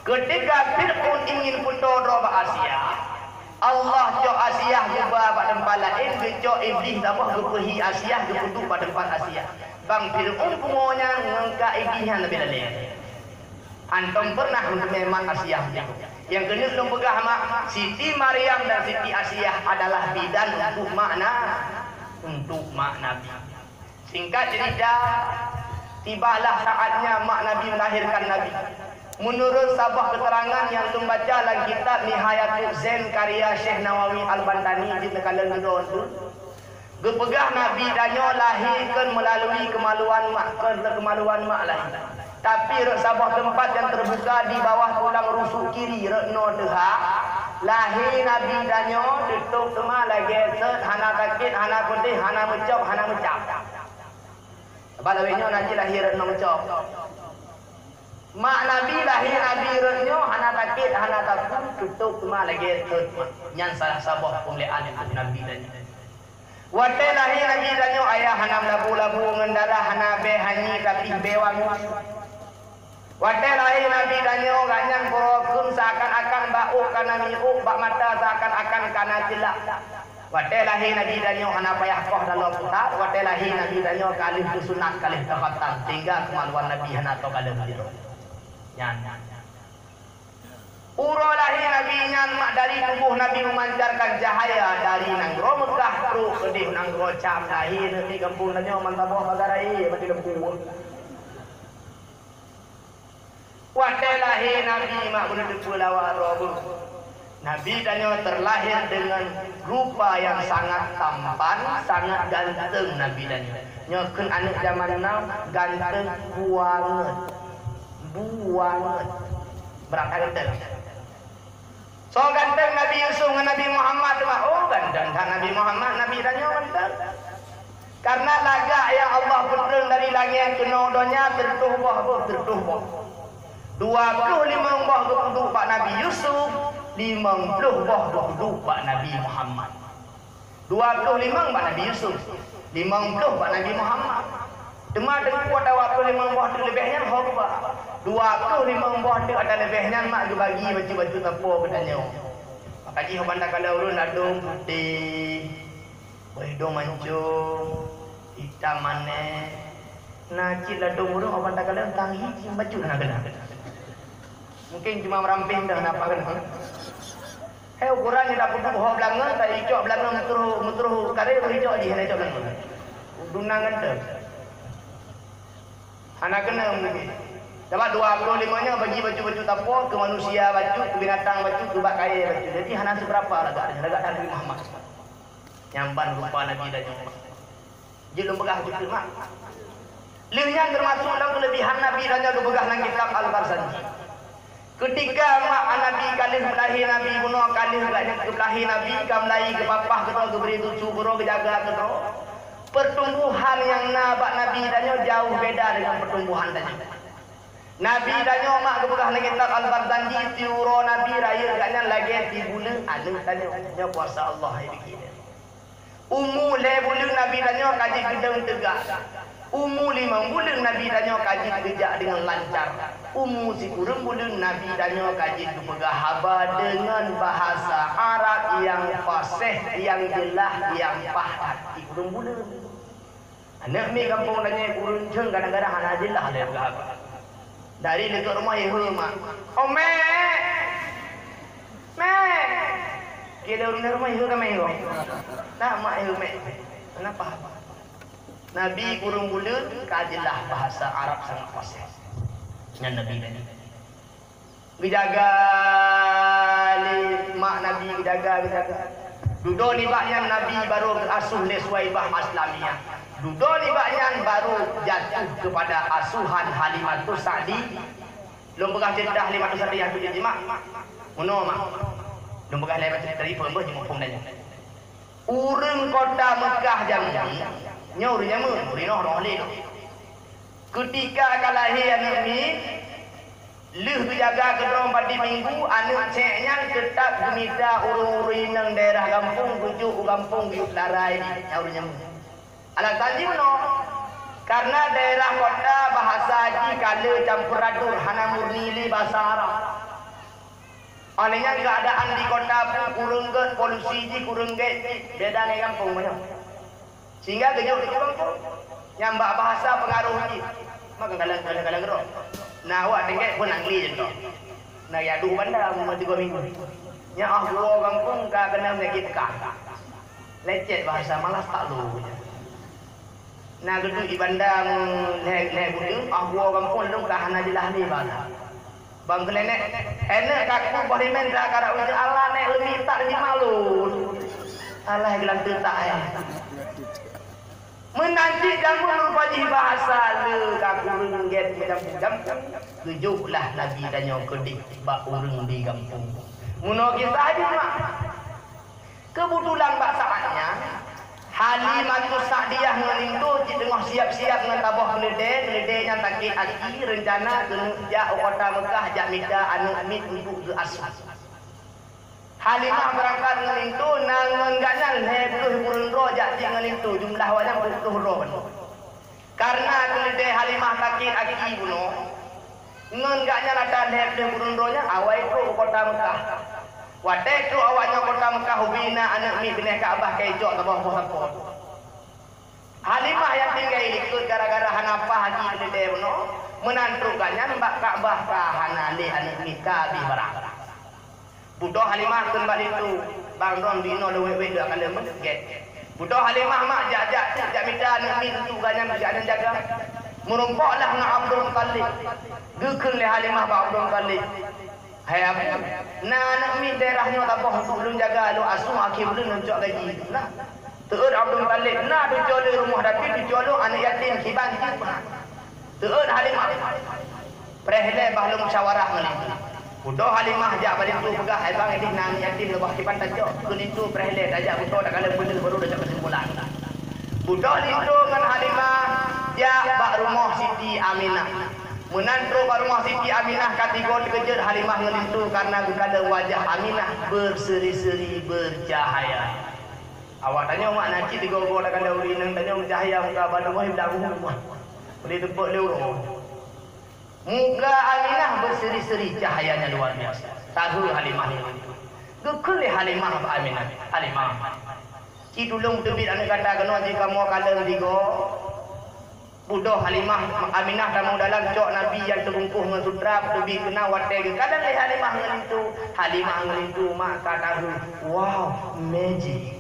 B: ketika Fir'aun ingin bertoro Asyah, Allah jauh Asyah juga pada tempat lain, jauh iblis tambah keperhi Asyah duduk pada tempat Asyah. Bang Fir'aun punya ngangkat iblisnya lebih lain. Antum pernah memang Asyah begitu. Yang kena belum pegah mak Siti Maryam dan Siti Asyah adalah bidan untuk mak Nabi. Singkat cerita, tibalah saatnya mak Nabi melahirkan Nabi. Menurut sebuah keterangan yang membaca dalam kitab Nihayatul Zain karya Syekh Nawawi Al-Bantani di Tekalan itu, gepegah Nabi danyo lahirkan melalui kemaluan mak lahir. Tapi sebuah tempat yang terbuka di bawah tulang rusuk kiri rekno deha, lahir Nabi danyo tutup semua lagi hana sakit, hana putih, hana mecap. Balawinyo nanti lahir rekno mecap. Mak Nabi lahir Nabi rekno hana sakit, hana takut, tutup semua lagi nyan salah sebuah pemuliaan untuk Nabi danyo. Waktu lahir Nabi danyo ayah hana labu-labu ngendara hana behani tapi bewang. Waktu lahir Nabi danyo ganyang korokun seakan-akan bau kana miuk, bak mata seakan-akan kana jelak. Waktu lahir Nabi danyo hana payah koh dalam putar. Waktu lahir Nabi danyo kalih sunat kalih kafatan, sehingga kemaluan Nabi hana to kalih biru. Nyan. Uro lahir Nabi nyan mak dari tubuh Nabi memancarkan cahaya dari nanggro Mekah pro kedih nanggro cam lahir di kampung danyo mantaboh bagarai mati lembu. Waktu lahir Nabi mak berduduk lawa robu. Nabi danyo terlahir dengan rupa yang sangat tampan, sangat ganteng Nabi danyo. Nyokeun anak zaman now ganteng buanget. Berapa ganteng? So ganteng Nabi Yusuf dengan Nabi Muhammad mah oh ganteng Nabi Muhammad Nabi danyo ganteng. Karena lagak yang Allah berikan dari langit ke nodonya tertuh boh. 25 buah duduk Pak Nabi Yusuf, 50 buah duduk Pak Nabi Muhammad. 25 Pak Nabi Yusuf, 50 Pak Nabi Muhammad. Cuma kuat ada 25 buah lebihnya hok Pak. 25 buah ada lebihnya mak bagi baju-baju tapo katanya. Maka ji banda kalau urun adung putih, hidung mancung, hitam manis. Nah cik ladung urun banda kalau tang hiji baju nak kena. Mungkin cuma meramping dah nak apa kan. Ukurannya dah putih ho belanga, tak hijau belanga mutruh kare hijau aja hana hijau belanga. Dunang ada. Anak kena mungkin. Dapat 25-nya bagi baju-baju tapo ke manusia baju, ke binatang baju, ke bak kaya baju. Jadi hana seberapa lagaknya, lagak Nabi Muhammad. Nyamban rupa Nabi dan nyamban. Jadi pegah betul mak. Lihat termasuk dalam kelebihan Nabi dan juga pegah dalam kitab Al-Barzanji. Ketika mak Nabi kalih melahir Nabi bunuh kalih melahir Nabi kamlai ke papah ke tu beri tucu bro ke jaga ke tu. Pertumbuhan yang nabak Nabi danyo jauh beda dengan pertumbuhan danyo. Nabi danyo mak kebegah lagi kitab Al-Barzanji tiuro Nabi raya gaknya lagi di bulan anu danyo nya puasa Allah hai begini. Umu le bulan Nabi danyo kaji gedeng tegak. Umu 5 bulan Nabi danyo kaji gejak dengan lancar. Umu 10 bulan Nabi danyo kaji kepegah haba dengan bahasa Arab yang fasih, yang jelas, yang padat. 10 bulan. Anak mi kampung danyo kurun ceng kadang-kadang hana jelas dia berapa. Dari dekat rumah ibu mak. Oh mek. Kita rumah ibu kan mek. Nah mak ibu mek. Kenapa? Nabi kurung bulan kajilah bahasa Arab sangat fasih. Dengan Nabi tadi. Dijaga mak Nabi dijaga. Duduk ni baknya Nabi baru asuh le Suwaibah Aslamiyah. Duduk ni baknya baru jatuh kepada asuhan Halimatus Sa'di. Belum pernah cerita Halimatus Sa'di yang tu jadi mak. Mono mak. Belum pernah lewat cerita dari pembah je mumpung dan urang kota Mekah jamu nyaur jamu rinoh rohlin ketika kalahir anak ni leh berjaga kedong pada minggu anak ceknya tetap gemida urung-urung nang daerah kampung tujuh kampung di larai ni nyaur jamu alasan dia no karena daerah kota bahasa haji kala campur aduk hana murni li bahasa Arab. Olehnya keadaan di kota pun kurang ke polusi ji kurang ke beda dengan kampung mana. Sehingga kejauh di kampung nyambak bahasa pengaruh ji. Maka kadang-kadang gerok. Nah awak tengok pun angli je tu. Nah ya dua bandar mesti 3 minggu. Nya gua kampung ka kena menyakit kah. Lecet bahasa malas tak lu. Nah gedung di bandar leh budung gua kampung lu ka hana jelah ni bala. Bang kelenek, enak kaku boleh main dah karak uji Allah nek lebih tak lebih malu. Allah gelang tak menanti kamu merupakan bahasa le kaku rengget macam-macam. Kejuklah Nabi tanya kedik bak urang di kampung. Muno kisah aja mak. Kebetulan bak saatnya Halimatus Sa'diyah ngeling tu di tengah siap-siap dengan tabah keledai-keledainya takik aki rencana kena jak kota Mekah jak minta anak mit untuk ke asal. Halimah berangkat ngeling tu nangan gaknya lebih burung roh jak ngeling tu jumlah awaknya 40 roh. Karena keledai Halimah takik aki buno ngan gaknya ada lebih burung rohnya awai tu kota Mekah. Wadah tu awaknya kota Mekah hubina anak mi benih Kaabah kejok ke bawah sapor. Halimah yang tinggal ikut gara-gara hanafah haji keledai buno menantukannya mbak Kaabah ka hanale anak mi kabi barang. Budak Halimah kembali tu bang ron dino lewe-lewe akan lemet get. Budak Halimah mak jak minta anak mi tu ganya berjalan jaga. Merompaklah dengan Abdul Muttalib. Gekul le Halimah ba Abdul Muttalib. Hai apa? Nah anak mi daerahnya tabah belum jaga lu asuh akhir belum nuncuk gaji. Nah. Teud Abdul Muttalib nah tu jolo rumah tapi tu jolo anak yatim kiban tu. Teud Halimah. Prehle bahlum musyawarah ngeli. Budak Halimah jak balik tu pegah ai bang ini nang yatim lebah kiban tajok. Kun itu prehle tajak budak dak kala betul baru dak kesimpulan. Budak itu dengan Halimah jak bak rumah Siti Aminah. Menantro rumah Siti Aminah kategori kejar Halimah ngelintu karena berkada wajah Aminah berseri-seri bercahaya. Awak tanya mak nak cik tiga-tiga dah kanda urinang tanya bercahaya muka pada wahib dah rumah. Boleh tempat lewat. Muka Aminah berseri-seri cahayanya luar biasa. Tahu Halimah ngelintu. Gekul Halimah apa Aminah? Halimah. Cik tolong tebit anak kata kena jika mau kalah tiga. Budak Halimah Aminah kamu dalam cok Nabi yang terbungkus dengan sutra lebih kena watai ke kadang le Halimah ngelintu mak kata wow magic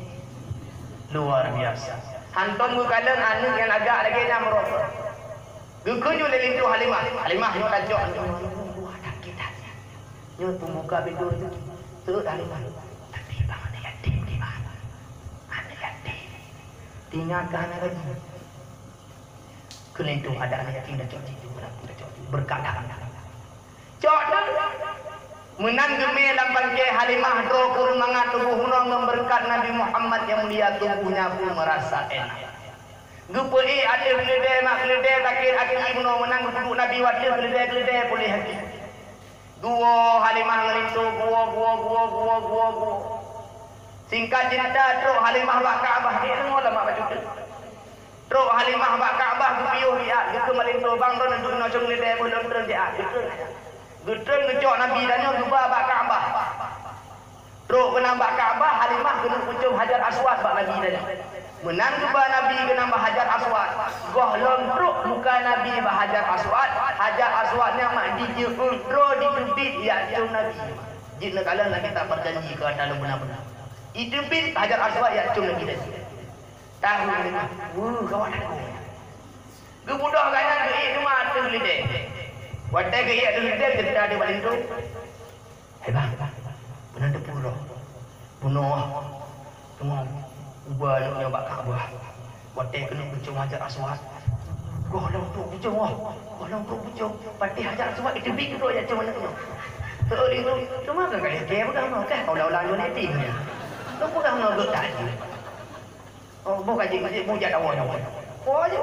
B: luar biasa hanton mu kadang anu yang agak lagi nak merokok gukuju le lintu Halimah nyo dah cok wah dak kitanya nyo pembuka pintu itu tu Halimah tapi bang ada yatim di mana ada yatim tinggalkan lagi kelentu ada anak yatim dah cok itu berkata cok menang gemel lampang ke Halimah dro kurun mangat tubuh hunong memberkat Nabi Muhammad yang mulia tubuhnya pun merasa enak gupei ada keledai mak keledai takir akhir buno menang duduk Nabi wadah keledai boleh hati dua Halimah ngelintu gua singkat cerita dro Halimah bak Kaabah dia ngolah mak baju tu Truk Halimah bak Kaabah gupiuh dia gitu melintu bang ron nduk no cung lede belum tren dia gitu. Gutren ngecok Nabi dan gubah bak Kaabah. Truk kena bak Kaabah Halimah kena pucung Hajar Aswad bak Nabi dan. Menang gubah Nabi kena bak Hajar Aswad. Goh lom truk muka Nabi bak Hajar Aswad. Hajar Aswadnya mak dije ultro ditubit ya cung Nabi. Jika kala Nabi tak berjanji ke dalam benar-benar. Itu bit Hajar Aswad ya cung Nabi dan. tahu ni. Kawan aku. Gue budak kaya gue cuma tu lideh. Wadah gue ada lideh cerita di balik tu. Bang, benar tu pura. Bunuh. Tengok. Ubah nak nyoba Kaabah. Wadah kena bucung hajar aswad. Golong tu bucung wah. Golong tu bucung. Patih hajar aswad itu big tu aja macam mana tu. Terus tu cuma kan kaya dia bukan mau kan. Kau ulang dua nanti punya. Lu bukan mau duduk tadi. Oh, bukan jadi mujat awak. Oh, je.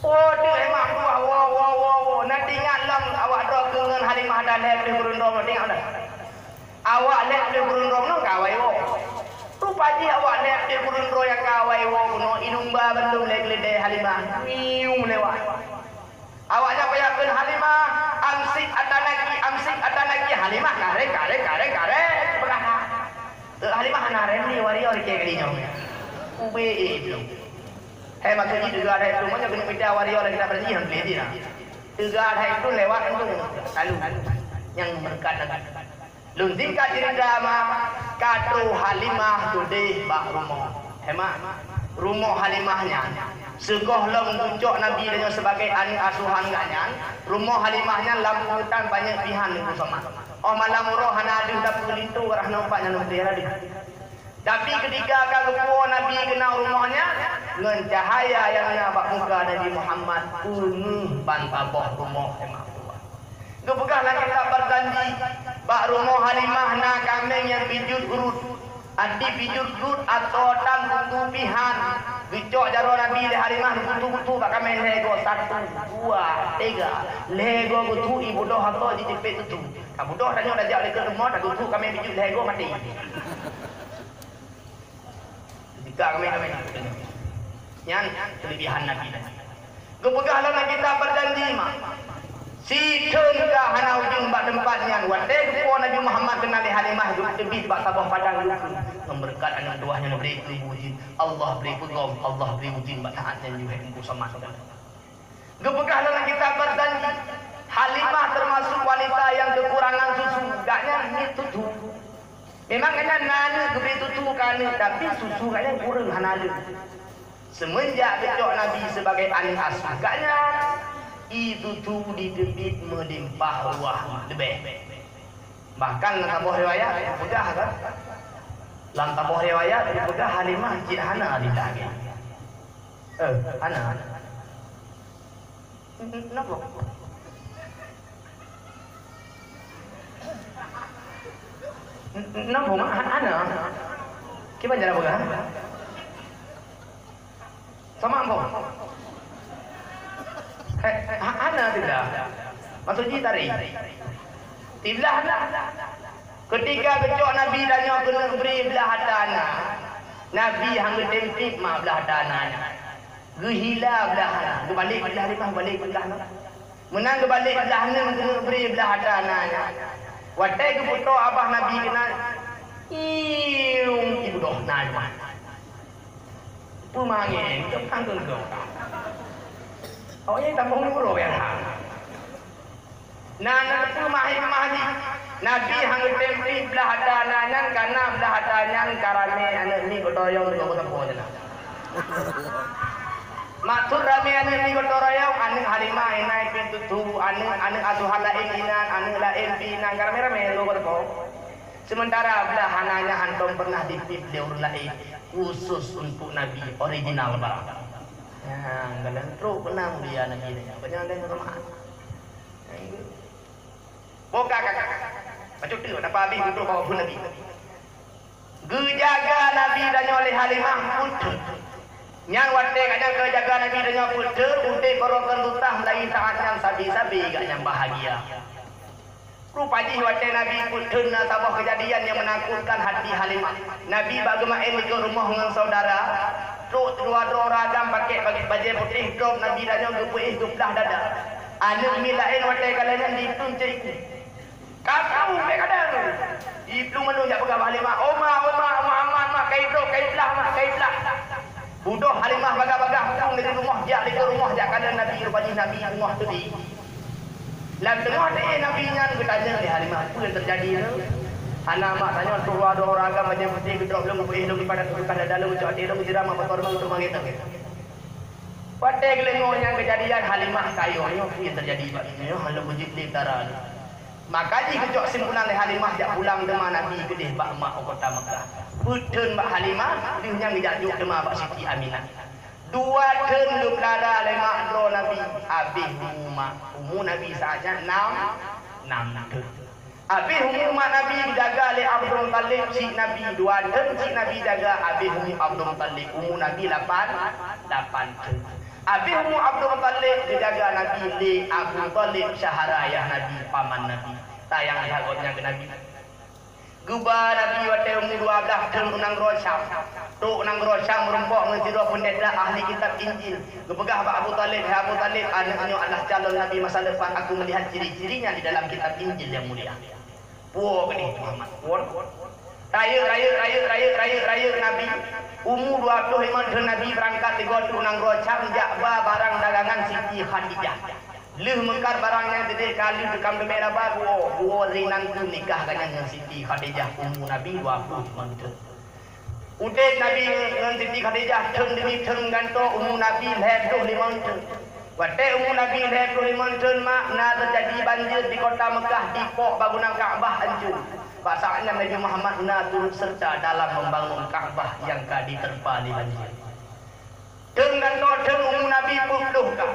B: Oh, dia emang wah. Nanti ingat lam awak dok dengan Halimah dan lep di berundong nanti ingat dah. Awak lep di berundong no kawai wo. Rupa dia awak lep di berundong yang kawai wo no inumba belum lek-lek Halimah. Miu lewat. Awaknya payahkan Halimah amsik atanaki Halimah kare. Berapa? Halimah naren ni wario di kegelinya. Ube itu. Maksudnya juga ada itu banyak kena pita wario lagi nak berhenti yang beli dia. Juga ada itu lewat itu lalu yang berkat. Lunting kajian drama katu Halimah tudeh bak rumah. Rumah Halimahnya. Segoh long puncak Nabi dengan sebagai anak asuhan gaknya. Rumah Halimahnya lamputan banyak pihan itu sama. Oh malam roh hana ada dapur lintu arah nampaknya nanti ada. Tapi ketika kalau Nabi kenal rumahnya dengan cahaya yang nampak muka Nabi Muhammad bantabah rumah emak tua. Itu bukanlah kita berjanji bak rumah Halimah na kambing yang pijut urut. Adi pijut urut atau tan kutubihan. Bicok jaro Nabi le Halimah kutu-kutu bak kambing lego 1, 2, 3. Lego kutu ibu doh atau di cepet tu. Kamu doh tanya dah jak lego rumah dah kutu kambing pijut lego mati. Kami yang kelebihan Nabi. Kepegahlah kita berjanji mak. Si tengah hana ujung bak tempatnya. Wadai kepo Nabi Muhammad kenal Halimah itu tebis bak sabah padang itu. Memberkat anak tuahnya beri wujud. Allah beri pegang, Allah beri wujud bak taatnya juga engkau sama saudara. Kepegahlah kita berjanji. Halimah termasuk wanita yang kekurangan susu. Gaknya ni tutu. Memang kena nani keberi tutu kena, tapi susu kena kurang hanale. Semenjak becok Nabi sebagai anak asuh, kena itu tu didebit melimpah ruah lebih. Bahkan tabuh riwayat pedah kan? Dalam tabuh riwayat pedah Halimah cik hana di lagi. Hana. Kenapa? Nampak mana? Kita jalan berapa? Sama apa? Ana tidak. Maksudnya tarik. Tiblah lah. Ketika kecok Nabi tanya kena beri belah hatana. Nabi hangga tempik mak belah hatana. Gehila belah hana. Kebalik belah lima balik belah hana. Menang kebalik belah hana kena beri belah hatana. Wadai ke foto abah Nabi kena ibu doh najmah. Pemangin ke panggung kau. Oh yang tak mau ngurus yang hang. Nana pemahani Nabi hang tempi belah hadanan karena belah hadanan karane anak ni kotoyong dengan tempoh je lah. Maksud rame anak ni kotoyong anak Halimah naik pintu tu anak asuhan lain inan anak lain pinan rame-rame lo tempoh. Sementara belah hananya antum pernah ditip dia orang lain khusus untuk Nabi original barang. Ya, kadang teruk benang dia Nabi ni. Banyak dia rumah. Boka kakak. Macam tu apa habis untuk bawa pun Nabi. Gejaga Nabi dan oleh Halimah putus. Yang wate kadang kejaga Nabi dan putus untuk korokan lutah lain saat yang sabi-sabi gak yang bahagia. Rupanya wate Nabi putus na sabah kejadian yang menakutkan hati Halimah. Nabi bagaimana ke rumah dengan saudara. Truk dua ragam pakai baju putih drop Nabi dan gepuih gebelah dada. Anak milain wate kalian dituncik. Kau kadang Ibnu menunjuk pegang Halimah. Oma kaiblah Budoh Halimah bagah-bagah pulang dari rumah dia ke rumah dia kalian Nabi rupanya Nabi rumah tu di. Dalam tengah dia Nabi nya bertanya oleh Halimah apa yang terjadi tu? Anak mak tanya tu ada orang agama macam putih gedrok belum boleh lebih pada tukar dalam ucap dia lu jeram apa korban untuk mangit tak. Pada gelengnya kejadian Halimah kayu yang terjadi bagini halu bujit di utara. Maka ji kejok simpulan le Halimah jak pulang dema Nabi kedih bak mak kota Mekah. Puteun bak Halimah diunya ngejajuk dema bak Siti Aminah. Dua teun lu pelada le mak dro Nabi abih umu Nabi saja 6 teun. Abih umu mak Nabi dijaga le Abdul Muttalib si Nabi 2 teun si Nabi jaga abih umu Abdul Muttalib umu Nabi 8 teun. Abih umu Abdul Muttalib dijaga Nabi le Abdul Muttalib syaharayah Nabi paman Nabi tayang hagotnya ke Nabi. Guba Nabi wate umu 12 teun unang rosyam. Tok nang rosyam merumpok menjadi pendeta ahli kitab Injil. Gepegah Pak Abu Talib, hai Abu Talib anaknya adalah calon Nabi masa depan. Aku melihat ciri-cirinya di dalam kitab Injil yang mulia. Puak ni Muhammad. Raya Nabi. Umur 25 tahun Nabi berangkat di Gotu nang rosyam jakba barang dagangan Siti Khadijah. Leh mekar barangnya gede kali dekam merah bagu. Buo zinan tu nikah dengan Siti Khadijah umur Nabi 25 tahun. Udah Nabi dengan Siti Khadijah teun demi teun ganto umur Nabi 25 tahun. Wate umur Nabi 25 tahun makna terjadi banjir di kota Mekah di pok bangunan Kaabah hancur. Pasalnya Nabi Muhammad turut serta dalam membangun Kaabah yang diterpa di banjir. Teun ganto teun umur Nabi 40 ka.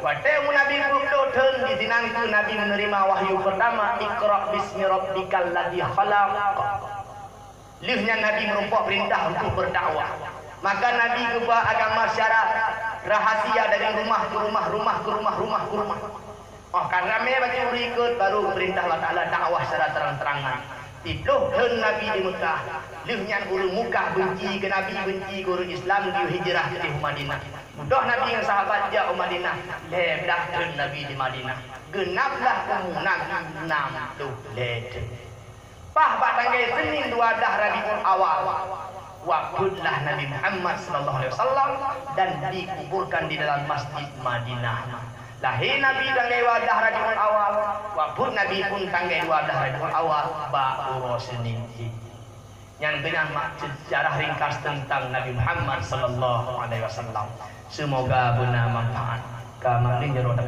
B: Wate umur Nabi 40 teun di sinangku Nabi menerima wahyu pertama Iqra bismi rabbikal ladzi khalaq. Lihnya Nabi merumpok perintah untuk berdakwah. Maka Nabi kepada agama syarat rahasia dari rumah ke rumah. Oh karena me baca urikut baru perintah Allah Taala dakwah secara terang-terangan. Tiploh dan Nabi di Mekah. Lihnya ulu muka benci ke Nabi benci ke Islam di hijrah ke Madinah. Mudah Nabi yang sahabat dia ke Madinah. Lebdah dan Nabi di Madinah. Genaplah umur Nabi 60 let. Pah batanggai Senin 12 Rabiul Awal wafudlah Nabi Muhammad sallallahu alaihi wasallam dan dikuburkan di dalam Masjid Madinah. Lahir Nabi tanggai 12 Rabiul Awal, wafud Nabi pun tanggai 12 Rabiul Awal ba'uro Senin. Yang dengan sejarah ringkas tentang Nabi Muhammad sallallahu alaihi wasallam. Semoga benar manfaat. Kami menjadi orang